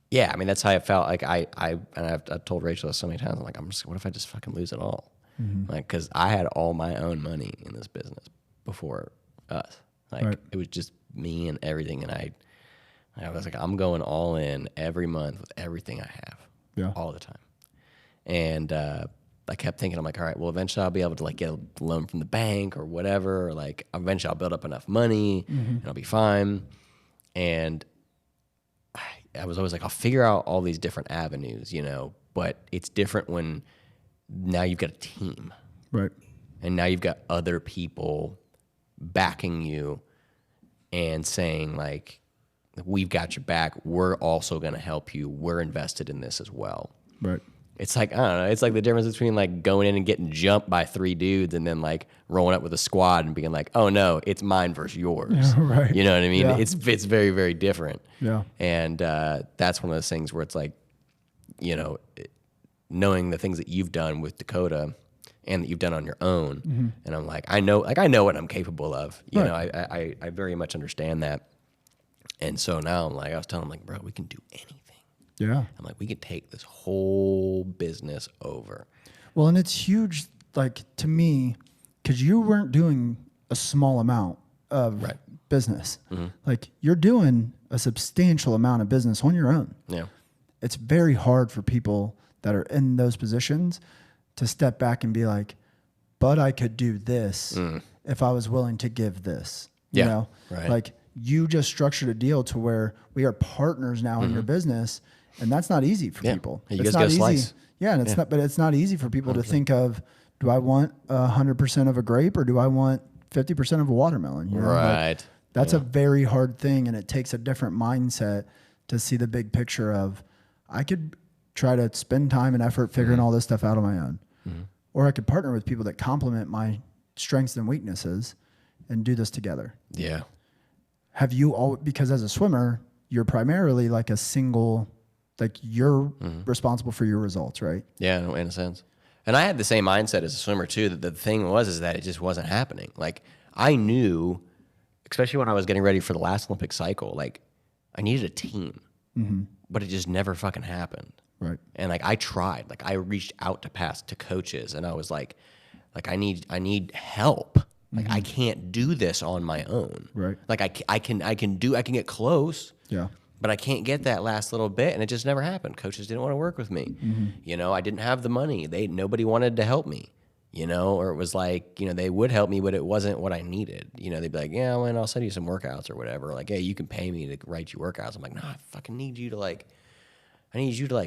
[SPEAKER 2] yeah, I mean, that's how I felt. Like I've told Rachel this so many times. I'm like, what if I just fucking lose it all? Like, because I had all my own money in this business before us. Like it was just me and everything, and I was like, I'm going all in every month with everything I have, all the time. And I kept thinking, I'm like, all right, well, eventually I'll be able to like get a loan from the bank or whatever, or like eventually I'll build up enough money and I'll be fine. And I was always like, I'll figure out all these different avenues, you know, but it's different when now you've got a team.
[SPEAKER 1] Right.
[SPEAKER 2] And now you've got other people backing you and saying like, we've got your back. We're also going to help you. We're invested in this as well.
[SPEAKER 1] Right.
[SPEAKER 2] It's like, I don't know. It's like the difference between like going in and getting jumped by 3 dudes and then like rolling up with a squad and being like, oh no, it's mine versus yours.
[SPEAKER 1] Yeah, right.
[SPEAKER 2] You know what I mean?
[SPEAKER 1] Yeah.
[SPEAKER 2] It's very, very different.
[SPEAKER 1] Yeah.
[SPEAKER 2] And that's one of those things where it's like, you know, knowing the things that you've done with Dakota and that you've done on your own. And I'm like, I know what I'm capable of. You know, I very much understand that. And so now I'm like, I was telling him like, bro, we can do anything.
[SPEAKER 1] Yeah.
[SPEAKER 2] I'm like, we could take this whole business over.
[SPEAKER 1] Well, and it's huge, like to me, because you weren't doing a small amount of business. Like you're doing a substantial amount of business on your own. Yeah. It's very hard for people that are in those positions to step back and be like, but I could do this if I was willing to give this. You know? Right. Like you just structured a deal to where we are partners now in your business. And that's not easy for people.
[SPEAKER 2] You
[SPEAKER 1] it's
[SPEAKER 2] guys
[SPEAKER 1] not
[SPEAKER 2] get a
[SPEAKER 1] easy.
[SPEAKER 2] slice.
[SPEAKER 1] Yeah, and it's not, but it's not easy for people to think of, do I want 100% of a grape or do I want 50% of a watermelon? You know?
[SPEAKER 2] Right.
[SPEAKER 1] Like, that's a very hard thing, and it takes a different mindset to see the big picture of, I could try to spend time and effort figuring all this stuff out on my own. Or I could partner with people that complement my strengths and weaknesses and do this together.
[SPEAKER 2] Yeah.
[SPEAKER 1] Have you all, because as a swimmer, you're primarily like a single, like you're responsible for your results, right?
[SPEAKER 2] Yeah, in a sense. And I had the same mindset as a swimmer too, that the thing is that it just wasn't happening. Like I knew, especially when I was getting ready for the last Olympic cycle, like I needed a team, but it just never fucking happened.
[SPEAKER 1] Right.
[SPEAKER 2] And like I tried, like I reached out to coaches, and I was like I need help. Like I can't do this on my own.
[SPEAKER 1] Right.
[SPEAKER 2] Like I can get close.
[SPEAKER 1] Yeah.
[SPEAKER 2] But I can't get that last little bit, and it just never happened. Coaches didn't want to work with me. You know, I didn't have the money. Nobody wanted to help me. You know, or it was like, you know, they would help me, but it wasn't what I needed. You know, they'd be like, yeah, well, I'll send you some workouts or whatever. Like, hey, you can pay me to write you workouts. I'm like, no, I fucking need you to like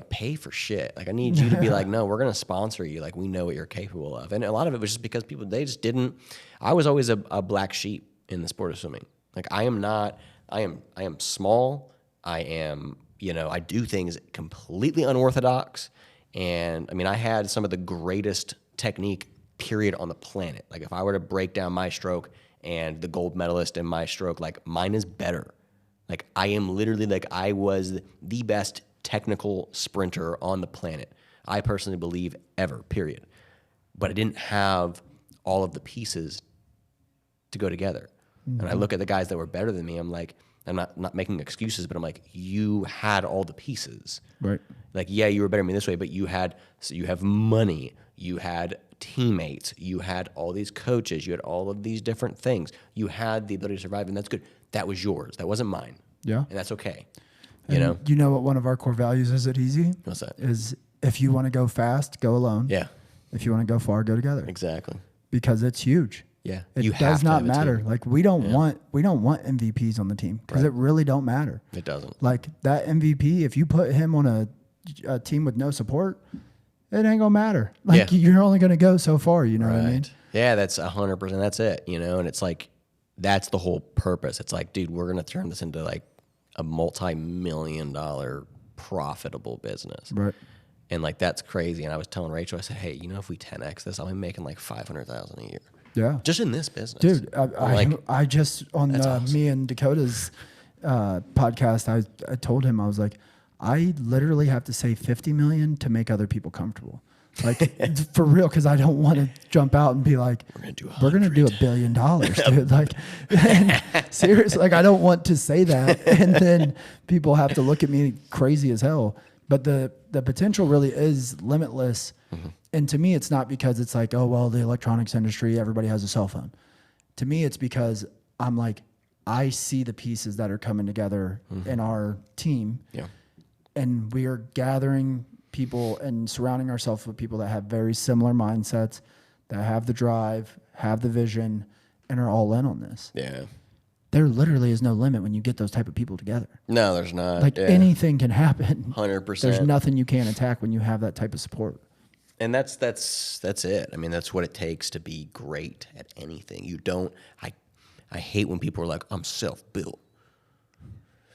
[SPEAKER 2] pay for shit. Like, I need you to be like, no, we're going to sponsor you. Like, we know what you're capable of. And a lot of it was just because people, they just didn't. I was always a black sheep in the sport of swimming. Like, I am small. I am, you know, I do things completely unorthodox. And I mean, I had some of the greatest technique, period, on the planet. Like, if I were to break down my stroke and the gold medalist in my stroke, like, mine is better. Like, I am literally, like, I was the best technical sprinter on the planet, I personally believe, ever, period. But I didn't have all of the pieces to go together. And I look at the guys that were better than me, I'm like, I'm not making excuses, but I'm like, you had all the pieces.
[SPEAKER 1] Right.
[SPEAKER 2] Like, yeah, you were better than me this way, but you have money, you had teammates, you had all these coaches, you had all of these different things. You had the ability to survive, and that's good. That was yours. That wasn't mine.
[SPEAKER 1] Yeah.
[SPEAKER 2] And that's okay.
[SPEAKER 1] You know what one of our core values is at Easy?
[SPEAKER 2] What's that?
[SPEAKER 1] Is if you want to go fast, go alone.
[SPEAKER 2] Yeah.
[SPEAKER 1] If you want to go far, go together.
[SPEAKER 2] Exactly.
[SPEAKER 1] Because it's huge.
[SPEAKER 2] Yeah.
[SPEAKER 1] It does not matter. Like we don't want MVPs on the team because it really don't matter.
[SPEAKER 2] It doesn't.
[SPEAKER 1] Like that MVP, if you put him on a team with no support, it ain't gonna matter. Like you're only gonna go so far. You know what I mean?
[SPEAKER 2] Yeah, that's 100%. That's it. You know, and it's like that's the whole purpose. It's like, dude, we're gonna turn this into like a multi-million-dollar profitable business.
[SPEAKER 1] Right.
[SPEAKER 2] And like that's crazy. And I was telling Rachel, I said, hey, you know, if we 10x this, I'll be making like $500,000 a year.
[SPEAKER 1] Yeah.
[SPEAKER 2] Just in this business.
[SPEAKER 1] Dude, I just on awesome. Me and Dakota's podcast, I told him, I was like, I literally have to save $50 million to make other people comfortable. Like for real, because I don't want to jump out and be like, we're gonna do $1 billion, dude. Like, seriously, like I don't want to say that, and then people have to look at me crazy as hell. But the potential really is limitless. And to me, it's not because it's like, oh well, the electronics industry, everybody has a cell phone. To me, it's because I'm like, I see the pieces that are coming together in our team, and we are gathering people and surrounding ourselves with people that have very similar mindsets, that have the drive, have the vision, and are all in on this.
[SPEAKER 2] Yeah.
[SPEAKER 1] There literally is no limit when you get those type of people together.
[SPEAKER 2] No, there's not.
[SPEAKER 1] Like anything can happen.
[SPEAKER 2] 100%.
[SPEAKER 1] There's nothing you can't attack when you have that type of support.
[SPEAKER 2] And that's it. I mean, that's what it takes to be great at anything. You don't. I hate when people are like, I'm self-built.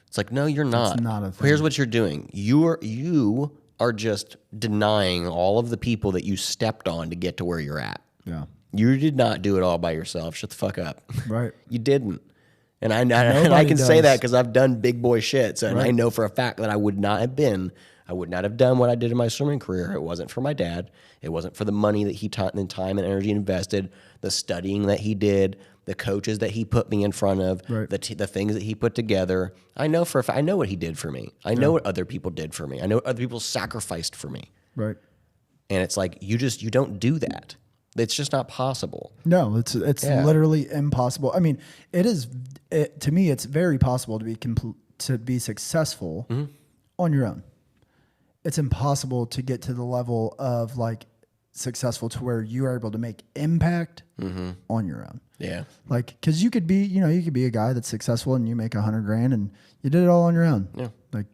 [SPEAKER 2] It's like, no, you're not.
[SPEAKER 1] It's not a thing.
[SPEAKER 2] Here's what you're doing. You are just denying all of the people that you stepped on to get to where you're at.
[SPEAKER 1] Yeah.
[SPEAKER 2] You did not do it all by yourself. Shut the fuck up.
[SPEAKER 1] Right.
[SPEAKER 2] You didn't. And I can say that because I've done big boy shit. So, and I know for a fact that I would not have done what I did in my swimming career. It wasn't for my dad. It wasn't for the money that he taught and time and energy invested, the studying that he did, the coaches that he put me in front of, the things that he put together. I know for a fact, I know what he did for me. I know what other people did for me. I know what other people sacrificed for me.
[SPEAKER 1] Right.
[SPEAKER 2] And it's like, you don't do that. It's just not possible.
[SPEAKER 1] No, it's literally impossible. I mean, to me, it's very possible to be successful on your own. It's impossible to get to the level of like successful to where you are able to make impact on your own.
[SPEAKER 2] Yeah.
[SPEAKER 1] Like, cause you could be a guy that's successful and you make $100,000 and you did it all on your own.
[SPEAKER 2] Yeah.
[SPEAKER 1] Like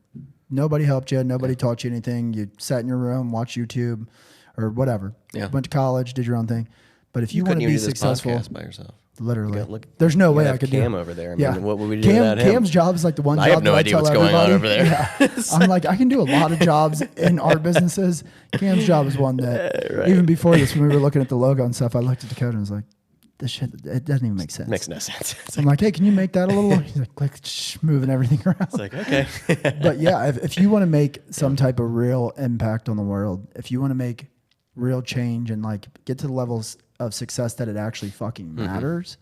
[SPEAKER 1] nobody helped you. Nobody taught you anything. You sat in your room, watched YouTube or whatever.
[SPEAKER 2] Yeah.
[SPEAKER 1] Went to college, did your own thing. But if you want to be successful
[SPEAKER 2] by yourself.
[SPEAKER 1] Literally, there's no way I could do
[SPEAKER 2] Cam over there. I mean, what would we do without him?
[SPEAKER 1] Cam's job is like the one job
[SPEAKER 2] I have no
[SPEAKER 1] that
[SPEAKER 2] idea
[SPEAKER 1] I tell
[SPEAKER 2] what's going on
[SPEAKER 1] everybody.
[SPEAKER 2] over there.
[SPEAKER 1] Yeah. I'm like, I can do a lot of jobs in our businesses. Cam's job is one that,
[SPEAKER 2] Right.
[SPEAKER 1] even before this, when we were looking at the logo and stuff, I looked at Dakota and was like, this shit, it doesn't even make sense.
[SPEAKER 2] Makes no sense.
[SPEAKER 1] I'm like, hey, can you make that a little? He's like moving everything around.
[SPEAKER 2] It's like, okay.
[SPEAKER 1] But yeah, if you want to make some type of real impact on the world, if you want to make real change and like get to the levels of success that it actually fucking matters,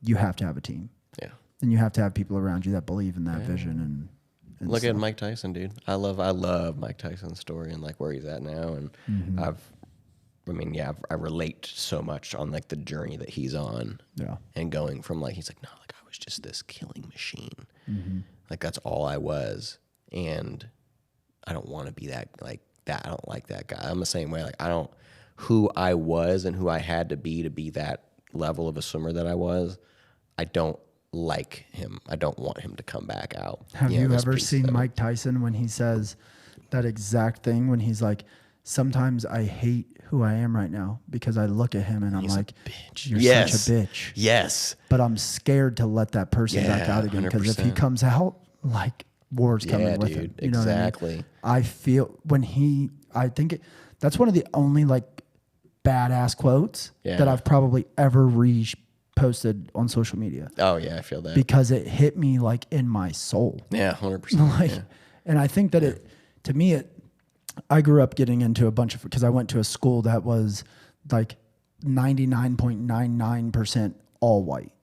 [SPEAKER 1] you have to have a team.
[SPEAKER 2] Yeah.
[SPEAKER 1] And you have to have people around you that believe in that vision. And
[SPEAKER 2] Look at Mike Tyson, dude. I love Mike Tyson's story and like where he's at now. And I relate so much on like the journey that he's on. Yeah. And going from like, he's like, no, like I was just this killing machine. Like that's all I was. And I don't want to be that, like that. I don't like that guy. I'm the same way. Like who I was and who I had to be that level of a swimmer that I was, I don't like him. I don't want him to come back out.
[SPEAKER 1] Have you ever seen Mike Tyson when he says that exact thing, when he's like, sometimes I hate who I am right now because I look at him and I'm like,
[SPEAKER 2] bitch.
[SPEAKER 1] You're such a bitch.
[SPEAKER 2] Yes.
[SPEAKER 1] But I'm scared to let that person back out again because if he comes out, like war's coming with him. You know
[SPEAKER 2] exactly.
[SPEAKER 1] What I mean? I feel I think that's one of the only like badass quotes that I've probably ever posted on social media.
[SPEAKER 2] Oh yeah, I feel that.
[SPEAKER 1] Because it hit me like in my soul.
[SPEAKER 2] Yeah, 100%.
[SPEAKER 1] And I think that to me, I grew up getting into a bunch of, because I went to a school that was like 99.99% all white.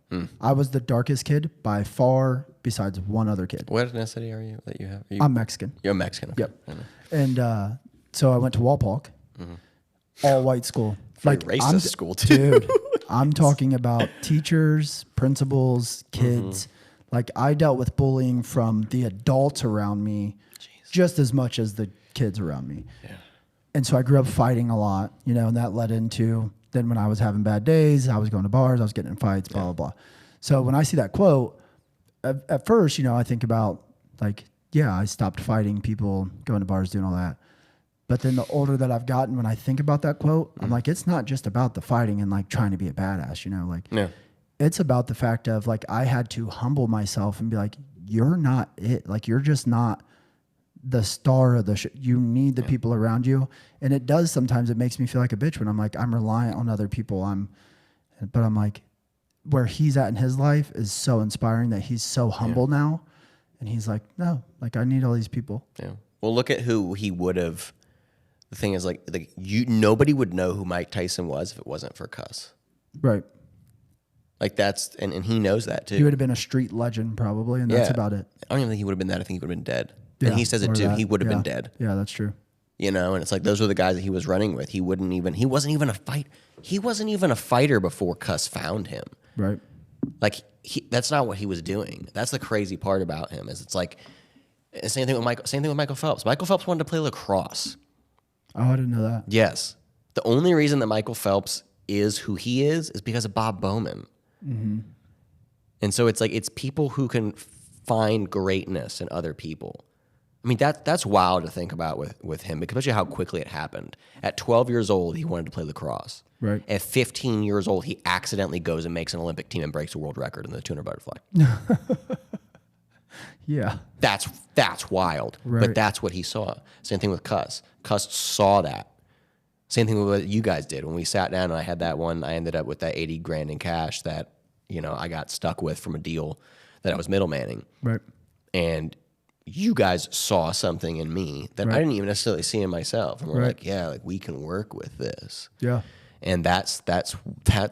[SPEAKER 1] I was the darkest kid by far, besides one other kid.
[SPEAKER 2] What ethnicity are you that you have?
[SPEAKER 1] I'm Mexican.
[SPEAKER 2] You're Mexican. Okay.
[SPEAKER 1] Yep. And so I went to Walpock, all white school.
[SPEAKER 2] Very racist school too.
[SPEAKER 1] Dude, I'm talking about teachers, principals, kids. Like I dealt with bullying from the adults around me just as much as the kids around me. Yeah. And so I grew up fighting a lot, and that led into then when I was having bad days, I was going to bars, I was getting in fights, blah, blah, blah. So when I see that quote, at first, I think about like, I stopped fighting people, going to bars, doing all that. But then the older that I've gotten, when I think about that quote, I'm like, it's not just about the fighting and like trying to be a badass, it's about the fact of like, I had to humble myself and be like, you're not it. Like, you're just not the star of the show. You need the people around you. And it does, sometimes it makes me feel like a bitch when I'm like, I'm reliant on other people. But I'm like, where he's at in his life is so inspiring that he's so humble now. And he's like, no, like I need all these people.
[SPEAKER 2] Yeah. Well, look at who he would have. The thing is, like nobody would know who Mike Tyson was if it wasn't for Cuss.
[SPEAKER 1] Right.
[SPEAKER 2] Like that's, and he knows that too.
[SPEAKER 1] He would have been a street legend probably, and that's about it.
[SPEAKER 2] I don't even think he would have been that. I think he would have been dead.
[SPEAKER 1] Yeah,
[SPEAKER 2] and he says it too. He would have been dead.
[SPEAKER 1] Yeah, that's true.
[SPEAKER 2] And it's like those were the guys that he was running with. He wasn't even a fighter before Cuss found him.
[SPEAKER 1] Right.
[SPEAKER 2] Like that's not what he was doing. That's the crazy part about him is it's like same thing with Michael Phelps. Michael Phelps wanted to play lacrosse.
[SPEAKER 1] Oh, I didn't know that.
[SPEAKER 2] Yes. The only reason that Michael Phelps is who he is because of Bob Bowman. Mm-hmm. And so it's like, it's people who can find greatness in other people. I mean, that's wild to think about with him, especially how quickly it happened. At 12 years old, he wanted to play lacrosse.
[SPEAKER 1] Right.
[SPEAKER 2] At 15 years old, he accidentally goes and makes an Olympic team and breaks a world record in the 200 butterfly.
[SPEAKER 1] Yeah.
[SPEAKER 2] That's wild. Right. But that's what he saw. Same thing with Cuss. Cuss saw that. Same thing with what you guys did. When we sat down and I had that one, I ended up with that 80 grand in cash that, I got stuck with from a deal that I was middlemaning.
[SPEAKER 1] Right.
[SPEAKER 2] And you guys saw something in me that I didn't even necessarily see in myself. And we're like, like we can work with this. Yeah. And that's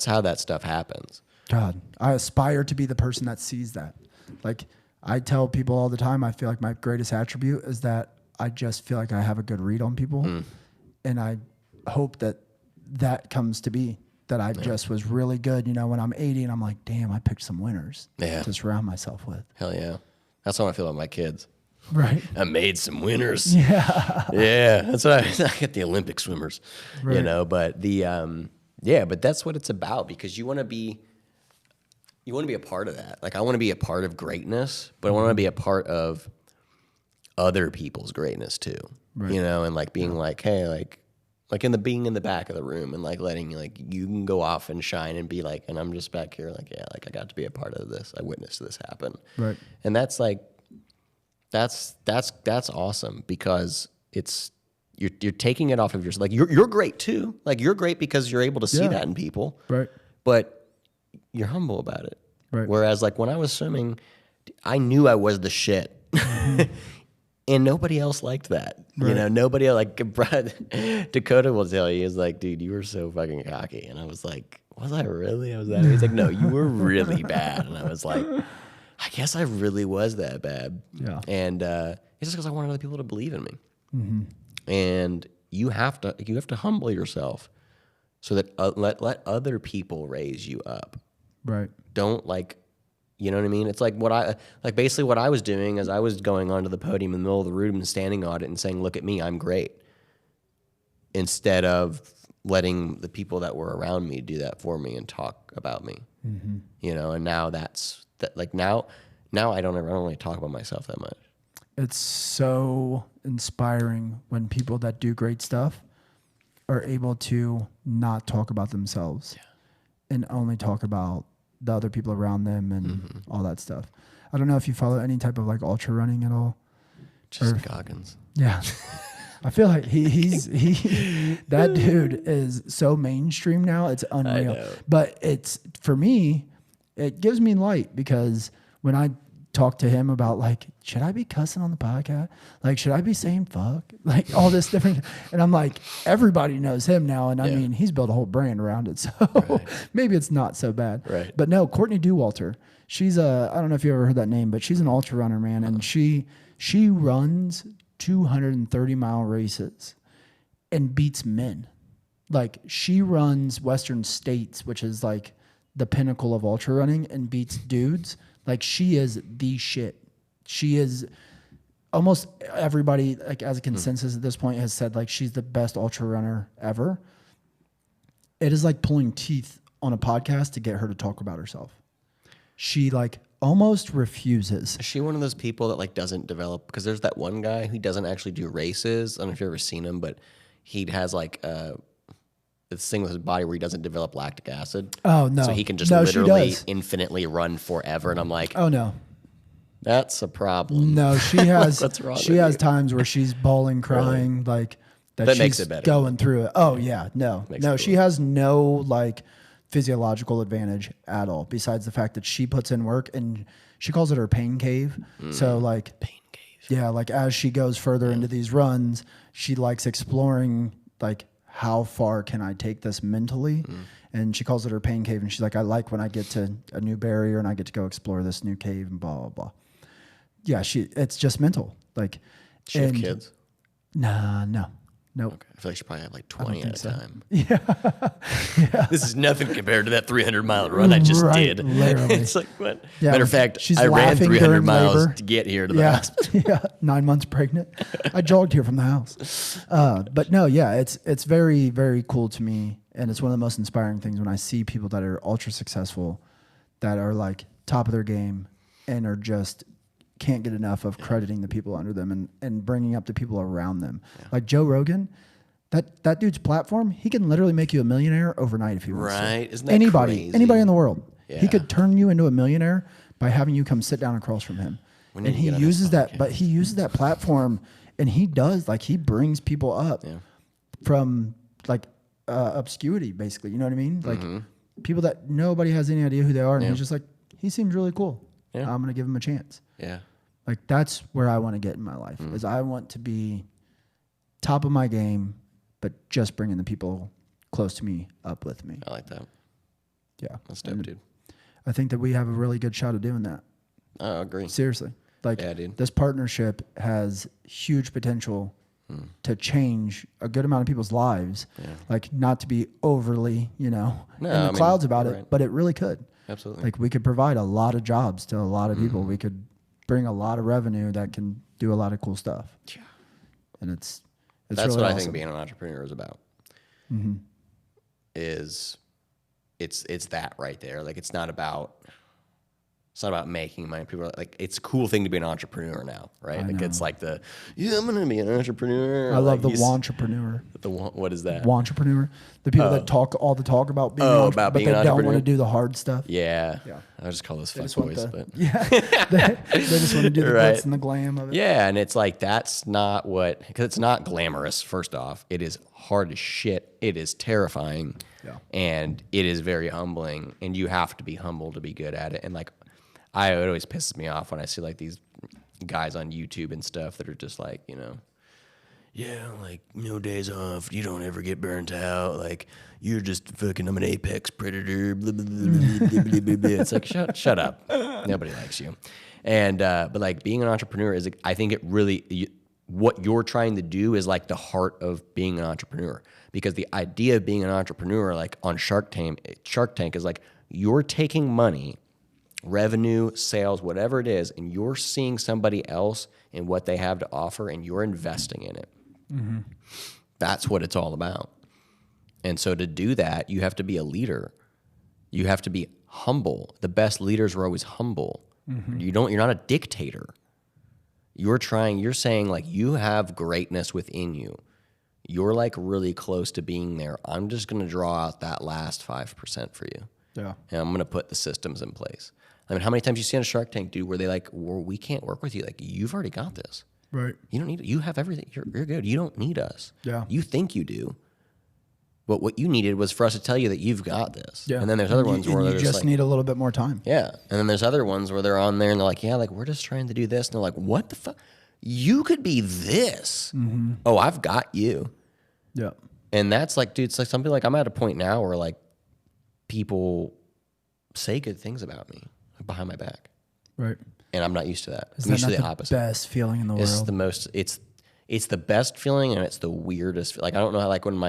[SPEAKER 2] how that stuff happens.
[SPEAKER 1] God, I aspire to be the person that sees that. Like, I tell people all the time, I feel like my greatest attribute is that I just feel like I have a good read on people. And I hope that comes to be, that I just was really good, when I'm 80 and I'm like, damn, I picked some winners to surround myself with.
[SPEAKER 2] Hell yeah. That's how I feel about my kids.
[SPEAKER 1] Right.
[SPEAKER 2] I made some winners.
[SPEAKER 1] Yeah.
[SPEAKER 2] Yeah. That's what I get the Olympic swimmers, but but that's what it's about, because you want to be a part of that. Like, I want to be a part of greatness, but I want to be a part of other people's greatness too,
[SPEAKER 1] Right.
[SPEAKER 2] you know, and like being like, hey, like being in the back of the room and like letting like you can go off and shine and be like, and I'm just back here like, yeah, like I got to be a part of this. I witnessed this happen.
[SPEAKER 1] Right.
[SPEAKER 2] And that's like, that's awesome because you're taking it off of yourself. Like you're great too. Like you're great because you're able to see that in people.
[SPEAKER 1] Right.
[SPEAKER 2] But you're humble about it.
[SPEAKER 1] Right.
[SPEAKER 2] Whereas like when I was swimming, I knew I was the shit. And nobody else liked that. Right. You know, nobody like Dakota will tell you, is like, dude, you were so fucking cocky. And I was like, was I really? I was that. He's like, no, you were really bad. And I was like, I guess I really was that bad.
[SPEAKER 1] Yeah.
[SPEAKER 2] And it's just because I wanted other people to believe in me. And you have to humble yourself so that let other people raise you up.
[SPEAKER 1] Right.
[SPEAKER 2] Don't like, you know what I mean? It's like basically what I was doing is I was going onto the podium in the middle of the room and standing on it and saying, look at me, I'm great. Instead of letting the people that were around me do that for me and talk about me. You know, and now now I don't really talk about myself that much.
[SPEAKER 1] It's so inspiring when people that do great stuff are able to not talk about themselves and only talk about the other people around them and all that stuff. I don't know if you follow any type of like ultra running at all.
[SPEAKER 2] Just Goggins.
[SPEAKER 1] Yeah. I feel like he's that dude is so mainstream now. It's unreal. But it's, for me, it gives me light because when I talk to him about like, should I be cussing on the podcast? Like, should I be saying fuck? Like all this different, and I'm like, everybody knows him now. And I mean, he's built a whole brand around it. So maybe it's not so bad.
[SPEAKER 2] Right.
[SPEAKER 1] But no, Courtney Dauwalter, she's I don't know if you ever heard that name, but she's an ultra runner, man. And she runs 230-mile races and beats men. Like she runs Western States, which is like the pinnacle of ultra running, and beats dudes. Like she is the shit. She is almost everybody, like as a consensus at this point, has said like she's the best ultra runner ever. It is like pulling teeth on a podcast to get her to talk about herself. She like almost refuses.
[SPEAKER 2] Is she one of those people that like doesn't develop? Because there's that one guy who doesn't actually do races. I don't know if you've ever seen him, but he has like this thing with his body where he doesn't develop lactic acid.
[SPEAKER 1] Oh no!
[SPEAKER 2] So he can just literally infinitely run forever. And I'm like,
[SPEAKER 1] oh no,
[SPEAKER 2] that's a problem.
[SPEAKER 1] No, she has.
[SPEAKER 2] What's wrong
[SPEAKER 1] she
[SPEAKER 2] with
[SPEAKER 1] has
[SPEAKER 2] you?
[SPEAKER 1] times where she's bawling, crying, like that. She's
[SPEAKER 2] makes it better.
[SPEAKER 1] Going through it. Oh yeah, no. She has no like physiological advantage at all. Besides the fact that she puts in work and she calls it her pain cave. So like
[SPEAKER 2] pain cave.
[SPEAKER 1] Yeah, like as she goes further into these runs, she likes exploring like, how far can I take this mentally? And she calls it her pain cave. And she's like, I like when I get to a new barrier and I get to go explore this new cave and blah, blah, blah. Yeah, it's just mental. Like,
[SPEAKER 2] Does she have kids?
[SPEAKER 1] Nah, no. Nope.
[SPEAKER 2] Okay. I feel like she probably had like 20 at a time.
[SPEAKER 1] Yeah.
[SPEAKER 2] This is nothing compared to that 300-mile run I just did.
[SPEAKER 1] Literally.
[SPEAKER 2] It's like, what?
[SPEAKER 1] Yeah,
[SPEAKER 2] Matter of fact,
[SPEAKER 1] she's
[SPEAKER 2] I ran 300 miles
[SPEAKER 1] labor.
[SPEAKER 2] to get here to the hospital.
[SPEAKER 1] Yeah, 9 months pregnant. I jogged here from the house. But no, yeah, it's very, very cool to me. And it's one of the most inspiring things when I see people that are ultra successful, that are like top of their game and are just can't get enough of crediting the people under them and bringing up the people around them. Yeah. Like Joe Rogan, that dude's platform, he can literally make you a millionaire overnight if he wants to.
[SPEAKER 2] Right? Isn't that crazy?
[SPEAKER 1] Anybody in the world.
[SPEAKER 2] Yeah.
[SPEAKER 1] He could turn you into a millionaire by having you come sit down across from him. And he uses that, but he uses that platform and he brings people up from like obscurity, basically. You know what I mean? Like people that nobody has any idea who they are. And he's just like, he seems really cool. Yeah. I'm going to give him a chance.
[SPEAKER 2] Yeah.
[SPEAKER 1] Like that's where I want to get in my life is I want to be top of my game, but just bringing the people close to me up with me.
[SPEAKER 2] I like that.
[SPEAKER 1] Yeah.
[SPEAKER 2] That's dope, dude.
[SPEAKER 1] I think that we have a really good shot of doing that.
[SPEAKER 2] I agree.
[SPEAKER 1] Seriously. Like this partnership has huge potential to change a good amount of people's lives. Yeah. Like not to be overly, in the clouds about it, but it really could.
[SPEAKER 2] Absolutely.
[SPEAKER 1] Like we could provide a lot of jobs to a lot of people. We could bring a lot of revenue that can do a lot of cool stuff. Yeah. And that's
[SPEAKER 2] really what
[SPEAKER 1] awesome.
[SPEAKER 2] I think being an entrepreneur is about. Is it's that right there. Like it's not about It's not about making money. People are like, it's a cool thing to be an entrepreneur now, right? Like it's like I'm going to be an entrepreneur.
[SPEAKER 1] I love the wantrepreneur.
[SPEAKER 2] What is that?
[SPEAKER 1] Wantrepreneur. The people that talk all the talk about being an entrepreneur, but they don't want to do the hard stuff.
[SPEAKER 2] Yeah. I just call those fuckboys. But
[SPEAKER 1] they just want to do the glitz and the glam of it.
[SPEAKER 2] Yeah, and it's like that's not because it's not glamorous. First off, it is hard as shit. It is terrifying, and it is very humbling. And you have to be humble to be good at it. And like, it always pisses me off when I see like these guys on YouTube and stuff that are just like, like no days off. You don't ever get burnt out. Like you're just fucking. I'm an apex predator. Blah, blah, blah, blah, blah, blah. It's like shut up. Nobody likes you. And but like being an entrepreneur is, I think it really what you're trying to do is like the heart of being an entrepreneur, because the idea of being an entrepreneur, like on Shark Tank is like you're taking money, revenue, sales, whatever it is, and you're seeing somebody else and what they have to offer, and you're investing in it. Mm-hmm. That's what it's all about. And so to do that, you have to be a leader. You have to be humble. The best leaders are always humble. Mm-hmm. You're not a dictator. You're saying like you have greatness within you. You're like really close to being there. I'm just going to draw out that last 5% for you.
[SPEAKER 1] Yeah.
[SPEAKER 2] And I'm going to put the systems in place. I mean, how many times you see on a Shark Tank, dude, where they like, well, we can't work with you. Like, you've already got this.
[SPEAKER 1] Right.
[SPEAKER 2] You don't need it. You have everything. You're good. You don't need us.
[SPEAKER 1] Yeah.
[SPEAKER 2] You think you do. But what you needed was for us to tell you that you've got this.
[SPEAKER 1] Yeah.
[SPEAKER 2] And then there's other ones where
[SPEAKER 1] you just like, need a little bit more time.
[SPEAKER 2] Yeah. And then there's other ones where they're on there and they're like, yeah, like we're just trying to do this. And they're like, what the fuck? You could be this. Mm-hmm. Oh, I've got you.
[SPEAKER 1] Yeah.
[SPEAKER 2] And that's like, dude, it's like something like I'm at a point now where like people say good things about me behind my back.
[SPEAKER 1] Right.
[SPEAKER 2] And I'm not used to that.
[SPEAKER 1] Is
[SPEAKER 2] I'm
[SPEAKER 1] that
[SPEAKER 2] used to
[SPEAKER 1] not
[SPEAKER 2] the
[SPEAKER 1] the
[SPEAKER 2] opposite.
[SPEAKER 1] best feeling in the
[SPEAKER 2] It's
[SPEAKER 1] world?
[SPEAKER 2] the most, it's the best feeling and it's the weirdest. Like, I don't know how, like when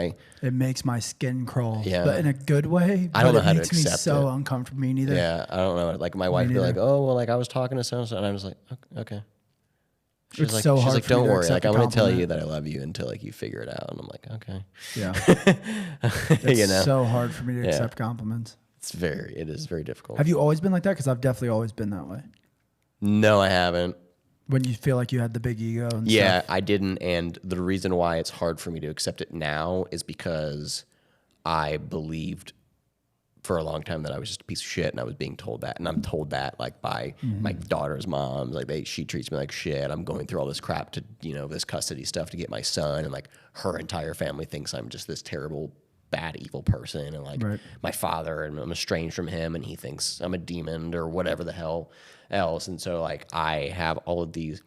[SPEAKER 1] it makes my skin crawl.
[SPEAKER 2] Yeah.
[SPEAKER 1] But in a good way.
[SPEAKER 2] I don't know how to
[SPEAKER 1] It makes me
[SPEAKER 2] accept
[SPEAKER 1] so
[SPEAKER 2] it.
[SPEAKER 1] uncomfortable. Me neither.
[SPEAKER 2] Yeah, I don't know. Like my wife would be like, oh, well, like I was talking to so-and-so, and I was like, okay. She's
[SPEAKER 1] It's
[SPEAKER 2] like,
[SPEAKER 1] so hard
[SPEAKER 2] like,
[SPEAKER 1] for me
[SPEAKER 2] don't
[SPEAKER 1] to
[SPEAKER 2] worry.
[SPEAKER 1] accept
[SPEAKER 2] Like,
[SPEAKER 1] a
[SPEAKER 2] I'm going to tell
[SPEAKER 1] compliment.
[SPEAKER 2] you that I love you until like you figure it out. And I'm like, okay.
[SPEAKER 1] Yeah. It's so hard for me to
[SPEAKER 2] Yeah.
[SPEAKER 1] accept compliments.
[SPEAKER 2] It is very difficult.
[SPEAKER 1] Have you always been like that? Because I've definitely always been that way.
[SPEAKER 2] No, I haven't.
[SPEAKER 1] When you feel like you had the big ego and
[SPEAKER 2] Yeah,
[SPEAKER 1] stuff.
[SPEAKER 2] I didn't. And the reason why it's hard for me to accept it now is because I believed for a long time that I was just a piece of shit, and I was being told that. And I'm told that like by my daughter's moms. Like she treats me like shit. I'm going through all this crap to, this custody stuff to get my son, and like her entire family thinks I'm just this terrible, bad, evil person. And like my father, and I'm estranged from him, and he thinks I'm a demon or whatever the hell else. And so like I have all of these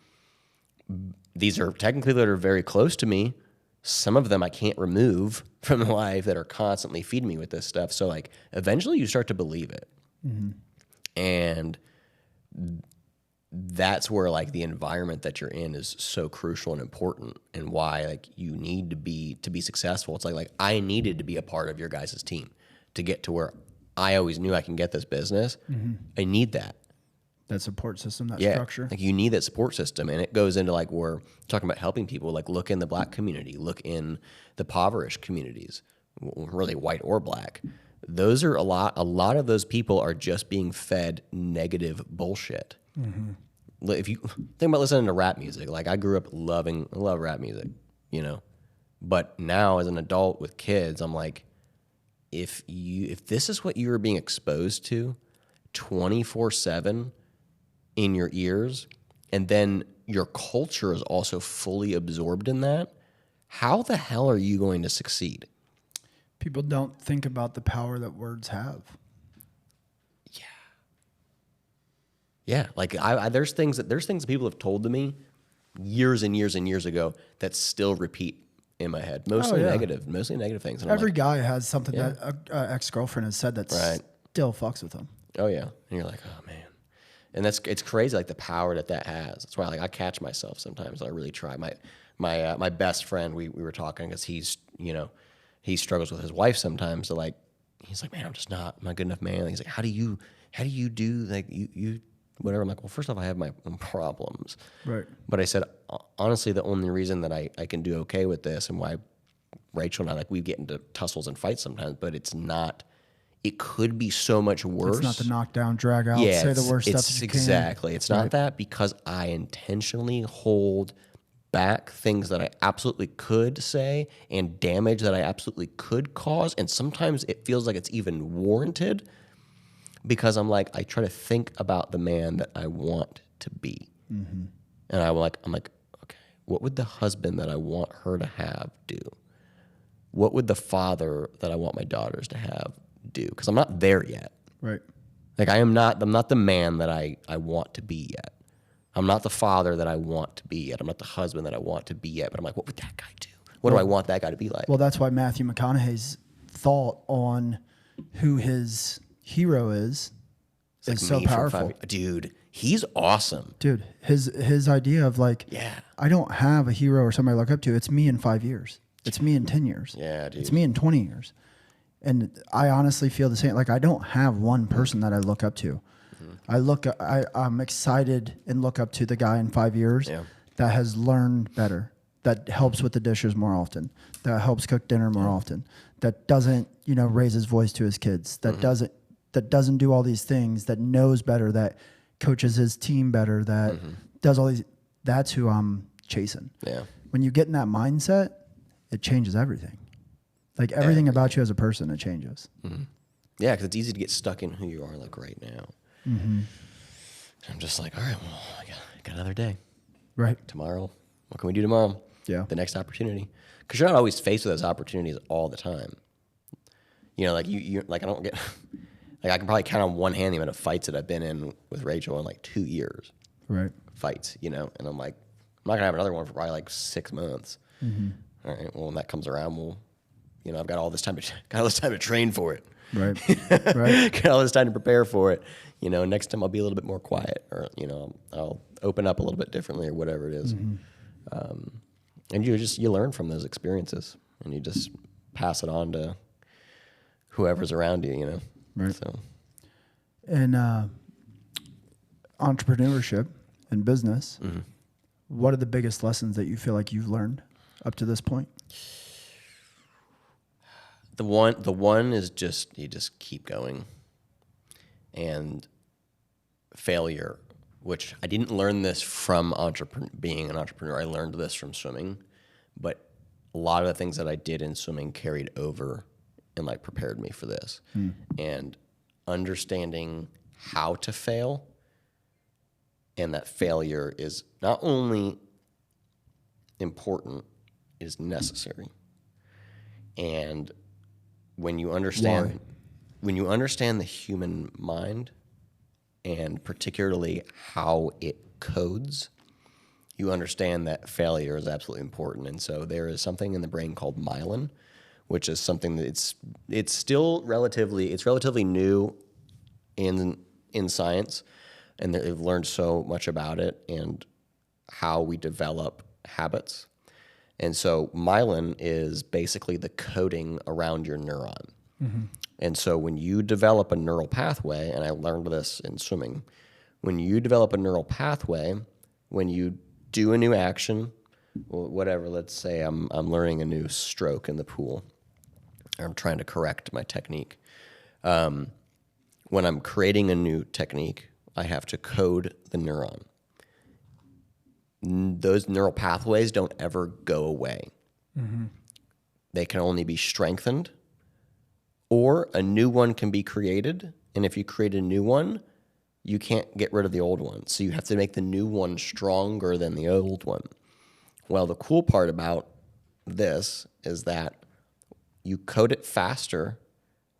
[SPEAKER 2] are technically that are very close to me. Some of them I can't remove from life that are constantly feeding me with this stuff. So like eventually you start to believe it. Mm-hmm. And that's where like the environment that you're in is so crucial and important, and why like you need to be successful. It's like I needed to be a part of your guys' team to get to where I always knew I can get this business. Mm-hmm. I need that.
[SPEAKER 1] That support system, that
[SPEAKER 2] Yeah,
[SPEAKER 1] structure.
[SPEAKER 2] like you need that support system, and it goes into like we're talking about helping people. Like look in the Black community, look in the impoverished communities, really white or black. Those are a lot of those people are just being fed negative bullshit. Mm-hmm. If you think about listening to rap music, like I grew up love rap music, but now as an adult with kids, I'm like, if this is what you are being exposed to 24/7 in your ears, and then your culture is also fully absorbed in that, how the hell are you going to succeed?
[SPEAKER 1] People don't think about the power that words have.
[SPEAKER 2] Yeah. Like there's things that people have told to me years and years and years ago that still repeat in my head. Mostly negative things. And
[SPEAKER 1] Every guy has something that an ex-girlfriend has said that still fucks with them.
[SPEAKER 2] Oh yeah. And you're like, oh man. And it's crazy, like the power that has. That's why like I catch myself sometimes. I really try. My best friend, we were talking because he's he struggles with his wife sometimes. So like he's like, man, I'm not a good enough man. And he's like, how do you do like you whatever? I'm like, well, first off, I have my own problems.
[SPEAKER 1] Right.
[SPEAKER 2] But I said honestly, the only reason that I can do okay with this, and why Rachel and I, like, we get into tussles and fights sometimes, but it's not it could be so much worse.
[SPEAKER 1] It's not the knockdown, drag out,
[SPEAKER 2] Yeah,
[SPEAKER 1] say the worst stuff
[SPEAKER 2] it's
[SPEAKER 1] that you
[SPEAKER 2] exactly.
[SPEAKER 1] can.
[SPEAKER 2] It's not that, because I intentionally hold back things that I absolutely could say and damage that I absolutely could cause. And sometimes it feels like it's even warranted, because I'm like, I try to think about the man that I want to be. And I'm like, okay, what would the husband that I want her to have do? What would the father that I want my daughters to have do? Because I'm not there yet.
[SPEAKER 1] Right.
[SPEAKER 2] Like I'm not the man that I want to be yet. I'm not the father that I want to be yet. I'm not the husband that I want to be yet. But I'm like, what would that guy do? What do I want that guy to be like?
[SPEAKER 1] Well, that's why Matthew McConaughey's thought on who his hero is so powerful.
[SPEAKER 2] Dude, he's awesome.
[SPEAKER 1] Dude, his idea of like, I don't have a hero or somebody I look up to. It's me in 5 years. It's me in 10 years.
[SPEAKER 2] Yeah, dude.
[SPEAKER 1] It's me in 20 years. And I honestly feel the same. Like, I don't have one person that I look up to. I'm excited and look up to the guy in 5 years that has learned better, that helps with the dishes more often, that helps cook dinner more often, that doesn't, raise his voice to his kids, that doesn't do all these things, that knows better, that coaches his team better, that does all these. That's who I'm chasing.
[SPEAKER 2] Yeah.
[SPEAKER 1] When you get in that mindset, it changes everything. Like everything about you as a person, it changes.
[SPEAKER 2] Yeah, because it's easy to get stuck in who you are, like right now. I'm just like, all right, well, I got another day.
[SPEAKER 1] Right.
[SPEAKER 2] Tomorrow, what can we do tomorrow?
[SPEAKER 1] Yeah.
[SPEAKER 2] The next opportunity. Because you're not always faced with those opportunities all the time. Like you like I don't get, like I can probably count on one hand the amount of fights that I've been in with Rachel in like 2 years.
[SPEAKER 1] Right.
[SPEAKER 2] Fights, and I'm like, I'm not gonna have another one for probably like 6 months. All right, well, when that comes around, I've got all this time to train for it.
[SPEAKER 1] Right. Right.
[SPEAKER 2] Got all this time to prepare for it. Next time I'll be a little bit more quiet, or I'll open up a little bit differently, or whatever it is. And you learn from those experiences, and you just pass it on to whoever's around you.
[SPEAKER 1] Right.
[SPEAKER 2] So,
[SPEAKER 1] and entrepreneurship and business. What are the biggest lessons that you feel like you've learned up to this point?
[SPEAKER 2] The one is you just keep going. And failure, which I didn't learn this from being an entrepreneur. I learned this from swimming, but a lot of the things that I did in swimming carried over and like prepared me for this. And understanding how to fail, and that failure is not only important, it is necessary. And when you understand the human mind, and particularly how it codes, you understand that failure is absolutely important. And so there is something in the brain called myelin, which is something that it's still relatively new in science, and they've learned so much about it and how we develop habits. And so myelin is basically the coding around your neuron. And so when you develop a neural pathway, and I learned this in swimming, when you develop a neural pathway, when you do a new action, whatever, let's say I'm learning a new stroke in the pool, or I'm trying to correct my technique. When I'm creating a new technique, I have to code the neuron. Those neural pathways don't ever go away. They can only be strengthened, or a new one can be created. And if you create a new one, you can't get rid of the old one. So you have to make the new one stronger than the old one. Well, the cool part about this is that you code it faster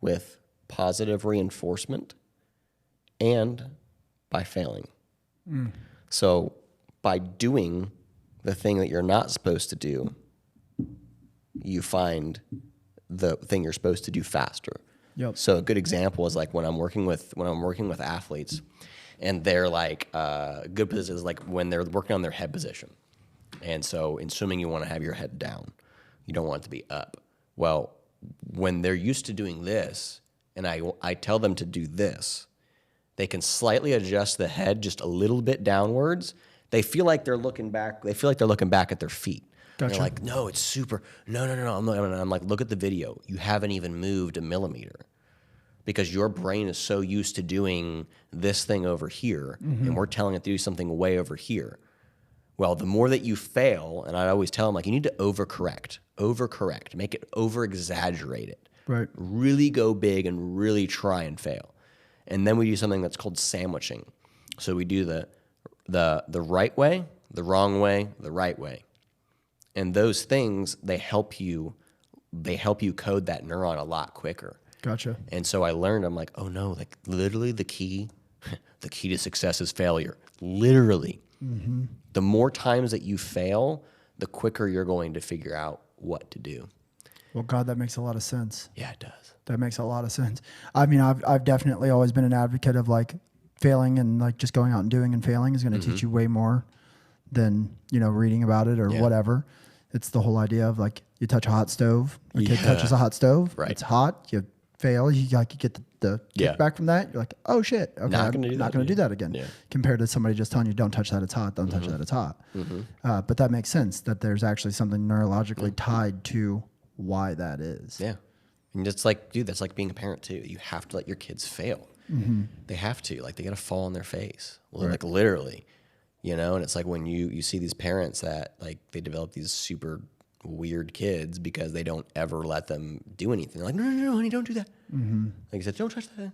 [SPEAKER 2] with positive reinforcement and by failing. So by doing the thing that you're not supposed to do, you find the thing you're supposed to do faster.
[SPEAKER 1] Yep.
[SPEAKER 2] So a good example is like when I'm working with athletes, and they're like good positions, like when they're working on their head position. And so in swimming, you want to have your head down. You don't want it to be up. Well, when they're used to doing this, and I tell them to do this, they can slightly adjust the head just a little bit downwards. They feel like they're looking back. They feel like they're looking back at their feet.
[SPEAKER 1] Gotcha.
[SPEAKER 2] They're like, no, it's super. No. I'm like, look at the video. You haven't even moved a millimeter. because your brain is so used to doing this thing over here, and we're telling it to do something way over here. Well, the more that you fail, and I always tell them, like, you need to overcorrect, make it over-exaggerate it.
[SPEAKER 1] Right.
[SPEAKER 2] Really go big and really try and fail. And then we do something that's called sandwiching. So we do the right way, the wrong way, the right way. And those things, they help you code that neuron a lot quicker.
[SPEAKER 1] Gotcha.
[SPEAKER 2] And so I learned, I'm like, oh no, like literally the key to success is failure. Literally. Mm-hmm. The more times that you fail, the quicker you're going to figure out what to do.
[SPEAKER 1] Well, God, that makes a lot of sense.
[SPEAKER 2] Yeah, it does.
[SPEAKER 1] That makes a lot of sense. I mean, I've definitely always been an advocate of like failing and like just going out and doing and failing is going to teach you way more than, reading about it or whatever. It's the whole idea of like you touch a hot stove, a kid touches a hot stove, it's hot, you fail, you get the kickback from that. You're like, oh shit, okay,
[SPEAKER 2] not
[SPEAKER 1] I'm not going to do that again. Yeah. Compared to somebody just telling you, don't touch that, it's hot, don't touch that, it's hot. But that makes sense that there's actually something neurologically tied to why that is.
[SPEAKER 2] Yeah. And it's like, dude, that's like being a parent too. You have to let your kids fail. They have to. Like, they got to fall on their face. Well, like literally, and it's like when you see these parents that like they develop these super weird kids because they don't ever let them do anything. They're like, no, honey, don't do that. Like I said, don't touch that.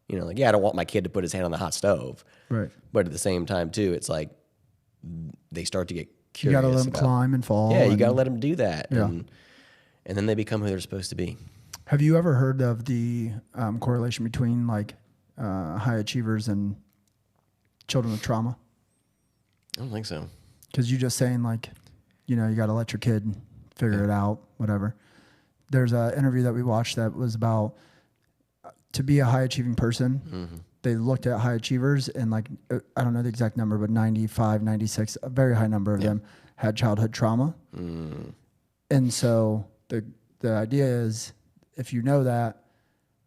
[SPEAKER 2] Like, yeah, I don't want my kid to put his hand on the hot stove.
[SPEAKER 1] Right.
[SPEAKER 2] But at the same time too, it's like they start to get curious.
[SPEAKER 1] You got to let them climb and fall.
[SPEAKER 2] Yeah, you got to let them do that. Yeah. And then they become who they're supposed to be.
[SPEAKER 1] Have you ever heard of the correlation between like high achievers and children with trauma?
[SPEAKER 2] I don't think so.
[SPEAKER 1] Because you're just saying like, you got to let your kid figure it out, whatever. There's an interview that we watched that was about to be a high achieving person. They looked at high achievers and like, I don't know the exact number, but 95, 96, a very high number of them had childhood trauma. And so the idea is, if you know that,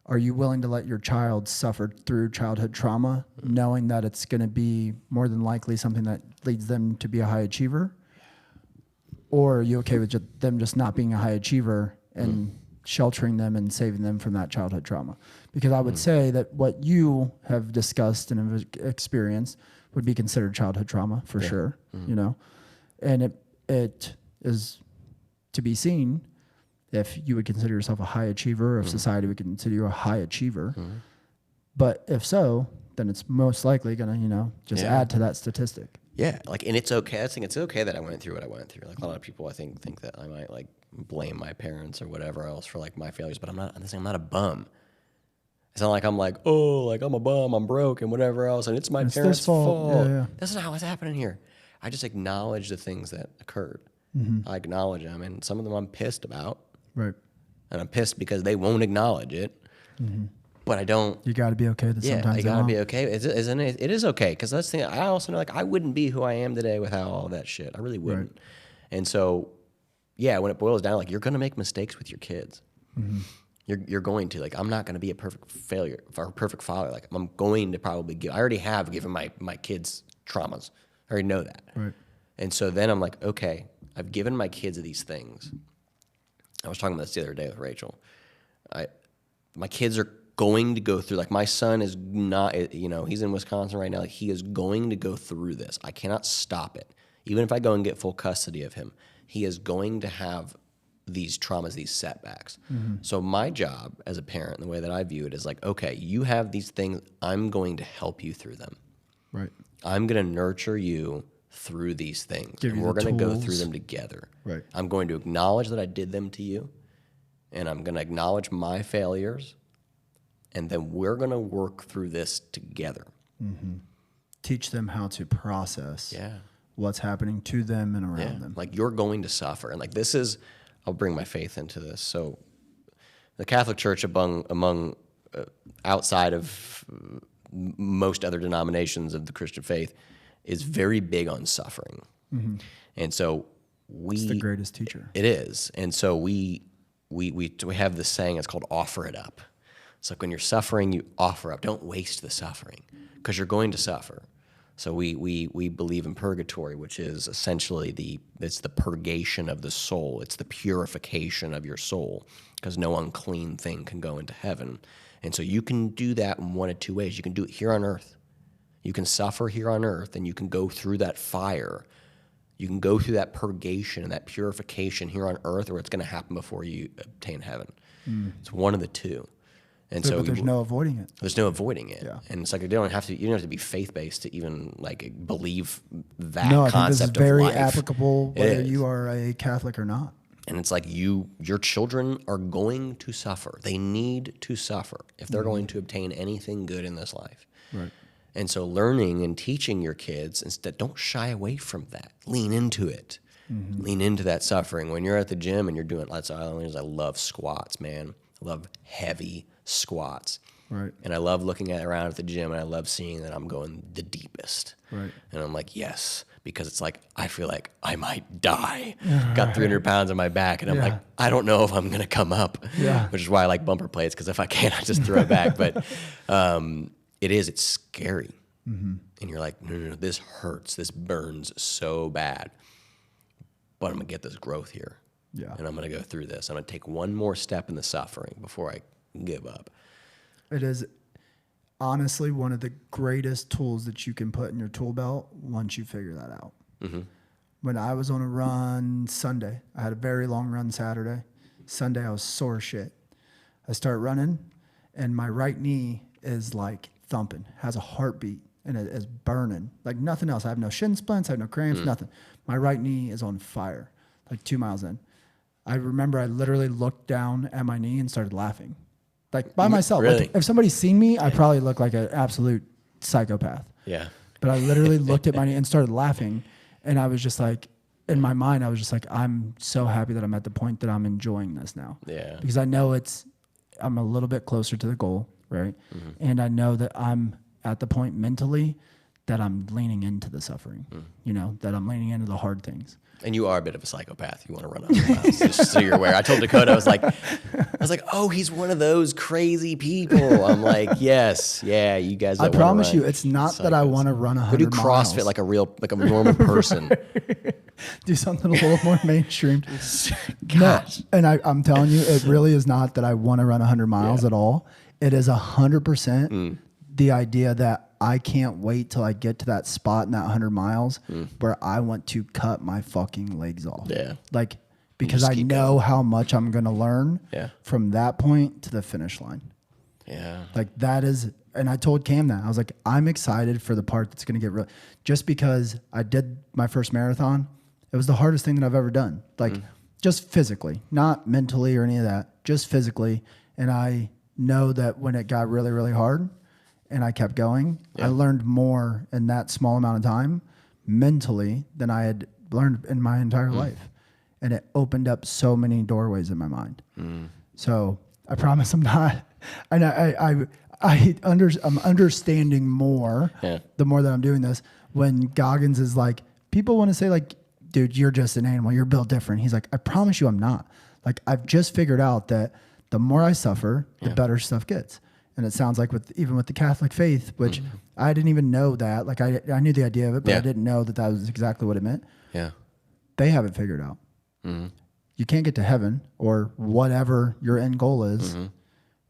[SPEAKER 1] are you willing to let your child suffer through childhood trauma, knowing that it's going to be more than likely something that leads them to be a high achiever? Or are you okay with them just not being a high achiever and sheltering them and saving them from that childhood trauma? Because I would say that what you have discussed and have experienced would be considered childhood trauma for sure, and it is to be seen if you would consider yourself a high achiever, or if society would consider you a high achiever. But if so, then it's most likely going to, just add to that statistic.
[SPEAKER 2] Yeah, like, and it's okay. I think it's okay that I went through what I went through. Like, a lot of people, I think that I might like blame my parents or whatever else for like my failures, but I'm not a bum. It's not like I'm like, oh, like I'm a bum, I'm broke, and whatever else, and it's my parents' fault. Yeah. That's not what's happening here. I just acknowledge the things that occurred. I acknowledge them, and some of them I'm pissed about.
[SPEAKER 1] Right.
[SPEAKER 2] And I'm pissed because they won't acknowledge it. But I don't.
[SPEAKER 1] You got to be okay that sometimes.
[SPEAKER 2] You got to be okay. It is okay, because that's the thing. I also know, like, I wouldn't be who I am today without all that shit. I really wouldn't. Right. And so, yeah, when it boils down, like, you're going to make mistakes with your kids. You're going to. Like, I'm not going to be a perfect failure or a perfect father. Like, I'm going to probably I already have given my kids traumas. I already know that.
[SPEAKER 1] Right.
[SPEAKER 2] And so then I'm like, okay, I've given my kids these things. I was talking about this the other day with Rachel. My kids are going to go through, like, my son is not, he's in Wisconsin right now. Like, he is going to go through this. I cannot stop it. Even if I go and get full custody of him, he is going to have these traumas, these setbacks. So my job as a parent, the way that I view it, is like, okay, you have these things. I'm going to help you through them.
[SPEAKER 1] Right.
[SPEAKER 2] I'm going to nurture you through these things. And we're going to go through them together.
[SPEAKER 1] Right.
[SPEAKER 2] I'm going to acknowledge that I did them to you, and I'm going to acknowledge my failures, and then we're going to work through this together.
[SPEAKER 1] Teach them how to process what's happening to them and around them.
[SPEAKER 2] Like, you're going to suffer. And like, this is, I'll bring my faith into this. So the Catholic Church among outside of most other denominations of the Christian faith is very big on suffering. And so
[SPEAKER 1] it's the greatest teacher.
[SPEAKER 2] It is. And so we have this saying, it's called offer it up. It's like, when you're suffering, you offer up. Don't waste the suffering, because you're going to suffer. So we believe in purgatory, which is essentially it's the purgation of the soul. It's the purification of your soul, because no unclean thing can go into heaven. And so you can do that in one of two ways. You can do it here on earth. You can suffer here on earth, and you can go through that fire. You can go through that purgation and that purification here on earth, or it's going to happen before you obtain heaven. It's one of the two. And so
[SPEAKER 1] but there's no avoiding it.
[SPEAKER 2] There's no avoiding it.
[SPEAKER 1] Yeah.
[SPEAKER 2] And it's like you don't have to be faith-based to even like believe that
[SPEAKER 1] I think
[SPEAKER 2] concept
[SPEAKER 1] this is very
[SPEAKER 2] of life.
[SPEAKER 1] applicable whether you are a Catholic or not.
[SPEAKER 2] And it's like your children are going to suffer. They need to suffer if they're going to obtain anything good in this life.
[SPEAKER 1] Right.
[SPEAKER 2] And so learning and teaching your kids, instead, don't shy away from that. Lean into it. Lean into that suffering. When you're at the gym and you're doing, I love squats, man. I love heavy squats.
[SPEAKER 1] Right.
[SPEAKER 2] And I love looking around at the gym, and I love seeing that I'm going the deepest.
[SPEAKER 1] Right.
[SPEAKER 2] And I'm like, yes, because it's like, I feel like I might die. Got 300 pounds on my back, and I'm like, I don't know if I'm going to come up.
[SPEAKER 1] Yeah.
[SPEAKER 2] Which is why I like bumper plates, because if I can't, I just throw it back. But it's scary. And you're like, no, this hurts. This burns so bad. But I'm going to get this growth here.
[SPEAKER 1] Yeah.
[SPEAKER 2] And I'm going to go through this. I'm going to take one more step in the suffering before I give up.
[SPEAKER 1] It is honestly one of the greatest tools that you can put in your tool belt once you figure that out. When I was on a run Sunday, I had a very long run Saturday. Sunday, I was sore as shit. I start running, and my right knee is like thumping, has a heartbeat, and it is burning like nothing else. I have no shin splints, I have no cramps, nothing. My right knee is on fire, like 2 miles in. I remember I literally looked down at my knee and started laughing. Like by myself.
[SPEAKER 2] Really?
[SPEAKER 1] Like if somebody's seen me, I probably look like an absolute psychopath.
[SPEAKER 2] Yeah.
[SPEAKER 1] But I literally looked at my knee and started laughing. And I was just like, in my mind, I was just like, I'm so happy that I'm at the point that I'm enjoying this now.
[SPEAKER 2] Yeah.
[SPEAKER 1] Because I know I'm a little bit closer to the goal, right? And I know that I'm at the point mentally that I'm leaning into the suffering, that I'm leaning into the hard things.
[SPEAKER 2] And you are a bit of a psychopath. You want to run 100 miles, just so you're aware. I told Dakota, I was like, oh, he's one of those crazy people. I'm like, yes, yeah, you guys.
[SPEAKER 1] I promise you, it's not that I want to run 100
[SPEAKER 2] miles.
[SPEAKER 1] miles.
[SPEAKER 2] Do CrossFit like a normal person.
[SPEAKER 1] Do something a little more mainstream. No, and I'm telling you, it really is not that I want to run 100 miles at all. It is 100% the idea that I can't wait till I get to that spot in that 100 miles where I want to cut my fucking legs off.
[SPEAKER 2] Yeah.
[SPEAKER 1] Like, because I know how much I'm going to learn from that point to the finish line.
[SPEAKER 2] Yeah.
[SPEAKER 1] Like that is, and I told Cam that. I was like, I'm excited for the part that's going to get real. Just because I did my first marathon, it was the hardest thing that I've ever done. Like just physically, not mentally or any of that, just physically. And I know that when it got really, really hard, and I kept going, I learned more in that small amount of time mentally than I had learned in my entire life. And it opened up so many doorways in my mind. So I promise I'm not, and I'm understanding more the more that I'm doing this. When Goggins is like, people want to say like, dude, you're just an animal. You're built different. He's like, I promise you I'm not. Like, I've just figured out that the more I suffer, the better stuff gets. And it sounds like even with the Catholic faith, which I didn't even know that. Like I knew the idea of it, but I didn't know that was exactly what it meant. Yeah. They have it figured out. You can't get to heaven or whatever your end goal is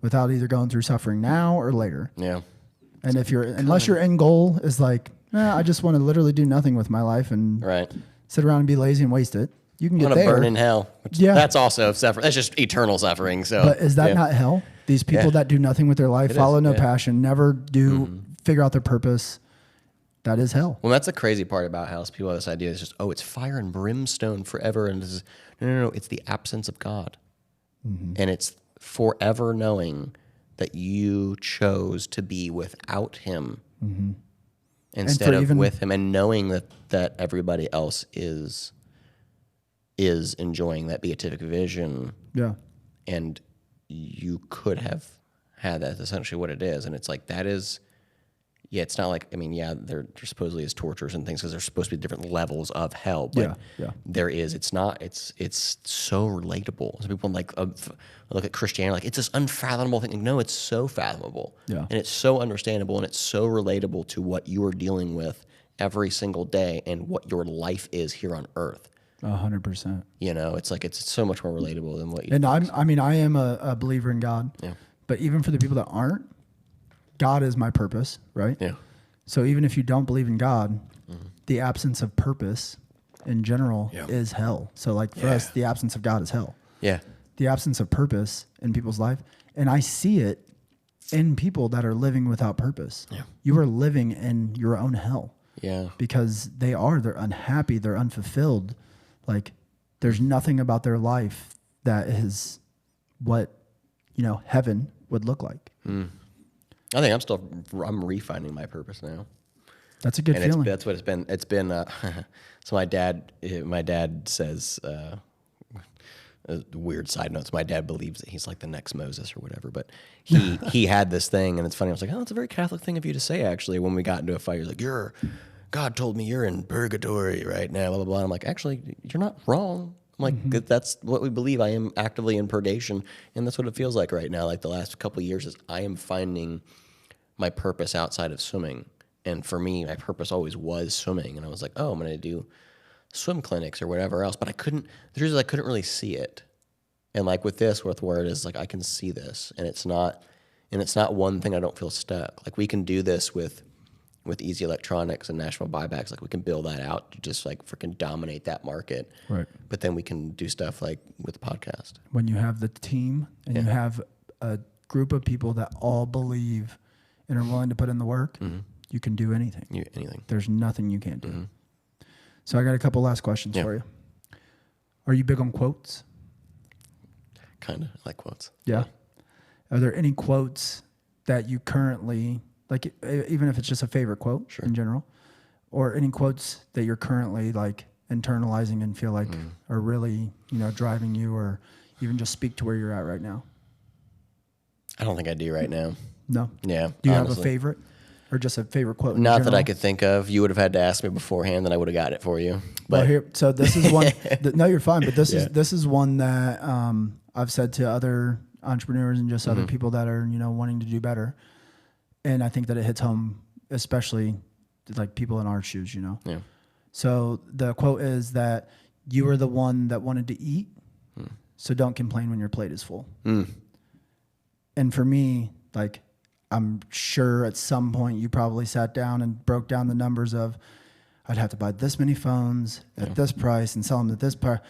[SPEAKER 1] without either going through suffering now or later. Yeah. And unless your end goal is like, I just want to literally do nothing with my life and sit around and be lazy and waste it. You can get there.
[SPEAKER 2] Burn in hell. That's also suffering. That's just eternal suffering. So,
[SPEAKER 1] but is that not hell? These people that do nothing with their life, follow no passion, never do figure out their purpose. That is hell.
[SPEAKER 2] Well, that's the crazy part about hell. Is people have this idea. It's just, it's fire and brimstone forever. And this is, no. It's the absence of God. And it's forever knowing that you chose to be without him instead of with him, and knowing that everybody else is enjoying that beatific vision. Yeah. And you could have had that. That's essentially what it is. And it's like, that is, it's not like, there supposedly is tortures and things because there's supposed to be different levels of hell. But there is, it's so relatable. So people look at Christianity like it's this unfathomable thing. No, it's so fathomable. Yeah. And it's so understandable and it's so relatable to what you are dealing with every single day and what your life is here on earth.
[SPEAKER 1] 100%.
[SPEAKER 2] It's like it's so much more relatable than what you.
[SPEAKER 1] And I am a believer in God. Yeah. But even for the people that aren't, God is my purpose, right?
[SPEAKER 2] Yeah.
[SPEAKER 1] So even if you don't believe in God, the absence of purpose in general is hell. So like for us, the absence of God is hell.
[SPEAKER 2] Yeah.
[SPEAKER 1] The absence of purpose in people's life. And I see it in people that are living without purpose. Yeah. You are living in your own hell.
[SPEAKER 2] Yeah.
[SPEAKER 1] Because they're unhappy, they're unfulfilled. Like there's nothing about their life that is what, heaven would look like.
[SPEAKER 2] I think I'm refining my purpose now.
[SPEAKER 1] That's a good feeling.
[SPEAKER 2] That's what it's been. It's been, so my dad says, weird side notes. My dad believes that he's like the next Moses or whatever, but he had this thing, and it's funny. I was like, oh, it's a very Catholic thing of you to say, actually, when we got into a fight. He's like, God told me you're in purgatory right now, blah, blah, blah. I'm like, actually, you're not wrong. I'm like, that's what we believe. I am actively in purgation, and that's what it feels like right now. Like the last couple of years is I am finding my purpose outside of swimming. And for me, my purpose always was swimming. And I was like, oh, I'm going to do swim clinics or whatever else. But the truth is I couldn't really see it. And like with this, where it is like, I can see this, and it's not one thing. I don't feel stuck. Like we can do this with Easy Electronics and National Buybacks. Like we can build that out to just like freaking dominate that market.
[SPEAKER 1] Right.
[SPEAKER 2] But then we can do stuff like with the podcast.
[SPEAKER 1] When you have the team and you have a group of people that all believe and are willing to put in the work, you can do anything.
[SPEAKER 2] Anything.
[SPEAKER 1] There's nothing you can't do. So I got a couple last questions for you. Are you big on quotes?
[SPEAKER 2] Kind of. I like quotes.
[SPEAKER 1] Yeah. Are there any quotes that you currently, like even if it's just a favorite quote in general, or any quotes that you're currently like internalizing and feel like are really, driving you, or even just speak to where you're at right now?
[SPEAKER 2] I don't think I do right now.
[SPEAKER 1] No?
[SPEAKER 2] Yeah.
[SPEAKER 1] Do you have a favorite? Or just a favorite quote?
[SPEAKER 2] Not that I could think of. You would have had to ask me beforehand, then I would have got it for you. But
[SPEAKER 1] so this is one. No, you're fine. But this is one that I've said to other entrepreneurs and just other people that are wanting to do better, and I think that it hits home, especially like people in our shoes.
[SPEAKER 2] Yeah.
[SPEAKER 1] So the quote is that you are the one that wanted to eat, so don't complain when your plate is full. And for me, like, I'm sure at some point you probably sat down and broke down the numbers of, I'd have to buy this many phones at this price and sell them at this price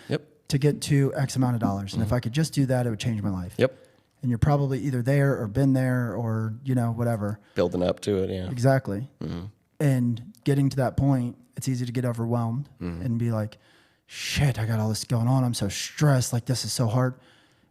[SPEAKER 1] to get to X amount of dollars. And if I could just do that, it would change my life.
[SPEAKER 2] Yep.
[SPEAKER 1] And you're probably either there or been there or, whatever.
[SPEAKER 2] Building up to it, yeah.
[SPEAKER 1] Exactly. And getting to that point, it's easy to get overwhelmed and be like, shit, I got all this going on. I'm so stressed. Like, this is so hard.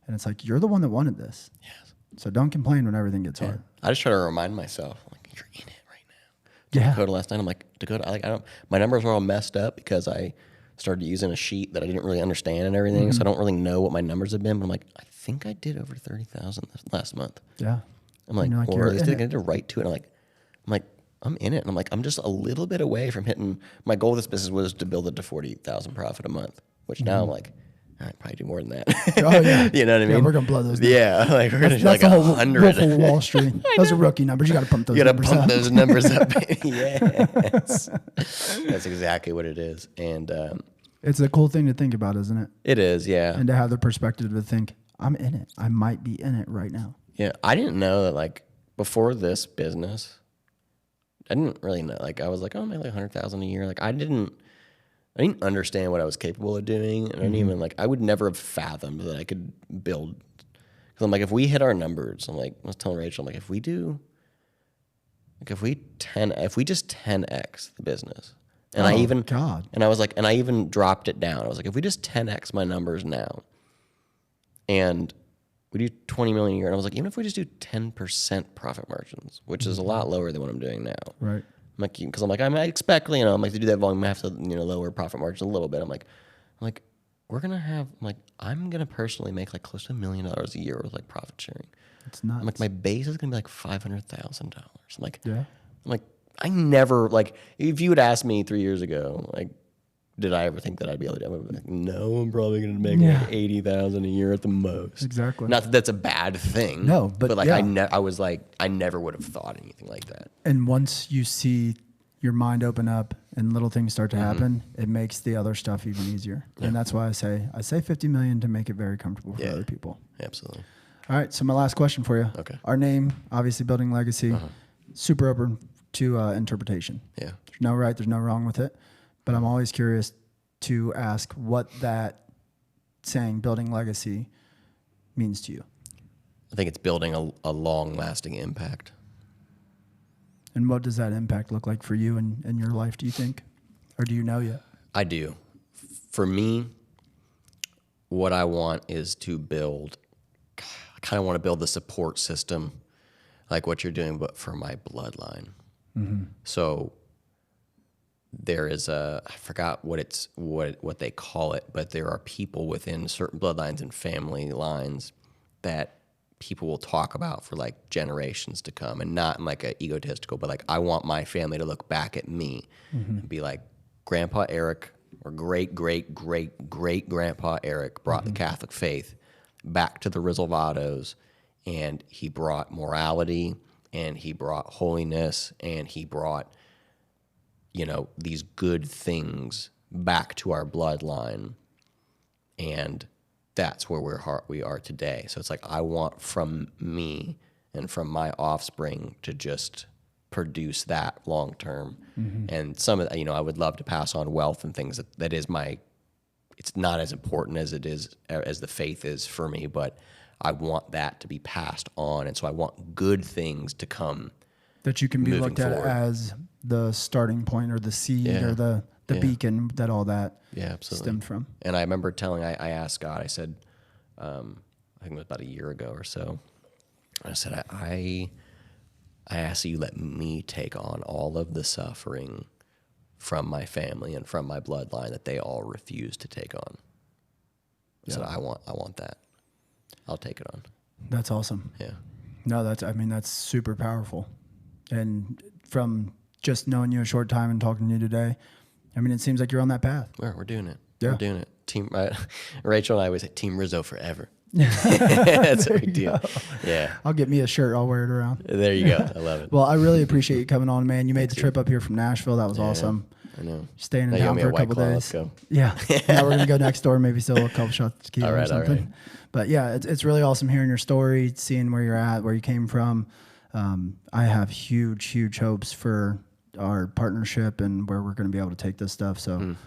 [SPEAKER 1] And it's like, you're the one that wanted this. Yes. So don't complain when everything gets hard.
[SPEAKER 2] I just try to remind myself, like, you're in it right now. Dakota last night, I'm like, Dakota, my numbers were all messed up because I started using a sheet that I didn't really understand and everything, so I don't really know what my numbers have been. But I'm like, I think I did over 30,000 last month.
[SPEAKER 1] Yeah.
[SPEAKER 2] I'm like, or at least I did a right to it. I'm like, I'm in it, and I'm like, I'm just a little bit away from hitting my goal. Of this business was to build it to 40,000 profit a month, which now I'm like, I probably do more than that.
[SPEAKER 1] Oh yeah,
[SPEAKER 2] you know what I mean?
[SPEAKER 1] Yeah, we're gonna blow those numbers.
[SPEAKER 2] Yeah, like we're gonna do like
[SPEAKER 1] the whole
[SPEAKER 2] 100.
[SPEAKER 1] Wolf of Wall Street. Those are rookie numbers. You got to pump those.
[SPEAKER 2] You got to
[SPEAKER 1] numbers
[SPEAKER 2] pump
[SPEAKER 1] up.
[SPEAKER 2] those numbers up. Yes, that's exactly what it is, and
[SPEAKER 1] it's a cool thing to think about, isn't it?
[SPEAKER 2] It is, yeah.
[SPEAKER 1] And to have the perspective to think, I'm in it. I might be in it right now.
[SPEAKER 2] Yeah, I didn't know that. Like before this business, I didn't really know. Like I was like, oh, I make like 100,000 a year. Like I didn't understand what I was capable of doing, and I didn't even I would never have fathomed that I could build. Because I'm like, if we hit our numbers, I was telling Rachel, I'm like, if we just 10x the business, and I even dropped it down. I was like, if we just 10x my numbers now, and we do 20 million a year, and I was like, even if we just do 10% profit margins, which is a lot lower than what I'm doing now,
[SPEAKER 1] right?
[SPEAKER 2] Because I'm like, I might expect, to do that volume, I have to, lower profit margins a little bit. I'm like, we're going to have, I'm going to personally make close to $1 million a year with profit sharing.
[SPEAKER 1] It's nuts.
[SPEAKER 2] I'm like, my base is going to be $500,000. I'm like,
[SPEAKER 1] yeah.
[SPEAKER 2] I'm like, I never, if you had asked me 3 years ago, did I ever think that I'd be able to do it? I would be like, no, I'm probably going to make $80,000 a year at the most.
[SPEAKER 1] Exactly.
[SPEAKER 2] Not that that's a bad thing.
[SPEAKER 1] No, but
[SPEAKER 2] I never would have thought anything like that.
[SPEAKER 1] And once you see your mind open up and little things start to happen, it makes the other stuff even easier. Yeah. And that's why I say 50 million to make it very comfortable for other people.
[SPEAKER 2] Absolutely.
[SPEAKER 1] All right. So my last question for you.
[SPEAKER 2] Okay.
[SPEAKER 1] Our name, obviously building legacy, super open to interpretation.
[SPEAKER 2] Yeah.
[SPEAKER 1] There's no right, there's no wrong with it. But I'm always curious to ask what that saying, building legacy, means to you.
[SPEAKER 2] I think it's building a long-lasting impact.
[SPEAKER 1] And what does that impact look like for you in your life, do you think? Or do you know yet?
[SPEAKER 2] I do. For me, what I want is to build, I kind of want to build the support system like what you're doing, but for my bloodline. So there is I forgot what they call it, but there are people within certain bloodlines and family lines that people will talk about for like generations to come, and not in like a egotistical, but like I want my family to look back at me and be like, Grandpa Erik or great grandpa Erik brought the Catholic faith back to the Risolvatos, and he brought morality, and he brought holiness, and he brought, you know, these good things back to our bloodline. And that's where we are today. So it's like I want from me and from my offspring to just produce that long term. And some of, you know, I would love to pass on wealth and things that is my, it's not as important as it is, as the faith is for me, but I want that to be passed on. And so I want good things to come. That you can be looked at
[SPEAKER 1] as the starting point or the seed or the beacon that all that stemmed from.
[SPEAKER 2] And I remember I asked God, I said, I think it was about a year ago or so, I said, I ask that you let me take on all of the suffering from my family and from my bloodline that they all refuse to take on. I said, I want that. I'll take it on.
[SPEAKER 1] That's awesome.
[SPEAKER 2] Yeah.
[SPEAKER 1] No, that's super powerful. And from just knowing you a short time and talking to you today, I mean, it seems like you're on that path.
[SPEAKER 2] We're doing it.
[SPEAKER 1] Yeah.
[SPEAKER 2] We're doing it. Team Rachel and I always say Team Rizzo forever. That's a big deal. Yeah.
[SPEAKER 1] I'll get me a shirt. I'll wear it around.
[SPEAKER 2] There you go. I love it.
[SPEAKER 1] Well, I really appreciate you coming on, man. You made the trip up here from Nashville. That was awesome.
[SPEAKER 2] I know.
[SPEAKER 1] Staying in town for a couple days.
[SPEAKER 2] Let's go.
[SPEAKER 1] Yeah. Now we're gonna go next door, maybe still a couple shots of tequila or something.
[SPEAKER 2] All right.
[SPEAKER 1] But yeah, it's really awesome hearing your story, seeing where you're at, where you came from. I have huge hopes for our partnership and where we're going to be able to take this stuff. So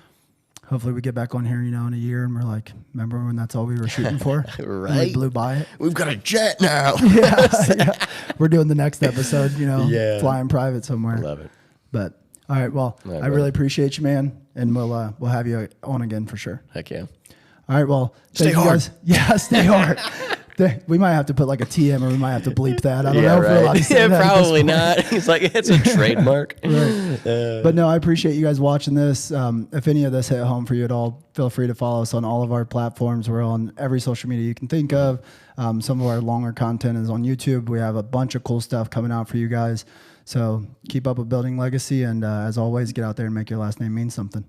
[SPEAKER 1] hopefully we get back on here, you know, in a year and we're like, remember when that's all we were shooting for?
[SPEAKER 2] Right.
[SPEAKER 1] And we blew by it.
[SPEAKER 2] We've got a jet now.
[SPEAKER 1] Yeah. We're doing the next episode, you know, flying private somewhere.
[SPEAKER 2] I love it.
[SPEAKER 1] But all right. Well, I really appreciate you, man. And we'll have you on again for sure.
[SPEAKER 2] Heck yeah.
[SPEAKER 1] All right. Well,
[SPEAKER 2] stay hard.
[SPEAKER 1] Guys. Yeah. Stay hard. We might have to put like a TM or we might have to bleep that. I don't know.
[SPEAKER 2] Right.
[SPEAKER 1] If we're allowed to say that
[SPEAKER 2] probably not. He's like, it's a trademark.
[SPEAKER 1] Right. But no, I appreciate you guys watching this. If any of this hit home for you at all, feel free to follow us on all of our platforms. We're on every social media you can think of. Some of our longer content is on YouTube. We have a bunch of cool stuff coming out for you guys. So keep up with building legacy. And as always, get out there and make your last name mean something.